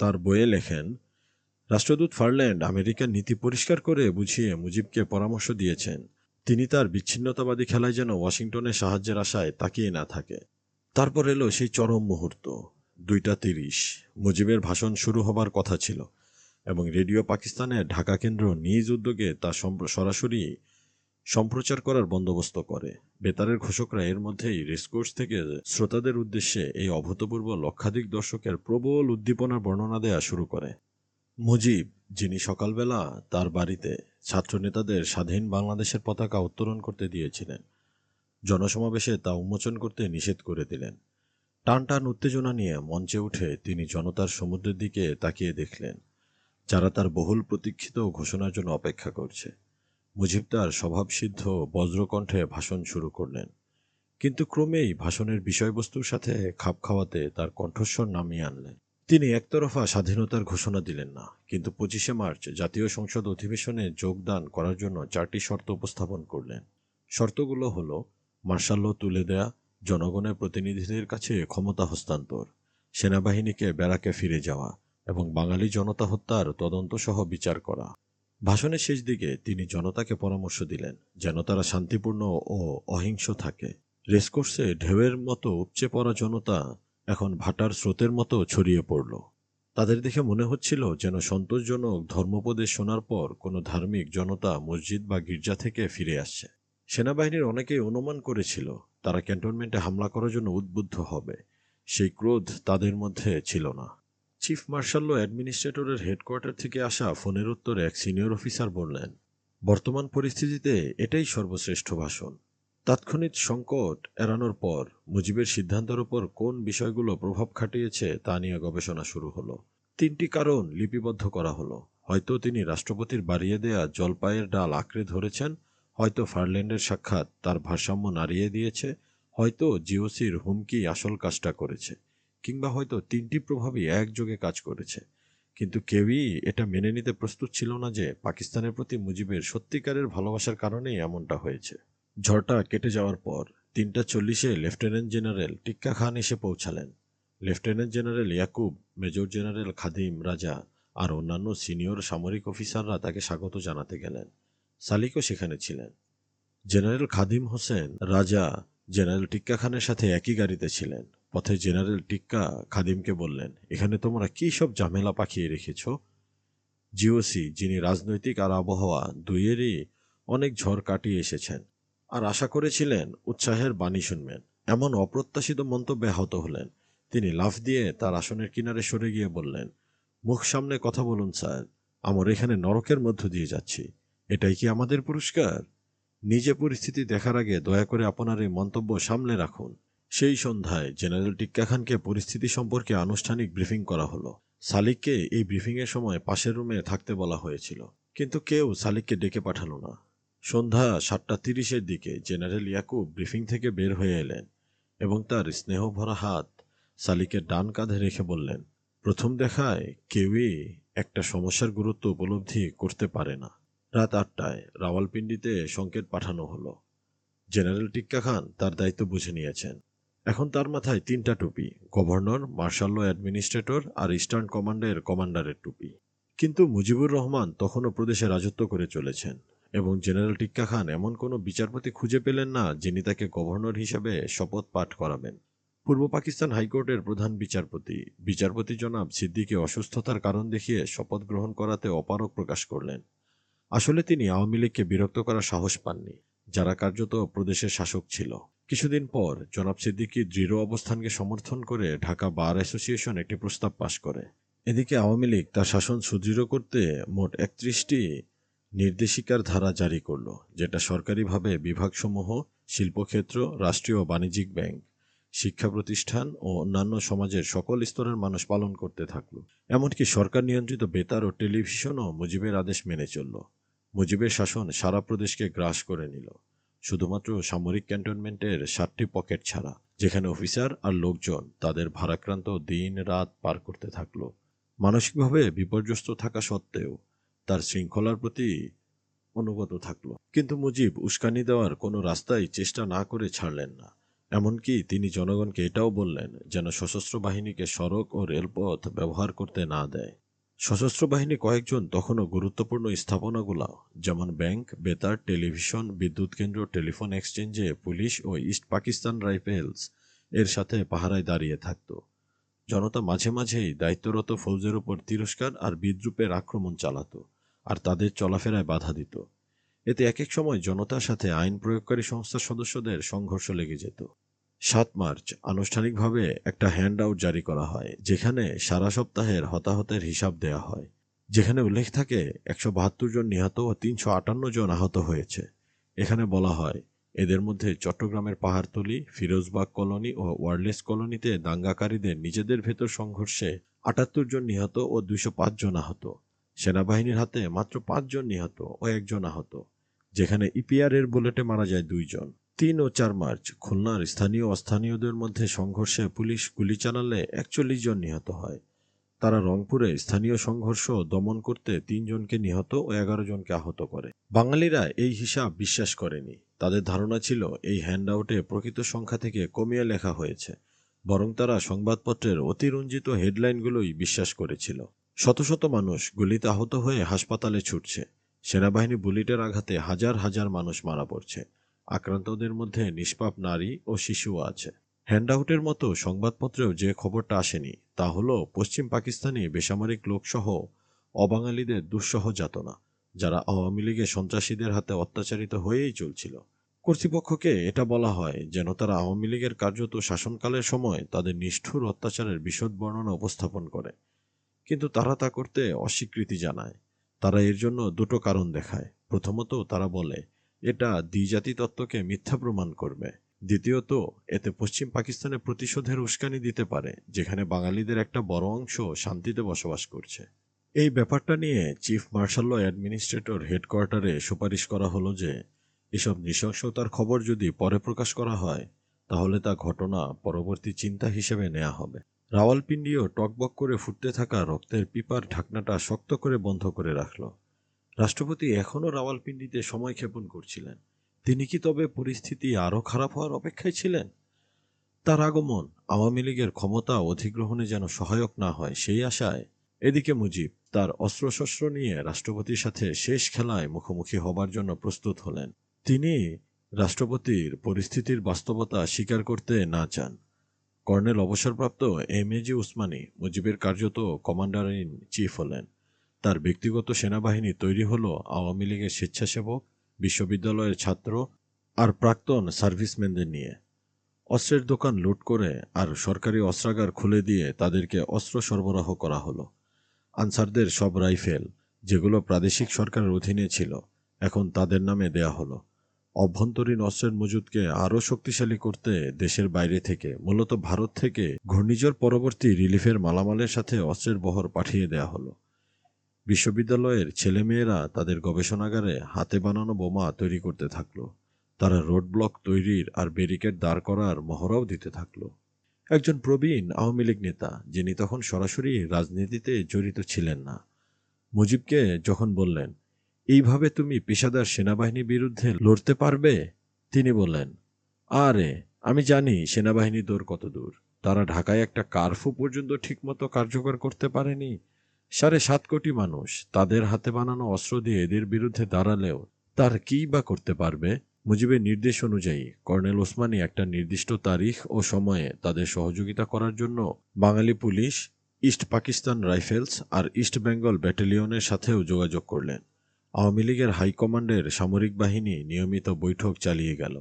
তার বইয়ে লেখেন, রাষ্ট্রদূত ফারল্যান্ড আমেরিকার নীতি পরিষ্কার করে বুঝিয়ে মুজিবকে পরামর্শ দিয়েছেন তিনি তার বিচ্ছিন্নতাবাদী খেলায় যেন ওয়াশিংটনের সাহায্যের আশায় তাকিয়ে না থাকে। তারপর এলো সেই চরম মুহূর্ত। 2:30 মুজিবের ভাষণ শুরু হবার কথা ছিল এবং রেডিও পাকিস্তানের ঢাকা কেন্দ্র নিজ উদ্যোগে তা সরাসরি সম্প্রচার করার বন্দোবস্ত করে। বেতারের ঘোষকরা এর মধ্যেই রেসকোর্স থেকে শ্রোতাদের উদ্দেশ্যে এই অভূতপূর্ব লক্ষাধিক দর্শকের প্রবল উদ্দীপনার বর্ণনা দেয়া শুরু করে। মুজিব, যিনি সকালবেলা তার বাড়িতে ছাত্রনেতাদের স্বাধীন বাংলাদেশের পতাকা উত্তোলন করতে দিয়েছিলেন, জনসমাবেশে তা উন্মোচন করতে নিষেধ করে দিলেন। টান টান উত্তেজনা নিয়ে মঞ্চে উঠে তিনি জনতার সমুদ্রের দিকে তাকিয়ে দেখলেন, যারা তার বহুল প্রতীক্ষিত ঘোষণার জন্য অপেক্ষা করছে। মুজিব তার স্বভাবসিদ্ধ বজ্রকণ্ঠে ভাষণ শুরু করলেন, কিন্তু ক্রমেই ভাষণের বিষয়বস্তুর সাথে খাপ খাওয়াতে তার কণ্ঠস্বর নামিয়ে আনলেন। তিনি একতরফা স্বাধীনতার ঘোষণা দিলেন না, কিন্তু 25শে মার্চ জাতীয় সংসদ অধিবেশনে যোগদান করার জন্য 4টি শর্ত উপস্থাপন করলেন। শর্তগুলো হলো মার্শাল ল তুলে দেয়া, জনগণের প্রতিনিধিদের কাছে ক্ষমতা হস্তান্তর, সেনাবাহিনীকে ব্যারাকে ফিরে যাওয়া এবং বাঙালি জনতা হত্যার তদন্তসহ বিচার করা। ভাষণের শেষ দিকে তিনি জনতাকে পরামর্শ দিলেন যেন তারা শান্তিপূর্ণ ও অহিংস থাকে। রেসকোর্সে ঢেউয়ের মতো উপচে পড়া জনতা এখন ভাটার স্রোতের মতো ছড়িয়ে পড়ল। তাদের দেখে মনে হচ্ছিল যেন সন্তোষজনক ধর্মোপদেশ শোনার পর কোনো ধার্মিক জনতা মসজিদ বা গির্জা থেকে ফিরে আসছে। সেনাবাহিনীর অনেকেই অনুমান করেছিল তারা ক্যান্টনমেন্টে হামলা করার জন্য উদ্বুদ্ধ হবে। সেই ক্রোধ তাদের মধ্যে ছিল না। চিফ মার্শাল ল অ্যাডমিনিস্ট্রেটরের হেডকোয়ার্টার থেকে আসা ফোনের উত্তরে এক সিনিয়র অফিসার বললেন, বর্তমান পরিস্থিতিতে এটাই সর্বশ্রেষ্ঠ ভাষণ। তাৎক্ষণিক সংকট এড়ানোর পর মুজিবের সিদ্ধান্তের উপর কোন বিষয়গুলো প্রভাব খাটিয়েছে তা নিয়ে গবেষণা শুরু হলো। 3টি কারণ লিপিবদ্ধ করা হলো। হয়তো তিনি রাষ্ট্রপতির বাড়িয়ে দেয়া জলপাইয়ের ডাল আঁকড়ে ধরেছেন, হয়তো ফারল্যান্ডের সাক্ষাৎ তার ভারসাম্য নাড়িয়ে দিয়েছে, হয়তো জিওসির হুমকি আসল কাজটা করেছে, কিংবা হয়তো 3টি প্রভাবই একযোগে কাজ করেছে। কিন্তু কেউই এটা মেনে নিতে প্রস্তুত ছিল না যে পাকিস্তানের প্রতি মুজিবের সত্যিকারের ভালোবাসার কারণেই এমনটা হয়েছে। ঝড়টা কেটে যাওয়ার পর 3:40 লেফটেন্যান্ট জেনারেল টিক্কা খান এসে পৌঁছালেন। Lieutenant general Yakub, major general Khadim Raja আর অন্যান্য সিনিয়র সামরিক অফিসাররা তাকে স্বাগত জানাতে গেলেন। সালিকও সেখানে ছিলেন। জেনারেল খাদিম হোসেন রাজা জেনারেল টিক্কা খানের সাথে একই গাড়িতে ছিলেন। পথে জেনারেল টিক্কা খাদিমকে বললেন, এখানে তোমরা কী সব ঝামেলা পাকিয়ে রেখেছ? জিওসি, যিনি রাজনৈতিক আর আবহাওয়া দুইয়েরই অনেক ঝড় কাটিয়ে এসেছেন আর আশা করেছিলেন উৎসাহের বাণী শুনবেন, এমন অপ্রত্যাশিত মন্তব্যে আহত হলেন। তিনি লাফ দিয়ে তার আসনের কিনারে সরে গিয়ে বললেন, মুখ সামনে কথা বলুন স্যার, আমরা এখানে নরকের মধ্য দিয়ে যাচ্ছি। এটাই কি আমাদের পুরস্কার? নিজে পরিস্থিতি দেখার আগে দয়া করে আপনার এই মন্তব্য সামলে রাখুন। সেই সন্ধ্যায় জেনারেল টিক্কা খানকে পরিস্থিতি সম্পর্কে আনুষ্ঠানিক ব্রিফিং করা হলো। সালিককে এই ব্রিফিংয়ের সময় পাশের রুমে থাকতে বলা হয়েছিল, কিন্তু কেউ সালিককে ডেকে পাঠালো না। সন্ধ্যা 7:30 দিকে জেনারেল ইয়াকুব ব্রিফিং থেকে বের হয়ে এলেন এবং তার স্নেহভরা হাত সালিকের ডান কাঁধে রেখে বললেন, প্রথম দেখায় কেউই একটা সমস্যার গুরুত্ব উপলব্ধি করতে পারে না। রাত 8টায় রাওয়ালপিন্ডিতে সংকেত পাঠানো হলো। জেনারেল টিক্কা খান তার দায়িত্ব বুঝে নিয়েছেন। এখন তার মাথায় 3টা টুপি, গভর্নর, মার্শাল ল অ্যাডমিনিস্ট্রেটর আর ইস্টার্ন কমান্ডের কমান্ডারের টুপি। কিন্তু মুজিবুর রহমান তখনও প্রদেশে রাজত্ব করে চলেছেন এবং জেনারেল টিক্কা খান এমন কোনো বিচারপতি খুঁজে পেলেন না যিনি তাকে গভর্নর হিসাবে শপথ পাঠ করাবেন। পূর্ব পাকিস্তান হাইকোর্টের প্রধান বিচারপতি জনাব সিদ্দিকী অসুস্থতার কারণ দেখিয়ে শপথ গ্রহণ করাতে অপারগ প্রকাশ করলেন। আসলে তিনি আওয়ামী লীগকে বিরক্ত করার সাহস পাননি, যারা কার্যত প্রদেশের শাসক ছিল। কিছুদিন পর জনাব সিদ্দিকীর দৃঢ় অবস্থানকে সমর্থন করে ঢাকা বার অ্যাসোসিয়েশন একটি প্রস্তাব পাশ করে। এদিকে আওয়ামী লীগ তার শাসন সুদৃঢ় করতে মোট 31টি নির্দেশিকার ধারা জারি করল, যেটা সরকারিভাবে বিভাগসমূহ, শিল্পক্ষেত্র, রাষ্ট্রীয় বাণিজ্যিক ব্যাংক, শিক্ষা প্রতিষ্ঠান ও অন্যান্য সমাজের সকল স্তরের মানুষ পালন করতে থাকল। এমনকি সরকার নিয়ন্ত্রিত বেতার ও টেলিভিশনও মুজিবের আদেশ মেনে চলল। মুজিবের শাসন সারা প্রদেশকে গ্রাস করে নিল, শুধুমাত্র সামরিক ক্যান্টনমেন্টের 7টি পকেট ছাড়া, যেখানে অফিসার আর লোকজন তাদের ভারাক্রান্ত দিন রাত পার করতে থাকলো। মানসিকভাবে বিপর্যস্ত থাকা সত্ত্বেও তার শৃঙ্খলার প্রতি অনুগত থাকল। কিন্তু মুজিব উস্কানি দেওয়ার কোনো রাস্তাই চেষ্টা না করে ছাড়লেন না। এমনকি তিনি জনগণকে এটাও বললেন যেন সশস্ত্র বাহিনীকে সড়ক ও রেলপথ ব্যবহার করতে না দেয়। সশস্ত্র বাহিনী কয়েকজন তখনও গুরুত্বপূর্ণ স্থাপনাগুলো যেমন ব্যাংক, বেতার, টেলিভিশন, বিদ্যুৎ কেন্দ্র, টেলিফোন এক্সচেঞ্জে পুলিশ ও ইস্ট পাকিস্তান রাইফেলস এর সাথে পাহারায় দাঁড়িয়ে থাকত। জনতা মাঝে মাঝেই দায়িত্বরত ফৌজের উপর তিরস্কার আর বিদ্রূপের আক্রমণ চালাত আর তাদের চলাফেরায় বাধা দিত। এতে এক এক সময় জনতার সাথে আইন প্রয়োগকারী সংস্থার সদস্যদের সংঘর্ষ লেগে যেত। ৭ মার্চ আনুষ্ঠানিকভাবে একটা হ্যান্ড আউট জারি করা হয়, যেখানে সারা সপ্তাহের হতাহতের হিসাব দেয়া হয়। যেখানে উল্লেখ থাকে ১৭২ জন নিহত ও ৩৫৮ জন আহত হয়েছে। এখানে বলা হয়, এদের মধ্যে চট্টগ্রামের পাহাড়তলী, ফিরোজবাগ কলোনি ও ওয়ারলেস কলোনিতে দাঙ্গাকারীদের নিজেদের ভেতর সংঘর্ষে ৭৮ জন নিহত ও ২০৫ জন আহত। সেনাবাহিনীর হাতে মাত্র ৫ জন নিহত ও ১ জন আহত, যেখানে ইপিআর এর বুলেটে মারা যায় ২ জন। ৩ ও ৪ মার্চ খুলনার স্থানীয় অস্থানীয়দের মধ্যে সংঘর্ষে পুলিশ গুলি চালালে ৪১ জন নিহত হয়। তারা রংপুরে স্থানীয় সংঘর্ষ দমন করতে ৩ জনকে নিহত ও ১১ জনকে আহত করে। বাঙালিরা এই হিসাব বিশ্বাস করেনি। তাদের ধারণা ছিল এই হ্যান্ডআউটে প্রকৃত সংখ্যা থেকে কমিয়ে লেখা হয়েছে, বরং তারা সংবাদপত্রের অতিরঞ্জিত হেডলাইনগুলোই বিশ্বাস করেছিল। শত শত মানুষ গুলিতে আহত হয়ে হাসপাতালে ছুটছে। সেনাবাহিনী বুলেটের আঘাতে হাজার হাজার মানুষ মারা পড়ছে। আক্রান্তদের মধ্যে নিষ্পাপ নারী ও শিশুও আছে। হ্যান্ডআউটের মতো সংবাদপত্রেও যে খবরটা আসেনি তা হলো পশ্চিম পাকিস্তানি বেসামরিক লোকসহ অবাঙালিদের দুঃসহ যাতনা, যারা আওয়ামী লীগের সন্ত্রাসীদের হাতে অত্যাচারিত হয়েই চলছিল। কর্তৃপক্ষকে এটা বলা হয় যেন তারা আওয়ামী লীগের কার্যত শাসনকালের সময় তাদের নিষ্ঠুর অত্যাচারের বিশদ বর্ণনা উপস্থাপন করে, কিন্তু তারা তা করতে অস্বীকৃতি জানায়। তারা এর জন্য দুটো কারণ দেখায়। প্রথমত, তারা বলে এটা দ্বিজাতি তত্ত্বকে মিথ্যা প্রমাণ করবে। দ্বিতীয়ত, এতে পশ্চিম পাকিস্তানে প্রতিশোধের উস্কানি দিতে পারে, যেখানে বাঙালিদের একটা বড় অংশ শান্তিতে বসবাস করছে। এই ব্যাপারটা নিয়ে চিফ মার্শাল ল অ্যাডমিনিস্ট্রেটর হেডকোয়ার্টারে সুপারিশ করা হলো যে এসব নৃশংসতার খবর যদি পরে প্রকাশ করা হয় তাহলে তা ঘটনা পরবর্তী চিন্তা হিসেবে নেওয়া হবে। রাওয়ালপিন্ডিও টকবক করে ফুটতে থাকা রক্তের পিপার ঢাকনাটা শক্ত করে বন্ধ করে রাখল। রাষ্ট্রপতি এখনও রাওয়ালপিন্ডিতে সময় ক্ষেপণ করছিলেন। তিনি কি তবে পরিস্থিতি আরও খারাপ হওয়ার অপেক্ষায় ছিলেন? তার আগমন আওয়ামী লীগের ক্ষমতা অধিগ্রহণে যেন সহায়ক না হয় সেই আশায় এদিকে মুজিব তার অস্ত্রশস্ত্র নিয়ে রাষ্ট্রপতির সাথে শেষ খেলায় মুখোমুখি হবার জন্য প্রস্তুত হলেন। তিনি রাষ্ট্রপতির পরিস্থিতির বাস্তবতা স্বীকার করতে না চান। কর্নেল অবসরপ্রাপ্ত এম.এ.জি. উসমানী মুজিবের কার্যত কমান্ডার ইন চিফ হলেন। তার ব্যক্তিগত সেনাবাহিনী তৈরি হলো আওয়ামী লীগের স্বেচ্ছাসেবক, বিশ্ববিদ্যালয়ের ছাত্র আর প্রাক্তন সার্ভিসম্যানদের নিয়ে। অস্ত্রের দোকান লুট করে আর সরকারি অস্ত্রাগার খুলে দিয়ে তাদেরকে অস্ত্র সরবরাহ করা হলো। আনসারদের সব রাইফেল, যেগুলো প্রাদেশিক সরকারের অধীনে ছিল, এখন তাদের নামে দেয়া হলো। অভ্যন্তরীণ অস্ত্রের মজুদকে আরও শক্তিশালী করতে দেশের বাইরে থেকে, মূলত ভারত থেকে ঘূর্ণিঝড় পরবর্তী রিলিফের মালামালের সাথে অস্ত্রের বহর পাঠিয়ে দেয়া হলো। বিশ্ববিদ্যালয়ের ছেলেমেয়েরা তাদের গবেষণাগারে হাতে বানানো বোমা তৈরি করতে থাকলো। তারা রোড ব্লক তৈরির আর ব্যারিকেড দাঁড় করার মহড়াও দিতে থাকলো। একজন প্রবীণ আওয়ামী লীগ নেতা, যিনি তখন সরাসরি রাজনীতিতে জড়িত ছিলেন না, মুজিবকে যখন বললেন, এইভাবে তুমি পেশাদার সেনাবাহিনীর বিরুদ্ধে লড়তে পারবে, তিনি বললেন, আরে আমি জানি সেনাবাহিনী দৌড় কত দূর। তারা ঢাকায় একটা কারফিউ পর্যন্ত ঠিকমতো কার্যকর করতে পারেনি। ৭.৫ কোটি মানুষ তাদের হাতে বানানো অস্ত্র দিয়ে এদের বিরুদ্ধে দাঁড়ালেও তার কী বা করতে পারবে? মুজিবের নির্দেশ অনুযায়ী কর্নেল ওসমানী একটা নির্দিষ্ট তারিখ ও সময়ে তাদের সহযোগিতা করার জন্য বাঙালি পুলিশ, ইস্ট পাকিস্তান রাইফেলস আর ইস্ট বেঙ্গল ব্যাটালিয়নের সাথেও যোগাযোগ করলেন। আওয়ামী লীগের হাইকমান্ডের সামরিক বাহিনী নিয়মিত বৈঠক চালিয়ে গেল।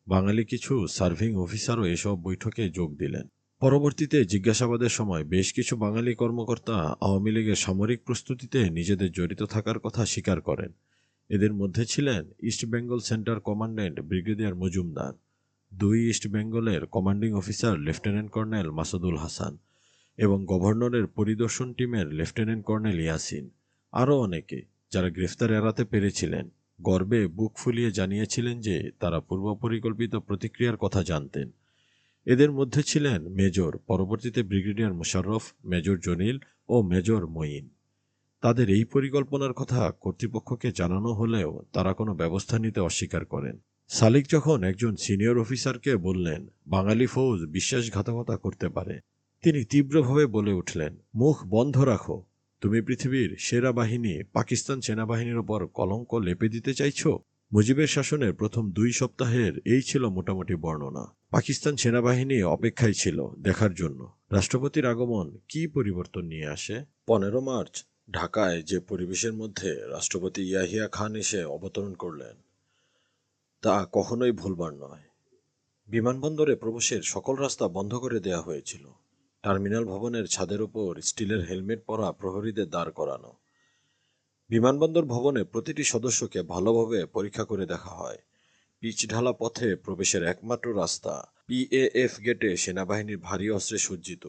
বাঙালি কিছু সার্ভিং অফিসারও এসব বৈঠকে যোগ দিলেন। পরবর্তীতে জিজ্ঞাসাবাদের সময় বেশ কিছু বাঙালি কর্মকর্তা আওয়ামী লীগের সামরিক প্রস্তুতিতে নিজেদের জড়িত থাকার কথা স্বীকার করেন। এদের মধ্যে ছিলেন East Bengal Centre commandant brigadier Majumdar, ২ East বেঙ্গলের commanding officer lieutenant colonel Masudul Hasan এবং গভর্নরের পরিদর্শন টিমের লেফটেন্যান্ট কর্নেল ইয়াসিন। আরও অনেকে, যারা গ্রেফতার এড়াতে পেরেছিলেন, গর্বে বুক ফুলিয়ে জানিয়েছিলেন যে তারা পূর্ব পরিকল্পিত প্রতিক্রিয়ার কথা জানতেন। এদের মধ্যে ছিলেন মেজর, পরবর্তীতে ব্রিগেডিয়ার মোশাররফ, মেজর জনিল ও মেজর মঈন। তাদের এই পরিকল্পনার কথা কর্তৃপক্ষকে জানানো হলেও তারা কোনো ব্যবস্থা নিতে অস্বীকার করেন। সালিক যখন একজন সিনিয়র অফিসারকে বললেন বাঙালি ফৌজ বিশ্বাসঘাতকতা করতে পারে, তিনি তীব্রভাবে বলে উঠলেন, মুখ বন্ধ রাখো। তুমি পৃথিবীর সেরা বাহিনী পাকিস্তান সেনাবাহিনীর ওপর কলঙ্ক লেপে দিতে চাইছো? মুজিবের শাসনের প্রথম 2 সপ্তাহের এই ছিল মোটামুটি বর্ণনা। পাকিস্তান সেনাবাহিনী অপেক্ষায় ছিল দেখার জন্য রাষ্ট্রপতির আগমন কী পরিবর্তন নিয়ে আসে। 15 মার্চ ঢাকায় যে পরিবেশের মধ্যে রাষ্ট্রপতি ইয়াহিয়া খান এসে অবতরণ করলেন তা কখনোই ভুলবার নয়। বিমানবন্দরে প্রবেশের সকল রাস্তা বন্ধ করে দেয়া হয়েছিল। টার্মিনাল ভবনের ছাদের উপর স্টিলের হেলমেট পরা প্রহরীদের দাঁড় করানো। বিমানবন্দর ভবনে প্রতিটি সদস্যকে ভালোভাবে পরীক্ষা করে দেখা হয়। পিচ ঢালা পথে প্রবেশের একমাত্র রাস্তা পিএএফ গেটে সেনাবাহিনীর ভারী অস্ত্রে সজ্জিত।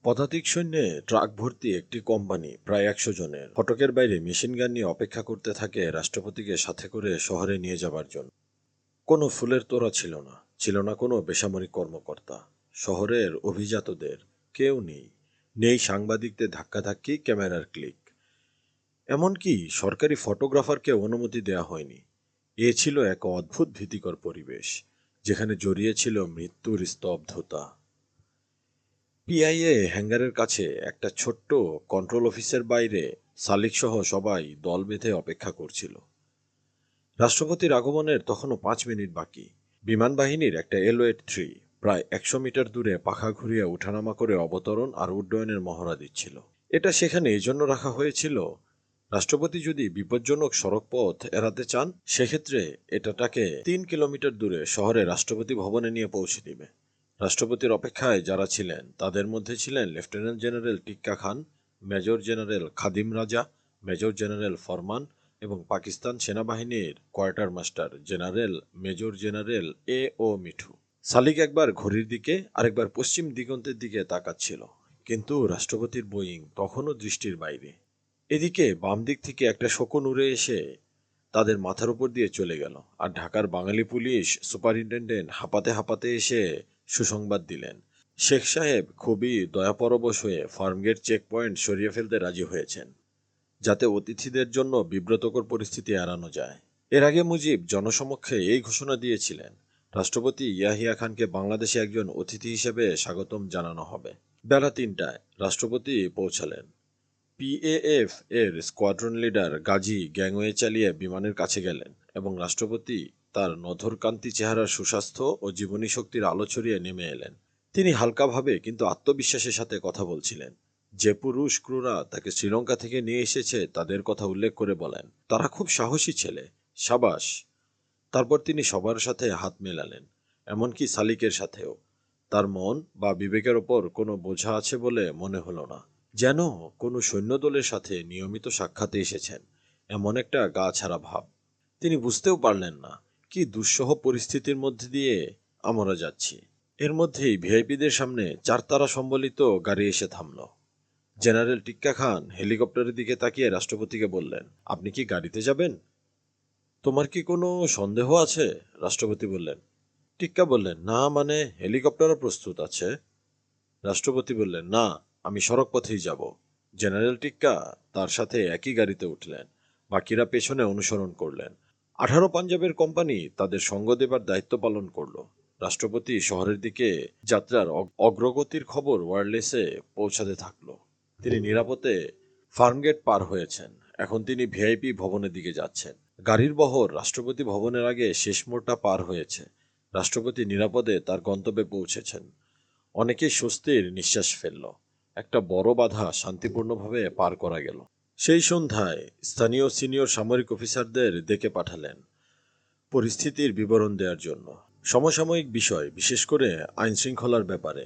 পদাতিক সৈন্যে ট্রাক ভর্তি একটি কোম্পানি প্রায় 100 জনের ফটকের বাইরে মেশিনগান নিয়ে অপেক্ষা করতে থাকে রাষ্ট্রপতিকে সাথে করে শহরে নিয়ে যাবার জন্য। কোনো ফুলের তোড়া ছিল না, ছিল না কোনো বেসামরিক কর্মকর্তা। শহরের অভিজাতদের কেউ নেই, নেই সাংবাদিকদের ধাক্কাধাক্কি, ক্যামেরার ক্লিক। এমনকি সরকারি ফটোগ্রাফারকে অনুমতি দেয়া হয়নি। এ ছিল এক অদ্ভুত ভীতিকর পরিবেশ, যেখানে জড়িয়ে ছিল মৃত্যুর স্তব্ধতা। পিআইএ হ্যাঙ্গারের কাছে একটা ছোট্ট কন্ট্রোল অফিসের বাইরে সালিক সহ সবাই দল বেঁধে অপেক্ষা করছিল। রাষ্ট্রপতির আগমনের তখনও 5 মিনিট বাকি। বিমান বাহিনীর একটা এলওয়েট-3 প্রায় 100 মিটার দূরে পাখা ঘুরিয়ে ওঠানামা করে অবতরণ আর উড্ডয়নের মহড়া দিচ্ছিল। এটা সেখানে এজন্য রাখা হয়েছিল, রাষ্ট্রপতি যদি বিপজ্জনক সড়কপথ এড়াতে চান সেক্ষেত্রে এটা তাকে 3 কিলোমিটার দূরে শহরে রাষ্ট্রপতি ভবনে নিয়ে পৌঁছে দিবে। রাষ্ট্রপতির অপেক্ষায় যারা ছিলেন তাদের মধ্যে ছিলেন lieutenant general Tikka Khan, major general Khadim Raja, major general Farman এবং পাকিস্তান সেনাবাহিনীর quarter master general major general A O Mitha. Salik একবার ঘড়ির দিকে আরেকবার পশ্চিম দিগন্তের দিকে তাকাচ্ছিল, কিন্তু রাষ্ট্রপতির বোয়িং তখনও দৃষ্টির বাইরে। এদিকে বাম দিক থেকে একটা শকুন উড়ে এসে তাদের মাথার উপর দিয়ে চলে গেল, আর ঢাকার বাঙালি পুলিশ সুপারিনটেন্ডেন্ট হাঁপাতে হাঁপাতে এসে সুসংবাদ দিলেন, শেখ সাহেব খুবই দয়াপরবশ হয়ে ফার্মগেট চেকপয়েন্ট সরিয়ে ফেলতে রাজি হয়েছেন, যাতে অতিথিদের জন্য বিব্রতকর পরিস্থিতি এড়ানো যায়। এর আগে মুজিব জনসমক্ষে এই ঘোষণা দিয়েছিলেন, রাষ্ট্রপতি ইয়াহিয়া খানকে বাংলাদেশে একজন অতিথি হিসেবে স্বাগতম জানানো হবে। বেলা 3টায় রাষ্ট্রপতি পৌঁছালেন। পিএএফ এর স্কোয়াড্রন লিডার গাজী গ্যাংওয়ে চালিয়ে বিমানের কাছে গেলেন এবং রাষ্ট্রপতি তার নধরকান্তি চেহারার সুস্বাস্থ্য ও জীবনী শক্তির আলো ছড়িয়ে নেমে এলেন। তিনি হালকাভাবে কিন্তু আত্মবিশ্বাসের সাথে কথা বলছিলেন। যে পুরুষ ক্রুরা তাকে শ্রীলঙ্কা থেকে নিয়ে এসেছে তাদের কথা উল্লেখ করে বলেন, তারা খুব সাহসী ছেলে, সাবাস। তারপর তিনি সবার সাথে হাত মেলালেন, এমনকি সালিকের সাথেও। তার মন বা বিবেকের ওপর কোনো বোঝা আছে বলে মনে হলো না, যেন কোনো সৈন্যদলের সাথে নিয়মিত সাক্ষাতে এসেছেন, এমন একটা গা ছাড়া ভাব। তিনি বুঝতেও পারলেন না কি দুঃসহ পরিস্থিতির মধ্যে দিয়ে আমরা যাচ্ছি। এর মধ্যেই ভিআইপিদের সামনে 4 তারা সম্বলিত গাড়ি এসে থামল। জেনারেল টিক্কা খান হেলিকপ্টারের দিকে তাকিয়ে রাষ্ট্রপতিকে বললেন, আপনি কি গাড়িতে যাবেন? তোমার কি কোনো সন্দেহ আছে? রাষ্ট্রপতি বললেন। টিক্কা বললেন, না মানে হেলিকপ্টারও প্রস্তুত আছে। রাষ্ট্রপতি বললেন, না, আমি সড়ক পথেই যাব। জেনারেল টিক্কা তার সাথে একই গাড়িতে উঠলেন, বাকিরা পেছনে অনুসরণ করলেন। 18 পাঞ্জাবের কোম্পানি তাদের সঙ্গ দেবার দায়িত্ব পালন করল। রাষ্ট্রপতি শহরের দিকে যাত্রার অগ্রগতির খবর ওয়্যারলেসে পৌঁছাতে থাকল। তিনি নিরাপদে ফার্মগেট পার হয়েছেন। এখন তিনি ভিআইপি ভবনের দিকে যাচ্ছেন। গাড়ির বহর রাষ্ট্রপতি ভবনের আগে শেষ মোড়টা পার হয়েছে। রাষ্ট্রপতি নিরাপদে তার গন্তব্যে পৌঁছেছেন। অনেকেই স্বস্তির নিঃশ্বাস ফেলল। একটা বড় বাধা শান্তিপূর্ণভাবে পার করা গেল। সেই সন্ধ্যায় স্থানীয় সিনিয়র সামরিক অফিসারদের ডেকে পাঠালেন পরিস্থিতির বিবরণ দেওয়ার জন্য। সমসাময়িক বিষয়, বিশেষ করে আইনশৃঙ্খলার ব্যাপারে,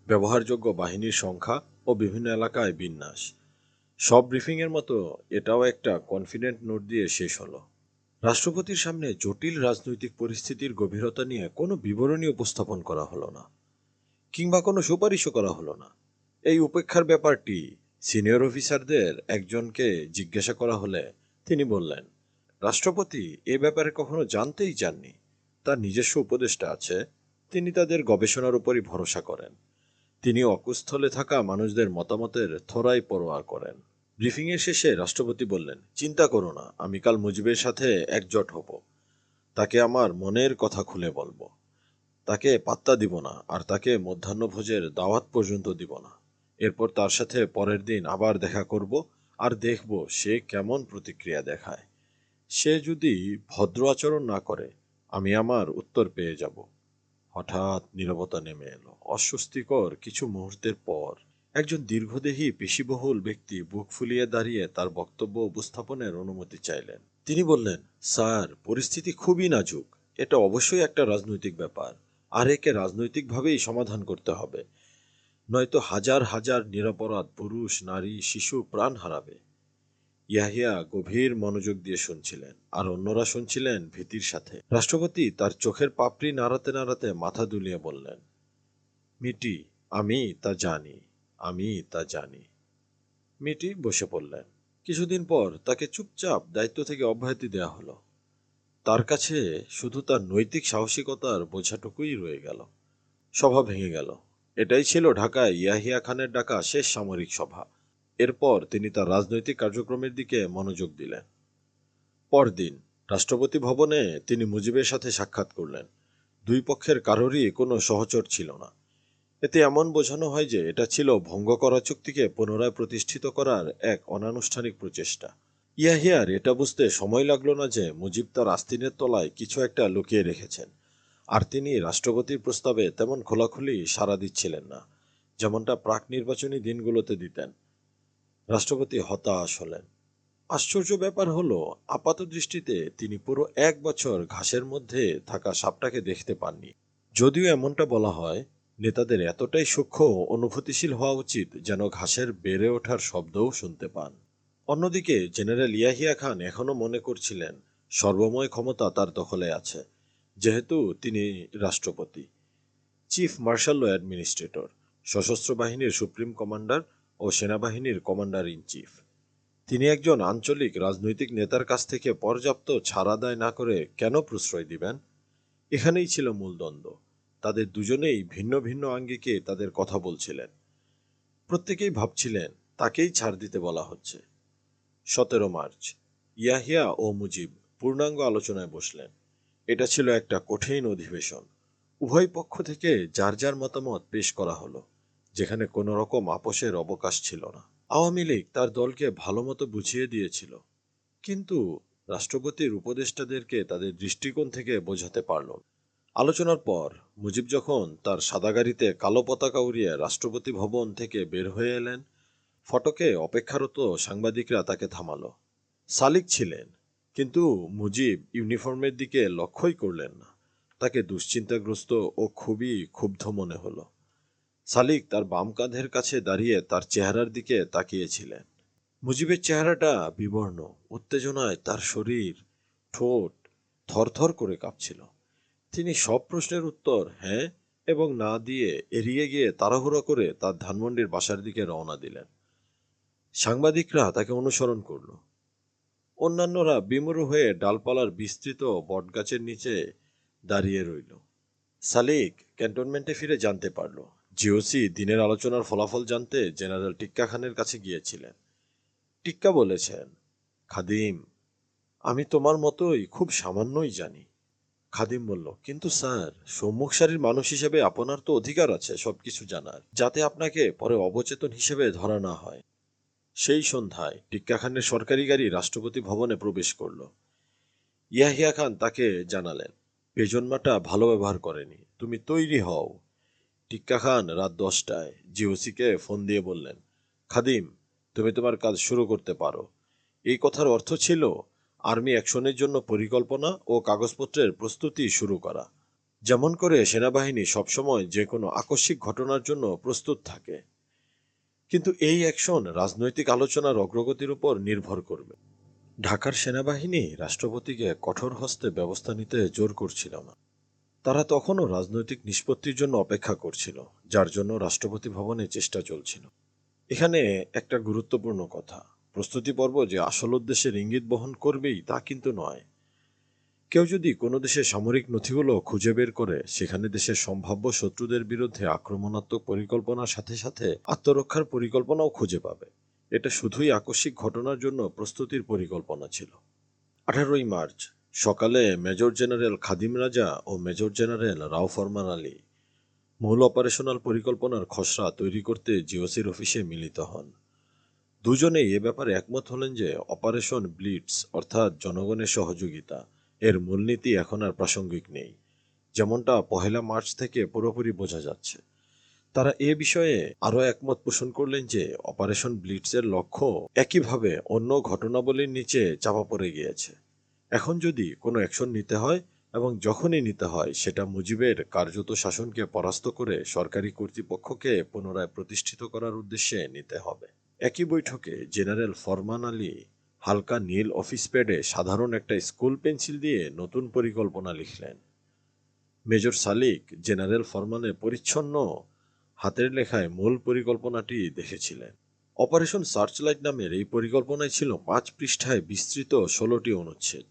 ব্যবহারযোগ্য বাহিনীর সংখ্যা ও বিভিন্ন এলাকায় বিন্যাস। সব ব্রিফিংয়ের মতো এটাও একটা কনফিডেন্ট নোট দিয়ে শেষ হলো। রাষ্ট্রপতির সামনে জটিল রাজনৈতিক পরিস্থিতির গভীরতা নিয়ে কোনো বিবরণী উপস্থাপন করা হলো না, কিংবা কোনো সুপারিশও করা হলো না। এই উপেক্ষার ব্যাপারটি সিনিয়র অফিসারদের একজনকে জিজ্ঞাসা করা হলে তিনি বললেন, রাষ্ট্রপতি এ ব্যাপারে কখনো জানতেই চাননি। তার নিজস্ব উপদেষ্টা আছে, তিনি তাদের গবেষণার উপরই ভরসা করেন। তিনি অকুস্থলে থাকা মানুষদের মতামতের থোড়াই পরোয়া করেন। ব্রিফিংয়ের শেষে রাষ্ট্রপতি বললেন, চিন্তা করো না, আমি কাল মুজিবের সাথে একজোট হব। তাকে আমার মনের কথা খুলে বলবো। তাকে পাত্তা দিব না, আর তাকে মধ্যাহ্নভোজের দাওয়াত পর্যন্ত দিব না। এরপর তার সাথে পরের দিন আবার দেখা করব, আর দেখব সে কেমন প্রতিক্রিয়া দেখায়। সে যদি ভদ্র আচরণ না করে, আমি আমার উত্তর পেয়ে যাব। হঠাৎ নীরবতা নেমে এলো। অস্বস্তিকর কিছু মুহূর্তের পর একজন দীর্ঘদেহী পেশিবহুল ব্যক্তি বুক ফুলিয়ে দাঁড়িয়ে তার বক্তব্য উপস্থাপনের অনুমতি চাইলেন। তিনি বললেন, স্যার, পরিস্থিতি খুবই নাজুক। এটা অবশ্যই একটা রাজনৈতিক ব্যাপার, আর একে রাজনৈতিকভাবেই সমাধান করতে হবে, নয়তো হাজার হাজার নিরপরাধ পুরুষ, নারী, শিশু প্রাণ হারাবে। ইয়াহিয়া গভীর মনোযোগ দিয়ে শুনছিলেন, আর অন্যরা শুনছিলেন ভীতির সাথে। রাষ্ট্রপতি তার চোখের পাপড়ি নাড়াতে নাড়াতে মাথা দুলিয়ে বললেন, মিটি, আমি তা জানি, আমি তা জানি। মিটি বসে পড়লেন। কিছুদিন পর তাকে চুপচাপ দায়িত্ব থেকে অব্যাহতি দেওয়া হলো। তার কাছে শুধু তার নৈতিক সাহসিকতার বোঝাটুকুই রয়ে গেল। সভা ভেঙে গেল। এটাই ছিল ঢাকায় ইয়াহিয়া খানের ডাকা শেষ সামরিক সভা। এরপর তিনি তার রাজনৈতিক কার্যক্রমের দিকে মনোযোগ দিলেন। পরদিন রাষ্ট্রপতি ভবনে তিনি মুজিবের সাথে সাক্ষাৎ করলেন। দুই পক্ষের কারোরই কোনো সহচর ছিল না। এতে এমন বোঝানো হয় যে এটা ছিল ভঙ্গ করা চুক্তিকে পুনরায় প্রতিষ্ঠিত করার এক অনানুষ্ঠানিক প্রচেষ্টা। ইয়াহিয়ার এটা বুঝতে সময় লাগলো না যে মুজিব তার আস্তিনের তলায় কিছু একটা লুকিয়ে রেখেছেন, আর তিনি রাষ্ট্রপতির প্রস্তাবে তেমন খোলাখুলি সাড়া দিচ্ছিলেন না, যেমনটা প্রাক নির্বাচনী দিনগুলোতে দিতেন। রাষ্ট্রপতি হতাশ হলেন। আশ্চর্য ব্যাপার হলো, আপাত দৃষ্টিতে তিনি পুরো 1 বছর ঘাসের মধ্যে থাকা সাপটাকে দেখতে পাননি। যদিও এমনটা বলা হয়, নেতাদের এতটাই সূক্ষ্ম অনুভূতিশীল হওয়া উচিত যেন ঘাসের বেড়ে ওঠার শব্দও শুনতে পান। অন্যদিকে জেনারেল ইয়াহিয়া খান এখনও মনে করছিলেন সর্বময় ক্ষমতা তার দখলে আছে, যেহেতু তিনি রাষ্ট্রপতি, চিফ মার্শাল ও অ্যাডমিনিস্ট্রেটর, সশস্ত্র বাহিনীর সুপ্রিম কমান্ডার ও সেনাবাহিনীর কমান্ডার ইন চিফ। তিনি একজন আঞ্চলিক রাজনৈতিক নেতার কাছ থেকে পর্যাপ্ত ছাড় আদায় না করে কেন প্রশ্রয় দিবেন? এখানেই ছিল মূল দ্বন্দ্ব। তাদের দুজনেই ভিন্ন ভিন্ন আঙ্গিকে তাদের কথা বলছিলেন। প্রত্যেকেই ভাবছিলেন তাকেই ছাড় দিতে বলা হচ্ছে। 17 মার্চ ইয়াহিয়া ও মুজিব পূর্ণাঙ্গ আলোচনায় বসলেন। এটা ছিল একটা কঠিন অধিবেশন। উভয় পক্ষ থেকে যার যার মতামত পেশ করা হলো, যেখানে কোনো রকম আপোষের অবকাশ ছিল না। আওয়ামী লীগ তার দলকে ভালোমতো বুঝিয়ে দিয়েছিল, কিন্তু রাষ্ট্রপতির উপদেষ্টাদেরকে তাদের দৃষ্টিকোণ থেকে বোঝাতে পারল না। আলোচনার পর মুজিব যখন তার সাদা গাড়িতে কালো পতাকা উড়িয়ে রাষ্ট্রপতি ভবন থেকে বের হয়ে এলেন, ফটকে অপেক্ষারত সাংবাদিকরা তাকে থামালো। সালিক ছিলেন, কিন্তু মুজিব ইউনিফর্মের দিকে লক্ষ্যই করলেন না। তাকে দুশ্চিন্তাগ্রস্ত ও খুবই ক্ষুব্ধ মনে হলো। সালিক তার বাম কাঁধের কাছে দাঁড়িয়ে তার চেহারার দিকে তাকিয়েছিলেন। মুজিবের চেহারাটা বিবর্ণ, উত্তেজনায় তার শরীর, ঠোঁট থরথর করে কাঁপছিল। তিনি সব প্রশ্নের উত্তর হ্যাঁ এবং না দিয়ে এড়িয়ে গিয়ে তাড়াহুড়ো করে তার ধানমন্ডির বাসার দিকে রওনা দিলেন। সাংবাদিকরা তাকে অনুসরণ করল। অন্যান্যরা বিমূঢ় হয়ে ডালপালার বিস্তৃত বটগাছের নিচে দাঁড়িয়ে রইল। সালিক ক্যান্টনমেন্টে ফিরে জানতে পারল জিওসি দিনের আলোচনার ফলাফল জানতে জেনারেল টিক্কা খানের কাছে গিয়েছিলেন। টিক্কা বলেছেন, খাদিম, আমি তোমার মতোই খুব সামান্যই জানি। খাদিম বলল, কিন্তু স্যার, সম্মুখ সারির মানুষ হিসেবে আপনার তো অধিকার আছে সবকিছু জানার, যাতে আপনাকে পরে অবচেতন হিসেবে ধরা না হয়। সেই সন্ধ্যায় টিক্কা খানের সরকারি গাড়ি রাষ্ট্রপতি ভবনে প্রবেশ করল। ইয়াহিয়া খান তাকে জানালেন, পেজন্মাটা ভালো ব্যবহার করেনি, তুমি তৈরি হও। টিক্কা খান রাত 10টায় জিওসিকে ফোন দিয়ে বললেন, খাদিম, তুমি তোমার কাজ শুরু করতে পারো। এই কথার অর্থ ছিল আর্মি অ্যাকশনের জন্য পরিকল্পনা ও কাগজপত্রের প্রস্তুতি শুরু করা, যেমন করে সেনাবাহিনী সবসময় যে কোনো আকস্মিক ঘটনার জন্য প্রস্তুত থাকে। কিন্তু এই অ্যাকশন রাজনৈতিক আলোচনার অগ্রগতির উপর নির্ভর করবে। ঢাকার সেনাবাহিনী রাষ্ট্রপতিকে কঠোর হস্তে ব্যবস্থা নিতে জোর করছিল না। তারা তখনও রাজনৈতিক নিষ্পত্তির জন্য অপেক্ষা করছিল, যার জন্য রাষ্ট্রপতি ভবনে চেষ্টা চলছিল। এখানে একটা গুরুত্বপূর্ণ কথা, প্রস্তুতি পর্ব যে আসল উদ্দেশ্যের ইঙ্গিত বহন করবেই তা কিন্তু নয়। কেউ যদি কোনো দেশের সামরিক নথিগুলো খুঁজে বের করে, সেখানে দেশের সম্ভাব্য শত্রুদের বিরুদ্ধে আক্রমণাত্মক পরিকল্পনার সাথে সাথে আত্মরক্ষার পরিকল্পনাও খুঁজে পাবে। এটা শুধুই আকস্মিক ঘটনার জন্য প্রস্তুতির পরিকল্পনা ছিল। 18ই মার্চ সকালে মেজর জেনারেল খাদিম রাজা ও মেজর জেনারেল রাও ফরমান আলী মূল অপারেশনাল পরিকল্পনার খসড়া তৈরি করতে জিওসির অফিসে মিলিত হন। দুজনেই এ ব্যাপারে একমত হলেন যে অপারেশন ব্লিটস অর্থাৎ জনগণের সহযোগিতা এর মূলনীতি এখন আর প্রাসঙ্গিক নেই, যেমনটা 1 মার্চ থেকে পুরোপুরি বোঝা যাচ্ছে। তারা এ বিষয়ে আরও একমত পোষণ করলেন যে অপারেশন ব্লিটসের লক্ষ্য একইভাবে অন্য ঘটনাবলীর নিচে চাপা পড়ে গিয়েছে। এখন যদি কোনো অ্যাকশন নিতে হয় এবং যখনই নিতে হয়, সেটা মুজিবের কার্যত শাসনকে পরাস্ত করে সরকারি কর্তৃপক্ষকে পুনরায় প্রতিষ্ঠিত করার উদ্দেশ্যে নিতে হবে। একই বৈঠকে জেনারেল ফরমান আলী হালকা নীল অফিস প্যাডে সাধারণ একটা স্কুল পেন্সিল দিয়ে নতুন পরিকল্পনা লিখলেন। মেজর সালিক জেনারেল ফরমানের পরিচ্ছন্ন হাতের লেখায় মূল পরিকল্পনাটি দেখেছিলেন। অপারেশন সার্চলাইট নামের এই পরিকল্পনায় ছিল 5 পৃষ্ঠায় বিস্তৃত 16টি অনুচ্ছেদ।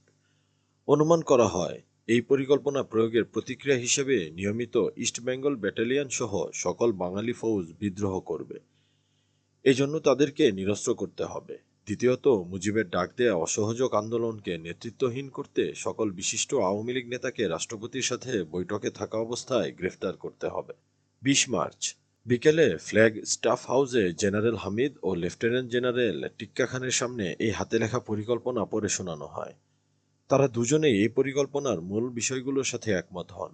অনুমান করা হয় এই পরিকল্পনা প্রয়োগের প্রতিক্রিয়া হিসেবে নিয়মিত ইস্ট বেঙ্গল ব্যাটালিয়ন সহ সকল বাঙালি ফৌজ বিদ্রোহ করবে। এই জন্য তাদেরকে নিরস্ত্র করতে হবে। দ্বিতীয়ত, মুজিবের ডাক দেয়া অসহযোগ আন্দোলনকে নেতৃত্বহীন করতে সকল বিশিষ্ট আওয়ামী লীগ নেতাকে রাষ্ট্রপতির সাথে বৈঠকে থাকা অবস্থায় গ্রেফতার করতে হবে। 20 মার্চ বিকেলে ফ্ল্যাগ স্টাফ হাউসে জেনারেল হামিদ ও লেফটেন্যান্ট জেনারেল টিক্কা খানের সামনে এই হাতে লেখা পরিকল্পনা পড়ে শোনানো হয়। তারা দুজনেই এই পরিকল্পনার মূল বিষয়গুলোর সাথে একমত হন।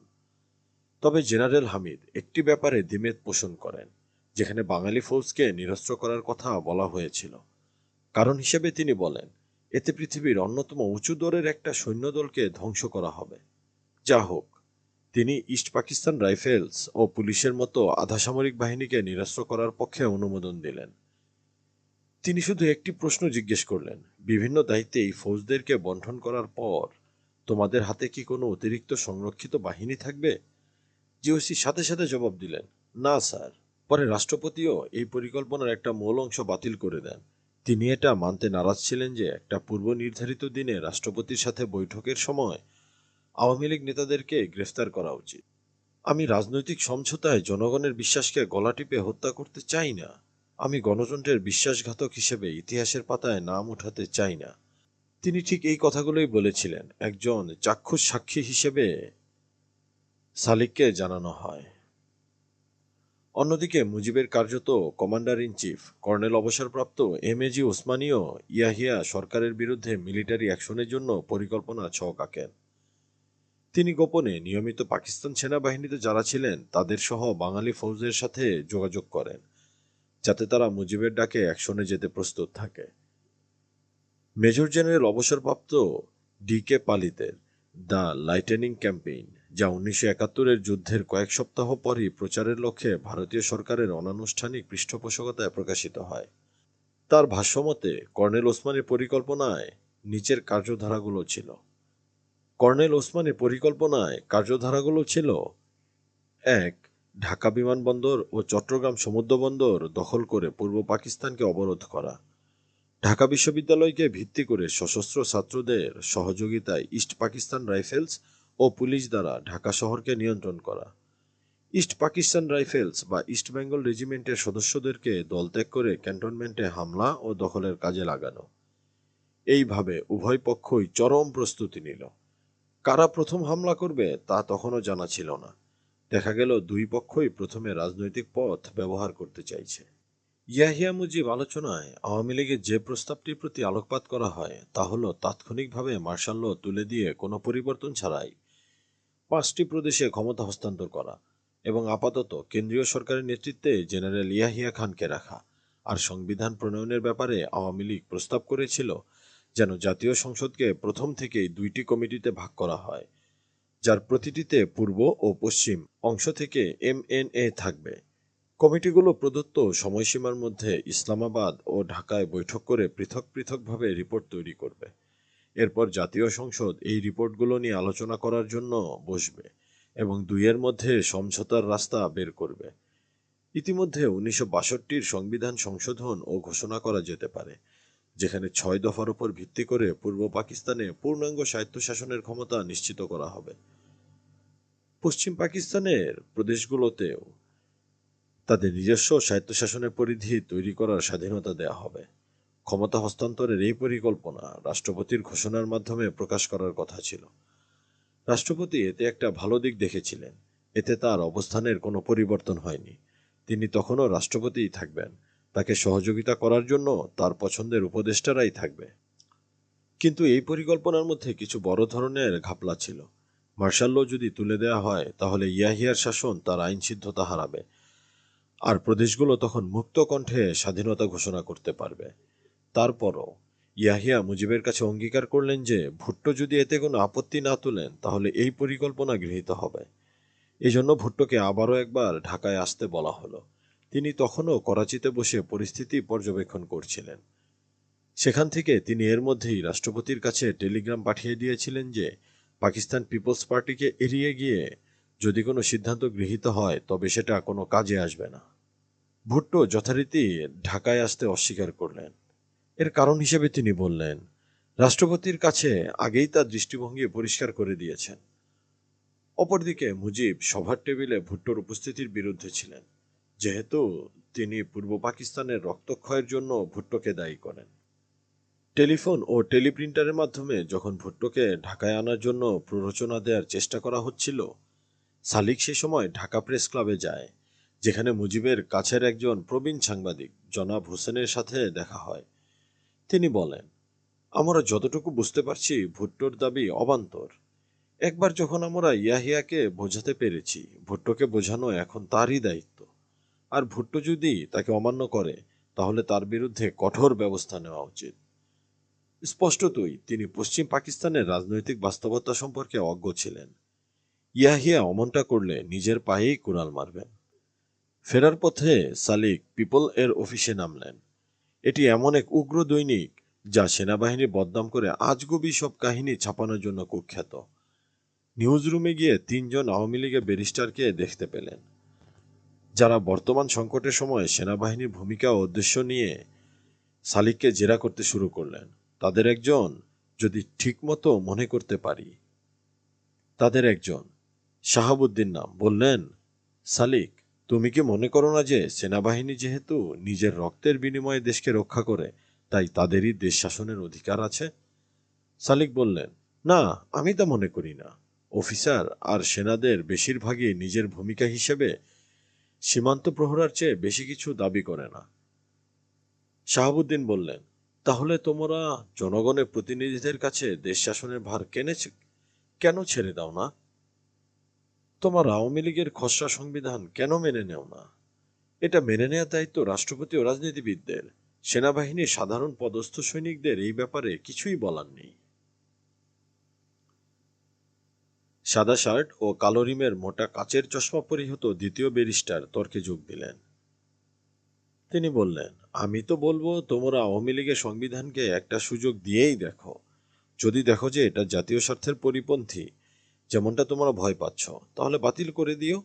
তবে জেনারেল হামিদ একটি ব্যাপারে দ্বিমত পোষণ করেন, যেখানে বাঙালি ফৌজকে নিরস্ত্র করার কথা বলা হয়েছিল। কারণ হিসেবে তিনি বলেন, এতে পৃথিবীর অন্যতম উঁচু দরের একটা সৈন্যদলকে ধ্বংস করা হবে। যা হোক, তিনি ইস্ট পাকিস্তান রাইফেলস ও পুলিশের মতো আধাসামরিক বাহিনীকে নিরস্ত্র করার পক্ষে অনুমোদন দিলেন। তিনি শুধু একটি প্রশ্ন জিজ্ঞেস করলেন, বিভিন্ন দায়িত্বে এই ফৌজদেরকে বণ্টন করার পর তোমাদের হাতে কি কোনো অতিরিক্ত সংরক্ষিত বাহিনী থাকবে? জিওসি সাথে সাথে জবাব দিলেন, না স্যার। পরে রাষ্ট্রপতিও এই পরিকল্পনার একটা মূল অংশ বাতিল করে দেন। তিনি এটা মানতে নারাজ ছিলেন যে একটা পূর্ব নির্ধারিত দিনে রাষ্ট্রপতির সাথে বৈঠকের সময় আওয়ামী লীগ নেতাদেরকে গ্রেফতার করা উচিত। আমি রাজনৈতিক সমঝোতায় জনগণের বিশ্বাসকে গলা টিপে হত্যা করতে চাই না। আমি গণতন্ত্রের বিশ্বাসঘাতক হিসেবে ইতিহাসের পাতায় নাম উঠাতে চাই না। তিনি ঠিক এই কথাগুলোই বলেছিলেন, একজন চাক্ষুষ সাক্ষী হিসেবে সালিককে জানানো হয়। অন্যদিকে মুজিবের কার্যত কমান্ডার ইন চিফ কর্নেল অবসরপ্রাপ্ত এমএজি ওসমানীও ইয়াহিয়া সরকারের বিরুদ্ধে মিলিটারি অ্যাকশনের জন্য পরিকল্পনা ছক আঁকেন। তিনি গোপনে নিয়মিত পাকিস্তান সেনাবাহিনীতে যারা ছিলেন তাদের সহ বাঙালি ফৌজের সাথে যোগাযোগ করেন, যাতে তারা মুজিবের ডাকে অ্যাকশনে যেতে প্রস্তুত থাকে। মেজর জেনারেল অবসরপ্রাপ্ত ডি.কে পালিতের দ্য লাইটেনিং ক্যাম্পেইন, যা 1971-এর যুদ্ধের কয়েক সপ্তাহ পরই প্রচারের লক্ষ্যে ভারতীয় সরকারের অনানুষ্ঠানিক পৃষ্ঠপোষকতায় প্রকাশিত হয়। তার ভাষ্যমতে কর্নেল ওসমানের পরিকল্পনায় নিচের কার্যধারাগুলো ছিল। ছিল: 1. ঢাকা বিমানবন্দর ও চট্টগ্রাম সমুদ্রবন্দর দখল করে পূর্ব পাকিস্তানকে অবরোধ করা। ঢাকা বিশ্ববিদ্যালয়কে ভিত্তি করে সশস্ত্র ছাত্রদের সহযোগিতায় ইস্ট পাকিস্তান রাইফেলস ও পুলিশ দ্বারা ঢাকা শহরকে নিয়ন্ত্রণ করা। ইস্ট পাকিস্তান রাইফেলস বা ইস্ট বেঙ্গল রেজিমেন্টের সদস্যদেরকে দলত্যাগ করে ক্যান্টনমেন্টে হামলা ও দখলের কাজে লাগানো। এইভাবে উভয় পক্ষই চরম প্রস্তুতি নিল। কারা প্রথম হামলা করবে তা তখনও জানা ছিল না। দেখা গেল দুই পক্ষই প্রথমে রাজনৈতিক পথ ব্যবহার করতে চাইছে। ইয়াহিয়া মুজিব আলোচনায় আওয়ামী লীগের যে প্রস্তাবটির প্রতি আলোকপাত করা হয় তা হল তাৎক্ষণিকভাবে মার্শাল ল তুলে দিয়ে কোনো পরিবর্তন ছাড়াই 5টি প্রদেশে ক্ষমতা হস্তান্তর করা এবং আপাতত কেন্দ্রীয় সরকারের নেতৃত্বে জেনারেল ইয়াহিয়া খানকে রাখা। আর সংবিধান প্রণয়নের ব্যাপারে আওয়ামী লীগ প্রস্তাব করেছিল যেন জাতীয় সংসদকে প্রথম থেকেই 2টি কমিটিতে ভাগ করা হয়, যার প্রতিটিতে পূর্ব ও পশ্চিম অংশ থেকে এমএনএ থাকবে। কমিটিগুলো প্রদত্ত সময়সীমার মধ্যে ইসলামাবাদ ও ঢাকায় বৈঠক করে পৃথক পৃথকভাবে রিপোর্ট তৈরি করবে। এরপর জাতীয় সংসদ এই রিপোর্টগুলো নিয়ে আলোচনা করার জন্য বসবে এবং দুইয়ের মধ্যে সমঝোতার রাস্তা বের করবে। ইতিমধ্যে 1962-র সংবিধান সংশোধন ও ঘোষণা করা যেতে পারে, যেখানে 6 দফার উপর ভিত্তি করে পূর্ব পাকিস্তানে পূর্ণাঙ্গ স্বায়ত্তশাসনের ক্ষমতা নিশ্চিত করা হবে। পশ্চিম পাকিস্তানের প্রদেশগুলোতেও তাদের নিজস্ব স্বায়ত্তশাসনের পরিধি তৈরি করার স্বাধীনতা দেওয়া হবে। ক্ষমতা হস্তান্তরের এই পরিকল্পনা রাষ্ট্রপতির ঘোষণার মাধ্যমে প্রকাশ করার কথা ছিল। রাষ্ট্রপতি এতে একটা ভালো দিক দেখেছিলেন। এতে তার অবস্থানের কোনো পরিবর্তন হয়নি। তিনি তখনও রাষ্ট্রপতিই থাকবেন। তাকে সহযোগিতা করার জন্য তার পছন্দের উপদেষ্টারাই থাকবে। কিন্তু এই পরিকল্পনার মধ্যে কিছু বড় ধরনের ঘাপলা ছিল। মার্শাল ল যদি তুলে দেওয়া হয় তাহলে ইয়াহিয়ার শাসন তার আইনসিদ্ধতা হারাবে, আর প্রদেশগুলো তখন মুক্ত কণ্ঠে স্বাধীনতা ঘোষণা করতে পারবে। তারপরও ইয়াহিয়া মুজিবের কাছে অঙ্গীকার করলেন যে ভুট্টো যদি এতে কোনো আপত্তি না তোলেন তাহলে এই পরিকল্পনা গৃহীত হবে। এজন্য ভুট্টোকে আবারও একবার ঢাকায় আসতে বলা হলো। তিনি তখনও করাচিতে বসে পরিস্থিতি পর্যবেক্ষণ করছিলেন। সেখান থেকে তিনি এর মধ্যেই রাষ্ট্রপতির কাছে টেলিগ্রাম পাঠিয়ে দিয়েছিলেন যে পাকিস্তান পিপলস পার্টিকে এড়িয়ে গিয়ে যদি কোনো সিদ্ধান্ত গৃহীত হয় তবে সেটা কোনো কাজে আসবে না। ভুট্টো যথারীতি ঢাকায় আসতে অস্বীকার করলেন। এর কারণ হিসেবে তিনি বললেন, রাষ্ট্রপতির কাছে আগেই তার দৃষ্টিভঙ্গি পরিষ্কার করে দিয়েছেন। অপরদিকে মুজিব সভার টেবিলে ভুট্টোর উপস্থিতির বিরুদ্ধে ছিলেন, যেহেতু তিনি পূর্ব পাকিস্তানের রক্তক্ষয়ের জন্য ভুট্টোকে দায়ী করেন। টেলিফোন ও টেলিপ্রিন্টারের মাধ্যমে যখন ভুট্টোকে ঢাকায় আনার জন্য প্ররোচনা দেওয়ার চেষ্টা করা হচ্ছিল, সালিক সে সময় ঢাকা প্রেস ক্লাবে যায়, যেখানে মুজিবের কাছের একজন প্রবীণ সাংবাদিক জনাব হোসেনের সাথে দেখা হয়। তিনি বলেন, আমরা যতটুকু বুঝতে পারছি ভুট্টোর দাবি অবান্তর। একবার যখন আমরা ইয়াহিয়াকে বোঝাতে পেরেছি, ভুট্টোকে বোঝানো এখন তারই দায়িত্ব। আর ভুট্টো যদি তাকে অমান্য করে তাহলে তার বিরুদ্ধে কঠোর ব্যবস্থা নেওয়া উচিত। স্পষ্টতই তিনি পশ্চিম পাকিস্তানের রাজনৈতিক বাস্তবতা সম্পর্কে অজ্ঞ ছিলেন। ইয়াহিয়া অমনটা করলে নিজের পায়েই কুড়াল মারবেন। ফেরার পথে সালিক পিপল এর অফিসে নামলেন। এটি এমন এক উগ্র দৈনিক যা সেনাবাহিনী বদনাম করে আজগুবি সব কাহিনী ছাপানোর জন্য কুখ্যাত। নিউজ রুমে গিয়ে 3 জন আওয়ামী লীগের ব্যারিস্টারকে দেখতে পেলেন, যারা বর্তমান সংকটের সময় সেনাবাহিনীর ভূমিকা ও উদ্দেশ্য নিয়ে সালিককে জেরা করতে শুরু করলেন। তাদের একজন, যদি ঠিকমতো মনে করতে পারি, তাদের একজন শাহাবুদ্দিন নাম, বললেন, সালিক, তুমি কি মনে করো না যে সেনাবাহিনী যেহেতু নিজের রক্তের বিনিময়ে দেশকে রক্ষা করে, তাই তাদেরই দেশ শাসনের অধিকার আছে? সালিক বললেন, না, আমি তা মনে করি না। অফিসার আর সেনাদের বেশিরভাগই নিজের ভূমিকা হিসেবে সীমান্ত প্রহরার চেয়ে বেশি কিছু দাবি করে না। শাহাবুদ্দিন বললেন, তাহলে তোমরা জনগণের প্রতিনিধিদের কাছে দেশ শাসনের ভার কেন ছেড়ে দাও না? তোমার আওয়ামী লীগের খসড়া সংবিধান কেন মেনে নেও না? এটা মেনে নেওয়ার দায়িত্ব রাষ্ট্রপতি ও রাজনীতিবিদদের। সেনাবাহিনীর সাধারণ পদস্থ সৈনিকদের এই ব্যাপারে কিছুই বলার নেই। সাদা শার্ট ও কালো রিমের মোটা কাচের চশমা পরিহিত দ্বিতীয় ব্যারিস্টার তর্কে যোগ দিলেন। তিনি বললেন, আমি তো বলবো তোমরা আওয়ামী লীগের সংবিধানকে একটা সুযোগ দিয়েই দেখো। যদি দেখো যে এটা জাতীয় স্বার্থের পরিপন্থী, যেমনটা তোমরা ভয় পাচ্ছ, তাহলে বাতিল করে দিও।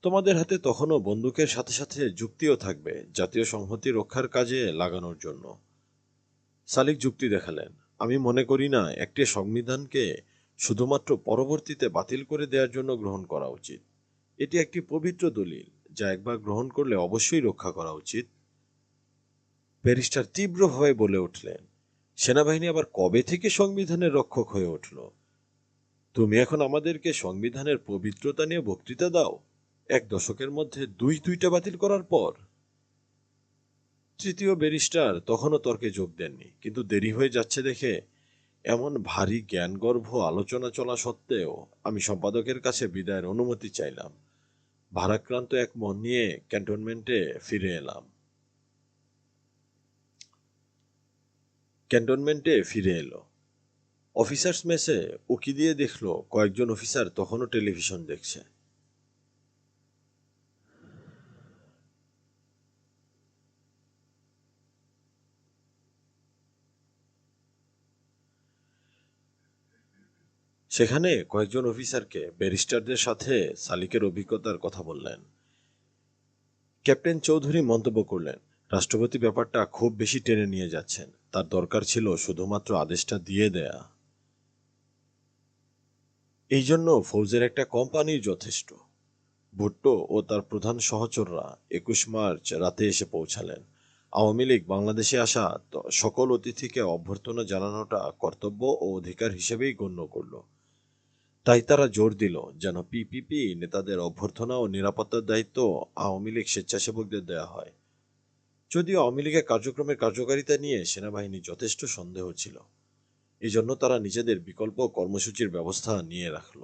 তোমাদের হাতে তখনও বন্দুকের সাথে সাথে যুক্তিও থাকবে জাতীয় সংহতি রক্ষার কাজে লাগানোর জন্য। সালিক যুক্তি দেখালেন, আমি মনে করি না একটি সংবিধানকে শুধুমাত্র পরবর্তীতে বাতিল করে দেওয়ার জন্য গ্রহণ করা উচিত। এটি একটি পবিত্র দলিল, যা একবার গ্রহণ করলে অবশ্যই রক্ষা করা উচিত। ব্যারিস্টার তীব্রভাবে বলে উঠলেন, সেনাবাহিনী আবার কবে থেকে সংবিধানের রক্ষক হয়ে উঠল? তুমি এখন আমাদেরকে সংবিধানের পবিত্রতা নিয়ে বক্তৃতা দাও, 1 দশকের মধ্যে দুইটা বাতিল করার পর? তৃতীয় ব্যারিস্টার তখনও তর্কে যোগ দেননি, কিন্তু দেরি হয়ে যাচ্ছে দেখে এমন ভারী জ্ঞানগর্ভ আলোচনা চলা সত্ত্বেও আমি সম্পাদকের কাছে বিদায়ের অনুমতি চাইলাম। ভারাক্রান্ত এক মন নিয়ে ক্যান্টনমেন্টে ফিরে এলো। অফিসার্স মেসে উকি দিয়ে দেখলো কয়েকজন অফিসার তখনও টেলিভিশন দেখছে। সেখানে কয়েকজন অফিসারকে ব্যারিস্টারদের সাথে সালিকের অভিজ্ঞতার কথা বললেন। ক্যাপ্টেন চৌধুরী মন্তব্য করলেন, রাষ্ট্রপতি ব্যাপারটা খুব বেশি টেনে নিয়ে যাচ্ছেন। তার দরকার ছিল শুধুমাত্র আদেশটা দিয়ে দেয়া। এই জন্য ফৌজের একটা কোম্পানি যথেষ্ট। ভুট্টো ও তার প্রধান সহচররা ২১ মার্চ রাতে এসে পৌঁছালেন। আওয়ামী লীগ বাংলাদেশে আসা সকল অতিথিকে অভ্যর্থনা জানানোটা কর্তব্য ও অধিকার হিসেবেই গণ্য করল। তাই তারা জোর দিল যেন পিপিপি নেতাদের অভ্যর্থনা ও নিরাপত্তার দায়িত্ব আওয়ামী লীগ স্বেচ্ছাসেবকদের দেয়া হয়। যদিও আওয়ামী লীগের কার্যক্রমের কার্যকারিতা নিয়ে সেনাবাহিনীর যথেষ্ট সন্দেহ ছিল, এজন্য তারা নিজেদের বিকল্প কর্মসূচির ব্যবস্থা নিয়ে রাখল।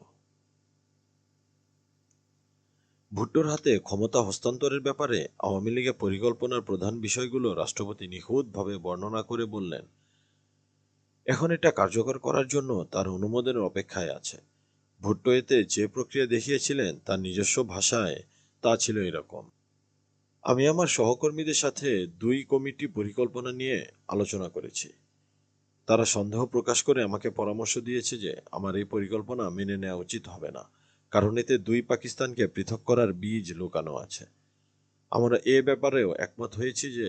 ভুট্টোর হাতে ক্ষমতা হস্তান্তরের ব্যাপারে আওয়ামী লীগের পরিকল্পনার প্রধান বিষয়গুলো রাষ্ট্রপতি নিখুঁতভাবে বর্ণনা করে বললেন, এখন এটা কার্যকর করার জন্য তার অনুমোদনের অপেক্ষায় আছে। ভুট্টো এতে যে প্রক্রিয়া দেখিয়েছিলেন তার নিজস্ব ভাষায় তা ছিল এরকম: আমি আমার সহকর্মীদের সাথে ২ কমিটি পরিকল্পনা নিয়ে আলোচনা করেছি। তারা সন্দেহ প্রকাশ করে আমাকে পরামর্শ দিয়েছে যে আমার এই পরিকল্পনা মেনে নেওয়া উচিত হবে না, কারণ এতে ২ পাকিস্তানকে পৃথক করার বীজ লুকানো আছে। আমরা এ ব্যাপারেও একমত হয়েছি যে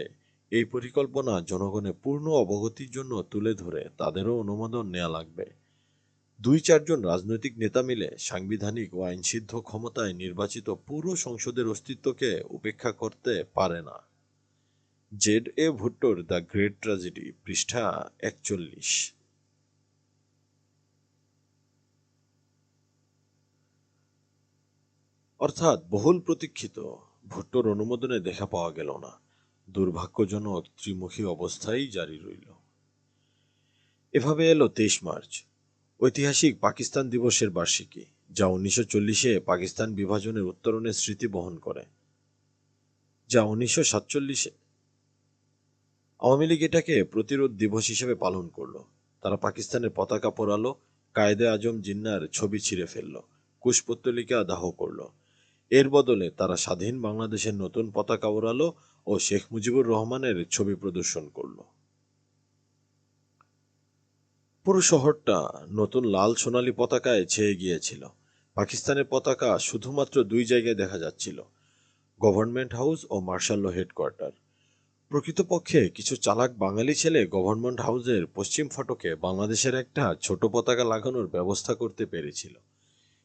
এই পরিকল্পনা জনগণের পূর্ণ অবগতির জন্য তুলে ধরে তাদেরও অনুমোদন নেওয়া লাগবে। ২-৪ জন রাজনৈতিক নেতা মিলে সাংবিধানিক ও আইনসিদ্ধ ক্ষমতায় নির্বাচিত পুরো সংসদের অস্তিত্বকে উপেক্ষা করতে পারে না। জেড এ ভুট্টোর দ্য গ্রেট ট্র্যাজেডি, পৃষ্ঠা ৪১। অর্থাৎ বহুল প্রতীক্ষিত ভুট্টোর অনুমোদনে দেখা পাওয়া গেল না। দুর্ভাগ্যজনক ত্রিমুখী অবস্থাই জারি রইল। এভাবে এলো ২৩ মার্চ, ঐতিহাসিক পাকিস্তান দিবসের বার্ষিকী, যা ১৯৪০-এ পাকিস্তান বিভাজনের উত্তরণের স্মৃতি বহন করে, যা ১৯৪৭-এ আওয়ামী লীগ এটাকে প্রতিরোধ দিবস হিসেবে পালন করল। তারা পাকিস্তানের পতাকা পোড়ালো, কায়েদে আজম জিন্নার ছবি ছিঁড়ে ফেলল, কুশপুত্তলিকা দাহ করল। এর বদলে তারা স্বাধীন বাংলাদেশের নতুন পতাকা ওড়ালো ও শেখ মুজিবুর রহমানের ছবি প্রদর্শন করল। পুরো শহরটা নতুন লাল সোনালী পতাকায় ছেয়ে গিয়েছিল। পাকিস্তানের পতাকা শুধুমাত্র ২ জায়গায় দেখা যাচ্ছিল: গভর্নমেন্ট হাউস ও মার্শাল ল হেডকোয়ার্টার। প্রকৃতপক্ষে কিছু চালাক বাঙালি ছেলে গভর্নমেন্ট হাউসের পশ্চিম ফটকে বাংলাদেশের একটা ছোট পতাকা লাগানোর ব্যবস্থা করতে পেরেছিল,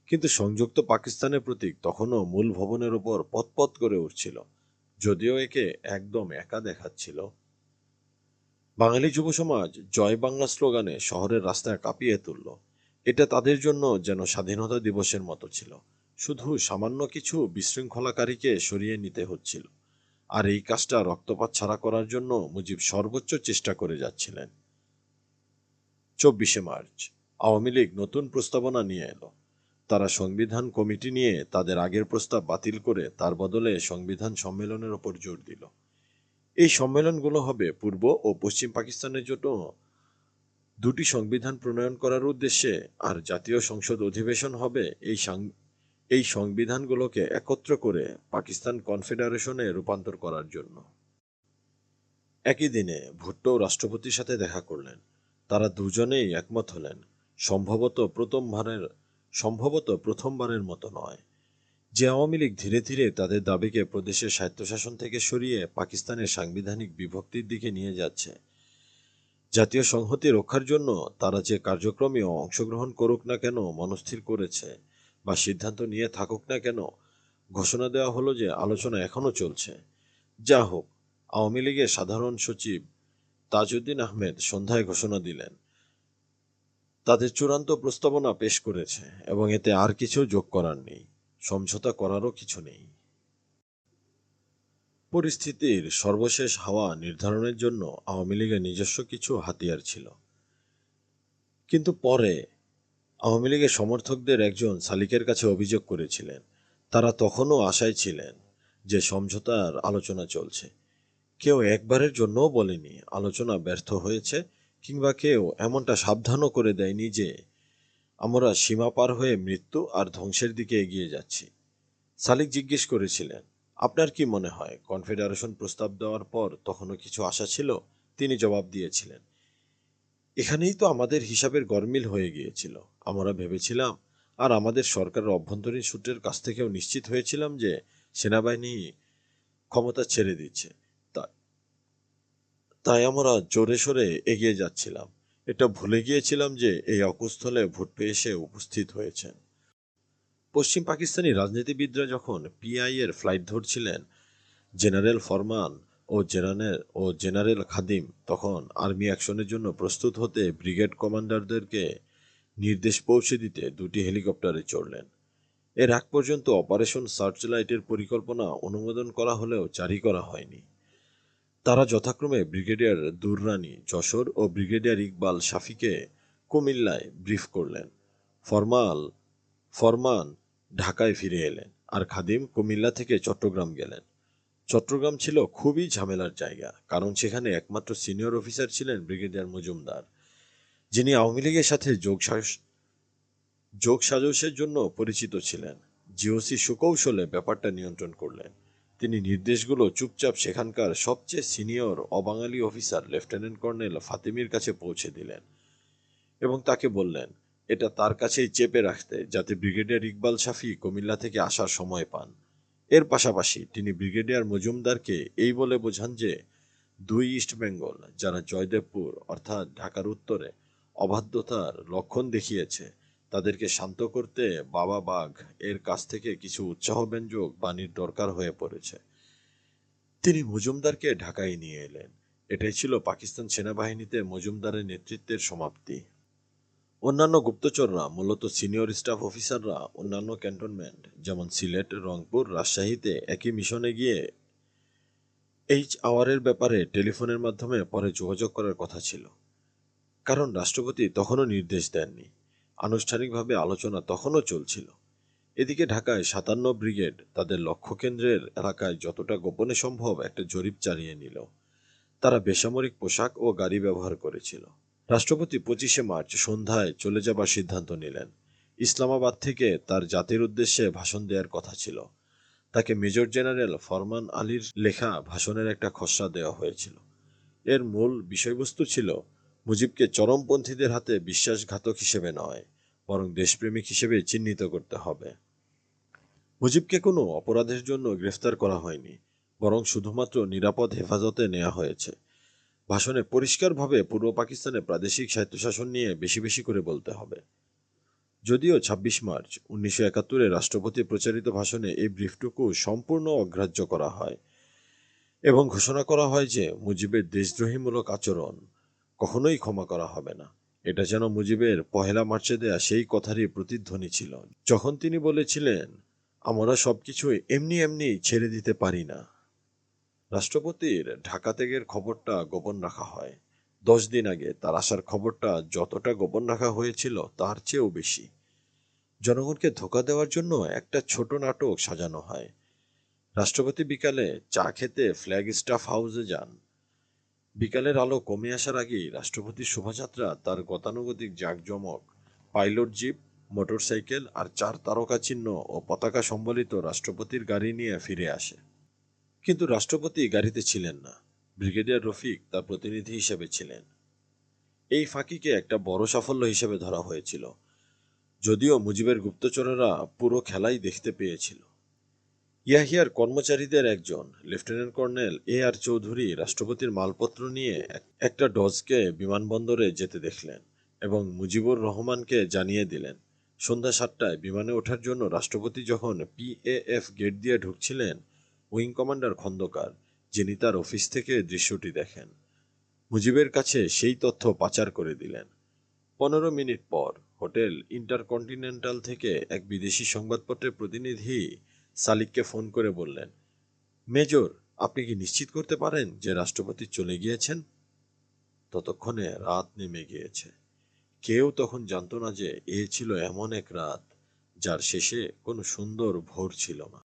কিন্তু সংযুক্ত পাকিস্তানের প্রতীক তখনও মূল ভবনের ওপর পতপত করে উঠছিল, যদিও একে একদম একা দেখাচ্ছিল। বাঙালি যুব সমাজ জয় বাংলা স্লোগানে শহরের রাস্তায় কাঁপিয়ে তুলল। এটা তাদের জন্য যেন স্বাধীনতা দিবসের মতো ছিল। শুধু সামান্য কিছু বিশৃঙ্খলাকারীকে সরিয়ে নিতে হচ্ছিল, আর এই কাজটা রক্তপাত ছাড়া করার জন্য মুজিব সর্বোচ্চ চেষ্টা করে যাচ্ছিলেন। ২৪শে মার্চ আওয়ামী লীগ নতুন প্রস্তাবনা নিয়ে এলো। তারা সংবিধান কমিটি নিয়ে তাদের আগের প্রস্তাব বাতিল করে তার বদলে সংবিধান সম্মেলনের ওপর জোর দিল। এই সম্মেলনগুলো হবে পূর্ব ও পশ্চিম পাকিস্তানের জন্য ২টি সংবিধান প্রণয়ন করার উদ্দেশ্যে, আর জাতীয় সংসদ অধিবেশন হবে এই সংবিধানগুলোকে একত্র করে পাকিস্তান কনফেডারেশনে রূপান্তর করার জন্য। একই দিনে ভুট্টো রাষ্ট্রপতির সাথে দেখা করলেন। তারা দুজনেই একমত হলেন, সম্ভবত প্রথমবারের মতো নয়, যে আওয়ামী লীগ ধীরে ধীরে তাদের দাবিকে প্রদেশের স্বায়ত্তশাসন থেকে সরিয়ে পাকিস্তানের সাংবিধানিক বিভক্তির দিকে নিয়ে যাচ্ছে। জাতীয় সংহতি রক্ষার জন্য তারা যে কার্যক্রমে অংশগ্রহণ করুক না কেন মনস্থির করেছে, বা সিদ্ধান্ত নিয়ে থাকুক না কেন, ঘোষণা দেওয়া হলো যে আলোচনা এখনো চলছে। যা হোক, আওয়ামী লীগের সাধারণ সচিব তাজউদ্দিন আহমেদ সন্ধ্যায় ঘোষণা দিলেন, তাদের চূড়ান্ত প্রস্তাবনা পেশ করেছে এবং এতে আর কিছু যোগ করার নেই, সমঝোতা করারও কিছু নেই। পরিস্থিতির সর্বশেষ হাওয়া নির্ধারণের জন্য আওয়ামী লীগের নিজস্ব কিছু হাতিয়ার ছিল, কিন্তু পরে আওয়ামী লীগের সমর্থকদের একজন সালিকের কাছে অভিযোগ করেছিলেন তারা তখনও আশায় ছিলেন যে সমঝোতার আলোচনা চলছে। কেউ একবারের জন্যও বলেনি আলোচনা ব্যর্থ হয়েছে, কিংবা কেউ এমনটা সাবধানও করে দেয়নি যে আমরা সীমা পার হয়ে মৃত্যু আর ধ্বংসের দিকে এগিয়ে যাচ্ছি। সালিক জিজ্ঞেস করেছিলেন, আপনার কি মনে হয় কনফেডারেশন প্রস্তাব দেওয়ার পর তখনও কিছু আশা ছিল? তিনি জবাব দিয়েছিলেন, এখানেই তো আমাদের হিসাবের গরমিল হয়ে গিয়েছিল। আমরা ভেবেছিলাম, আর আমাদের সরকারের অভ্যন্তরীণ সূত্রের কাছ থেকেও নিশ্চিত হয়েছিলাম যে সেনাবাহিনী ক্ষমতা ছেড়ে দিচ্ছে, তাই আমরা জোরে সোরে এগিয়ে যাচ্ছিলাম। এটা ভুলে গিয়েছিলাম যে এই অকুস্থলে ভুট্টো এসে উপস্থিত হয়েছেন। পশ্চিম পাকিস্তানি রাজনীতিবিদরা যখন পিআই এর ফ্লাইট ধরছিলেন, জেনারেল ফরমান ও জেনারেল খাদিম তখন আর্মি অ্যাকশনের জন্য প্রস্তুত হতে ব্রিগেড কমান্ডারদেরকে নির্দেশ পৌঁছে দিতে দুটি হেলিকপ্টারে চড়লেন। এর আগ পর্যন্ত অপারেশন সার্চলাইটের পরিকল্পনা অনুমোদন করা হলেও জারি করা হয়নি। তারা যথাক্রমে ব্রিগেডিয়ার দুররানি যশোর ও ব্রিগেডিয়ার ইকবাল শাফিকে কুমিল্লায় ব্রিফ করলেন। ফরমাল ফরমান ঢাকায় ফিরে এলেন, আর খাদিম কুমিল্লা থেকে চট্টগ্রাম গেলেন। চট্টগ্রাম ছিল খুবই ঝামেলার জায়গা, কারণ সেখানে একমাত্র সিনিয়র অফিসার ছিলেন ব্রিগেডিয়ার মজুমদার, যিনি আওয়ামী লীগের সাথে যোগসাজশের জন্য পরিচিত ছিলেন। জিওসি সুকৌশলে ব্যাপারটা নিয়ন্ত্রণ করলেন। তিনি নির্দেশগুলো চুপচাপ সেখানকার সবচেয়ে সিনিয়র অবাঙালি অফিসার লেফটেন্যান্ট কর্নেল ফাতিমির কাছে পৌঁছে দিলেন এবং তাকে বললেন এটা তার কাছেই চেপে রাখতে, যাতে ব্রিগেডিয়ার ইকবাল শাফি কুমিল্লা থেকে আসার সময় পান। এর পাশাপাশি তিনি ব্রিগেডিয়ার মজুমদারকে এই বলে বোঝান যে ২ ইস্ট বেঙ্গল, যারা জয়দেবপুর অর্থাৎ ঢাকার উত্তরে অবাধ্যতার লক্ষণ দেখিয়েছে, তাদেরকে শান্ত করতে বাবা বাঘ এর কাছ থেকে কিছু উৎসাহব্যঞ্জক বাণীর দরকার হয়ে পড়েছে। তিনি মজুমদারকে ঢাকায় নিয়ে এলেন। এটাই ছিল পাকিস্তান সেনাবাহিনীতে মজুমদারের নেতৃত্বের সমাপ্তি। অন্যান্য গুপ্তচররা, মূলত সিনিয়র স্টাফ অফিসাররা অন্যান্য ক্যান্টনমেন্ট যেমন সিলেট, রংপুর, রাজশাহীতে একই মিশনে গিয়ে আওয়ারের ব্যাপারে টেলিফোনের মাধ্যমে পরে যোগাযোগ করার কথা ছিল, কারণ রাষ্ট্রপতি তখনও নির্দেশ দেননি। আনুষ্ঠানিকভাবে আলোচনা তখনও চলছিল। এদিকে ঢাকায় ৫৭ ব্রিগেড তাদের লক্ষ্যকেন্দ্রের এলাকায় যতটা গোপনে সম্ভব একটা জরিপ চালিয়ে নিল। তারা বেসামরিক পোশাক ও গাড়ি ব্যবহার করেছিল। রাষ্ট্রপতি ২৫শে মার্চ সন্ধ্যায় চলে যাবার সিদ্ধান্ত নিলেন। ইসলামাবাদ থেকে তার জাতির উদ্দেশ্যে ভাষণ দেওয়ার কথা ছিল। তাকে মেজর জেনারেল ফরমান আলীর লেখা ভাষণের একটা খসড়া দেওয়া হয়েছিল। এর মূল বিষয়বস্তু ছিল মুজিবকে চরমপন্থীদের হাতে বিশ্বাসঘাতক হিসেবে নয়, বরং দেশপ্রেমিক হিসেবে চিহ্নিত করতে হবে। মুজিবকে কোনো অপরাধের জন্য গ্রেফতার করা হয়নি, বরং শুধুমাত্র নিরাপদ হেফাজতে নেওয়া হয়েছে। ভাষণে পরিষ্কারভাবে পূর্ব পাকিস্তানে প্রাদেশিক স্বায়ত্তশাসন নিয়ে বেশি বেশি করে বলতে হবে। যদিও ২৬ মার্চ ১৯৭১-এ রাষ্ট্রপতি প্রচারিত ভাষণে এই ব্রিফটুকু সম্পূর্ণ অগ্রাহ্য করা হয় এবং ঘোষণা করা হয় যে মুজিবের দেশদ্রোহীমূলক আচরণ কখনোই ক্ষমা করা হবে না। এটা যেন মুজিবের পহেলা মার্চে দেয়া সেই কথারই প্রতিধ্বনি ছিল, যখন তিনি বলেছিলেন, আমরা সবকিছু এমনি এমনি ছেড়ে দিতে পারি না। রাষ্ট্রপতির ঢাকা ত্যাগের খবরটা গোপন রাখা হয়। ১০ দিন আগে তার আসার খবরটা যতটা গোপন রাখা হয়েছিল তার চেয়েও বেশি। জনগণকে ধোঁকা দেওয়ার জন্য একটা ছোট নাটক সাজানো হয়। রাষ্ট্রপতি বিকালে চা খেতে ফ্ল্যাগ স্টাফ হাউসে যান। বিকালের আলো কমে আসার আগেই রাষ্ট্রপতির শোভাযাত্রা তার গতানুগতিক জাঁকজমক, পাইলট জিপ, মোটরসাইকেল আর ৪ তারকা চিহ্ন ও পতাকা সম্বলিত রাষ্ট্রপতির গাড়ি নিয়ে ফিরে আসে। কিন্তু রাষ্ট্রপতি গাড়িতে ছিলেন না। ব্রিগেডিয়ার রফিক তার প্রতিনিধি হিসেবে ছিলেন। এই ফাঁকিকে একটা বড় সাফল্য হিসেবে ধরা হয়েছিল, যদিও মুজিবের গুপ্তচরেরা পুরো খেলাই দেখতে পেয়েছিল। ইয়াহিয়ার কর্মচারীদের একজন লেফটেন্যান্ট কর্নেল আর চৌধুরী রাষ্ট্রপতির মালপত্র নিয়ে একটা ডজকে বিমানবন্দরে যেতে দেখলেন এবং মুজিবুর রহমানকে জানিয়ে দিলেন। সন্ধ্যা ৭টায় বিমানে ওঠার জন্য রাষ্ট্রপতি যখন পিএএফ গেট দিয়ে ঢুকছিলেন, উইং কমান্ডার খন্দকার, যিনি তার অফিস থেকে দৃশ্যটি দেখেন, মুজিবের কাছে সেই তথ্য পাচার করে দিলেন। ১৫ মিনিট পর হোটেল ইন্টারকন্টিনেন্টাল থেকে এক বিদেশি সংবাদপত্রের প্রতিনিধি সালিককে ফোন করে বললেন, মেজর, আপনি কি নিশ্চিত করতে পারেন যে রাষ্ট্রপতি চলে গিয়েছেন? ততক্ষণে রাত নেমে গিয়েছে। কেউ তখন জানত না যে এ ছিল এমন এক রাত যার শেষে কোনো সুন্দর ভোর ছিল না।